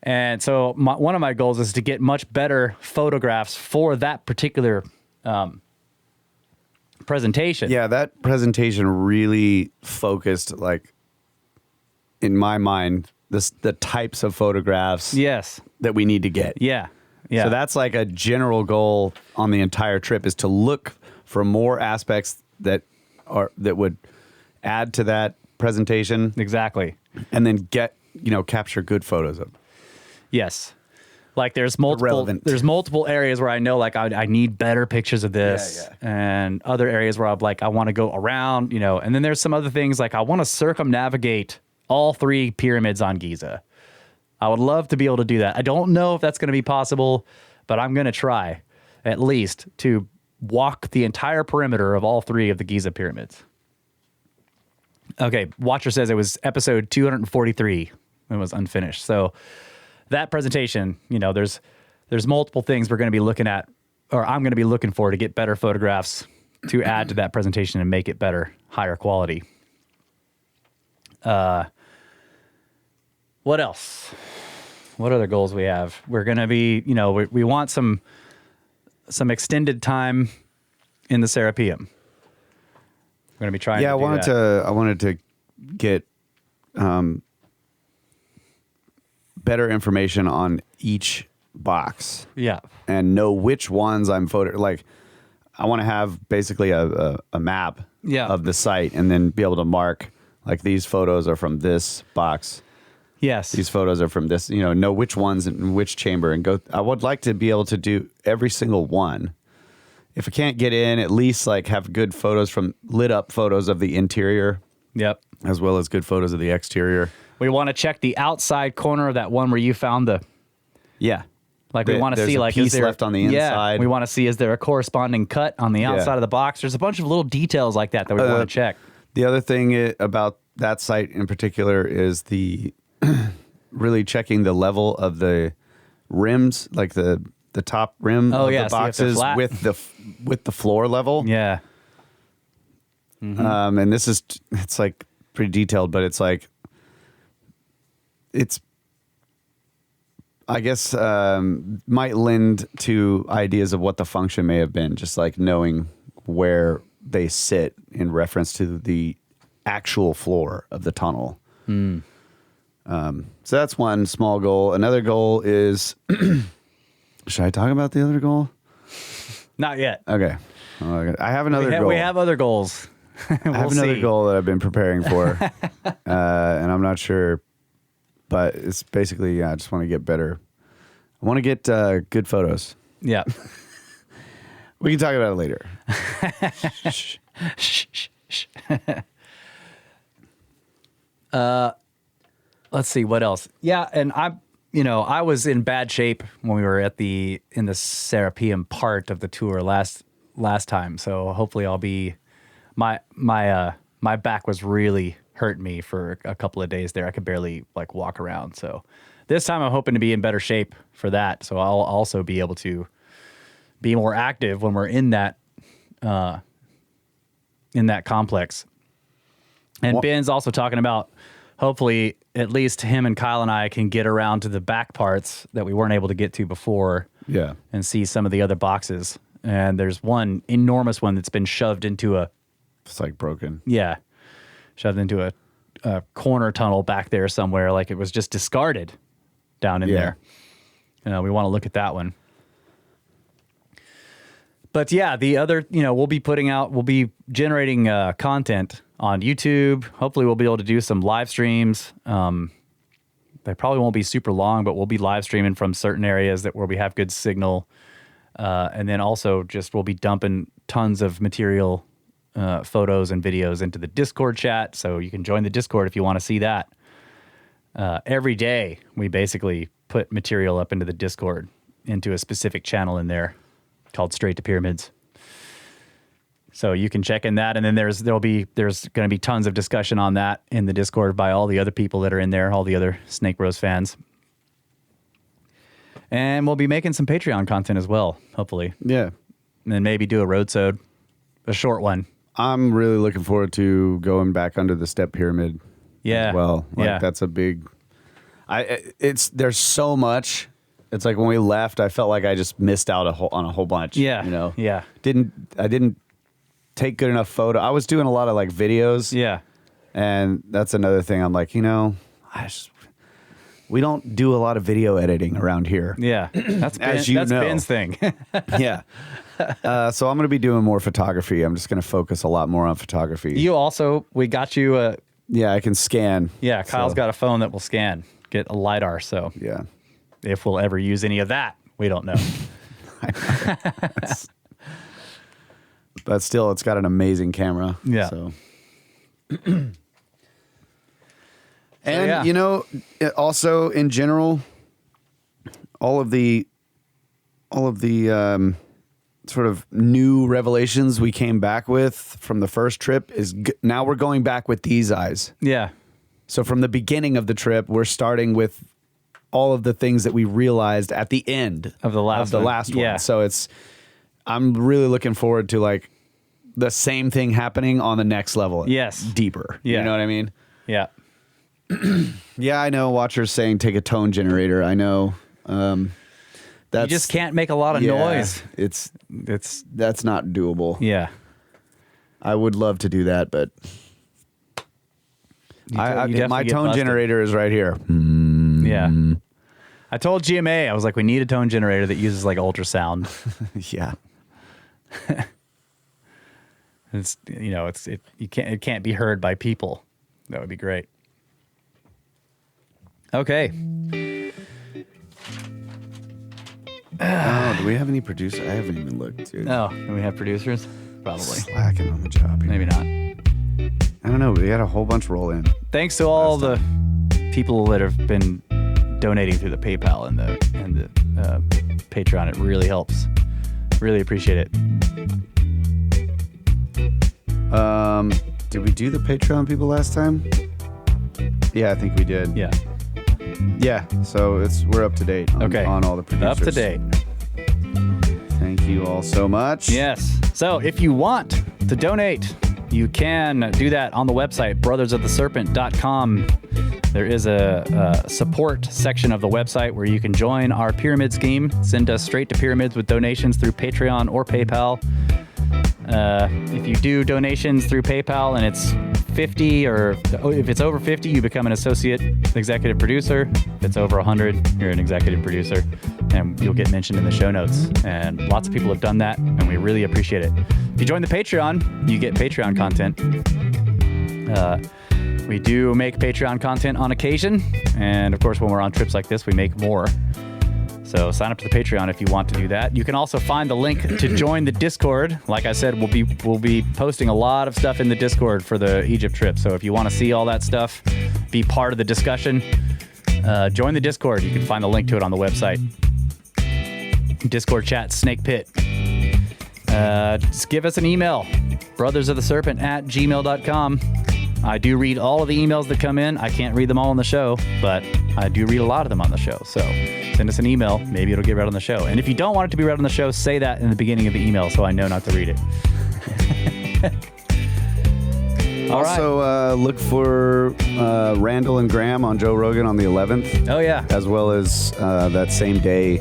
And so one of my goals is to get much better photographs for that particular presentation. Yeah, that presentation really focused, like, in my mind, the types of photographs Yes. that we need to get. Yeah. Yeah. So that's like a general goal on the entire trip, is to look for more aspects that would add to that presentation, exactly. and then capture good photos of. Yes. Like there's multiple Relevant. areas where I know like I need better pictures of this, and other areas where I'm like I want to go around, and then there's some other things like I want to circumnavigate all 3 pyramids on Giza. I would love to be able to do that. I don't know if that's going to be possible, but I'm going to try at least to walk the entire perimeter of all 3 of the Giza pyramids. Okay, Watcher says it was episode 243. It was Unfinished. So that presentation, there's multiple things we're going to be looking at, or I'm going to be looking for to get better photographs to add to that presentation and make it better, higher quality. What else? What other goals we have? We're going to be, we want some extended time in the Serapeum. We're going to be trying to do that. I wanted to get better information on each box. Yeah. And know which ones I'm like, I want to have basically a map of the site, and then be able to mark like these photos are from this box. Yes. These photos are from this, know which ones in which chamber, and go. I would like to be able to do every single one. If I can't get in, at least like have good photos from lit up photos of the interior. Yep. As well as good photos of the exterior. We want to check the outside corner of that one where you found the. Yeah. Like we want to There's see a like piece is there left on the inside. We want to see is there a corresponding cut on the outside of the box. There's a bunch of little details like that we want to check. The other thing about that site in particular is the really checking the level of the rims, like the top rim of yeah, the so you have to boxes flat- with the floor level. Yeah. And it's like pretty detailed, but it's like I guess might lend to ideas of what the function may have been, just like knowing where they sit in reference to the actual floor of the tunnel. So that's one small goal. Another goal is, should I talk about the other goal? Not yet. Okay. I have another goal. We have other goals. I have another goal that I've been preparing for, and I'm not sure, but it's basically, I just want to get better. I want to get good photos. Yeah. We can talk about it later. Let's see what else. Yeah, and I was in bad shape when we were in the Serapeum part of the tour last time. So hopefully I'll be my back was really hurting me for a couple of days there. I could barely like walk around. So this time I'm hoping to be in better shape for that. So I'll also be able to be more active when we're in that complex. And Ben's also talking about hopefully at least him and Kyle and I can get around to the back parts that we weren't able to get to before. Yeah. And see some of the other boxes. And there's one enormous one that's been shoved into It's like broken. shoved into a corner tunnel back there somewhere, like it was just discarded down in there. We want to look at that one. But yeah, the other, we'll be generating content on YouTube. Hopefully we'll be able to do some live streams. They probably won't be super long, but we'll be live streaming from certain areas where we have good signal. And then also we'll be dumping tons of material, photos and videos into the Discord chat. So you can join the Discord if you want to see that. Every day we basically put material up into the Discord, into a specific channel in there called Straight to Pyramids. So you can check in that, and then there's going to be tons of discussion on that in the Discord by all the other people that are in there, all the other Snake Bros fans. And we'll be making some Patreon content as well, hopefully. Yeah. And then maybe do a roadsode, a short one. I'm really looking forward to going back under the step pyramid. Yeah. As well. Yeah. That's a big. There's so much. It's like when we left, I felt like I just missed out on a whole bunch. Yeah. Yeah. I didn't take good enough photo. I was doing a lot of like videos. Yeah. And that's another thing. I'm like, we don't do a lot of video editing around here. Yeah. That's As that's know. Ben's thing. Yeah. So I'm going to be doing more photography. I'm just going to focus a lot more on photography. We got you Yeah, I can scan. Yeah, Kyle's got a phone that will scan, get a LiDAR. So Yeah. if we'll ever use any of that, we don't know. But still, it's got an amazing camera. Yeah. So. yeah. Also in general, all of the sort of new revelations we came back with from the first trip is now we're going back with these eyes. Yeah. So from the beginning of the trip, we're starting with all of the things that we realized at the end Of the last one. one. Yeah. So I'm really looking forward to like the same thing happening on the next level. Yes. Deeper. Yeah. You know what I mean? Yeah. Yeah, I know watchers saying take a tone generator. I know. You just can't make a lot of noise. It's It's that's not doable. yeah. I would love to do that, but You definitely my get tone busted. generator is right here. Yeah. I told GMA, I was like, we need a tone generator that uses like ultrasound. Yeah. It can't be heard by people. That would be great. Okay. Oh, do we have any producer? I haven't even looked, dude. Oh, do we have producers? Probably. Slacking on the job here. Maybe not. I don't know. We had a whole bunch roll in. Thanks to all the people that have been donating through the PayPal and the Patreon. It really helps. Really appreciate it. Did we do the Patreon people last time? Yeah, I think we did. Yeah. Yeah, so we're up to date on all the producers. Up to date. Thank you all so much. Yes. So if you want to donate, you can do that on the website, brothersoftheserpent.com. There is a support section of the website where you can join our pyramid scheme. Send us straight to pyramids with donations through Patreon or PayPal. If you do donations through PayPal and it's 50, or if it's over 50, you become an associate executive producer. If it's over 100, you're an executive producer, and you'll get mentioned in the show notes. And lots of people have done that, and we really appreciate it. If you join the Patreon, you get Patreon content. We do make Patreon content on occasion, and of course, when we're on trips like this, we make more. So sign up to the Patreon if you want to do that. You can also find the link to join the Discord. Like I said, we'll be posting a lot of stuff in the Discord for the Egypt trip. So if you want to see all that stuff, be part of the discussion, join the Discord. You can find the link to it on the website. Discord chat, Snake Pit. Just give us an email, brothersoftheserpent@gmail.com. I do read all of the emails that come in. I can't read them all on the show, but I do read a lot of them on the show. So send us an email. Maybe it'll get read on the show. And if you don't want it to be read on the show, say that in the beginning of the email so I know not to read it. Also, look for Randall and Graham on Joe Rogan on the 11th. Oh, yeah. As well as that same day,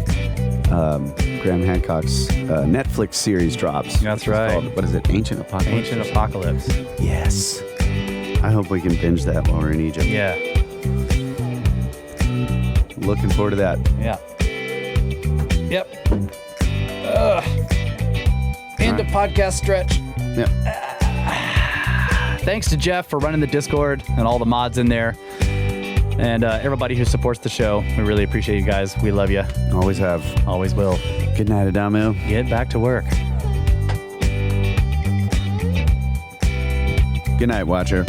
Graham Hancock's Netflix series drops. That's right. Called, what is it? Ancient Apocalypse? Ancient Apocalypse. Yes. I hope we can binge that while we're in Egypt. Yeah. Looking forward to that. Yeah. Yep. End of podcast stretch. Yep. Thanks to Jeff for running the Discord and all the mods in there. And everybody who supports the show. We really appreciate you guys. We love you. Always have. Always will. Good night, Adamu. Get back to work. Good night, Watcher.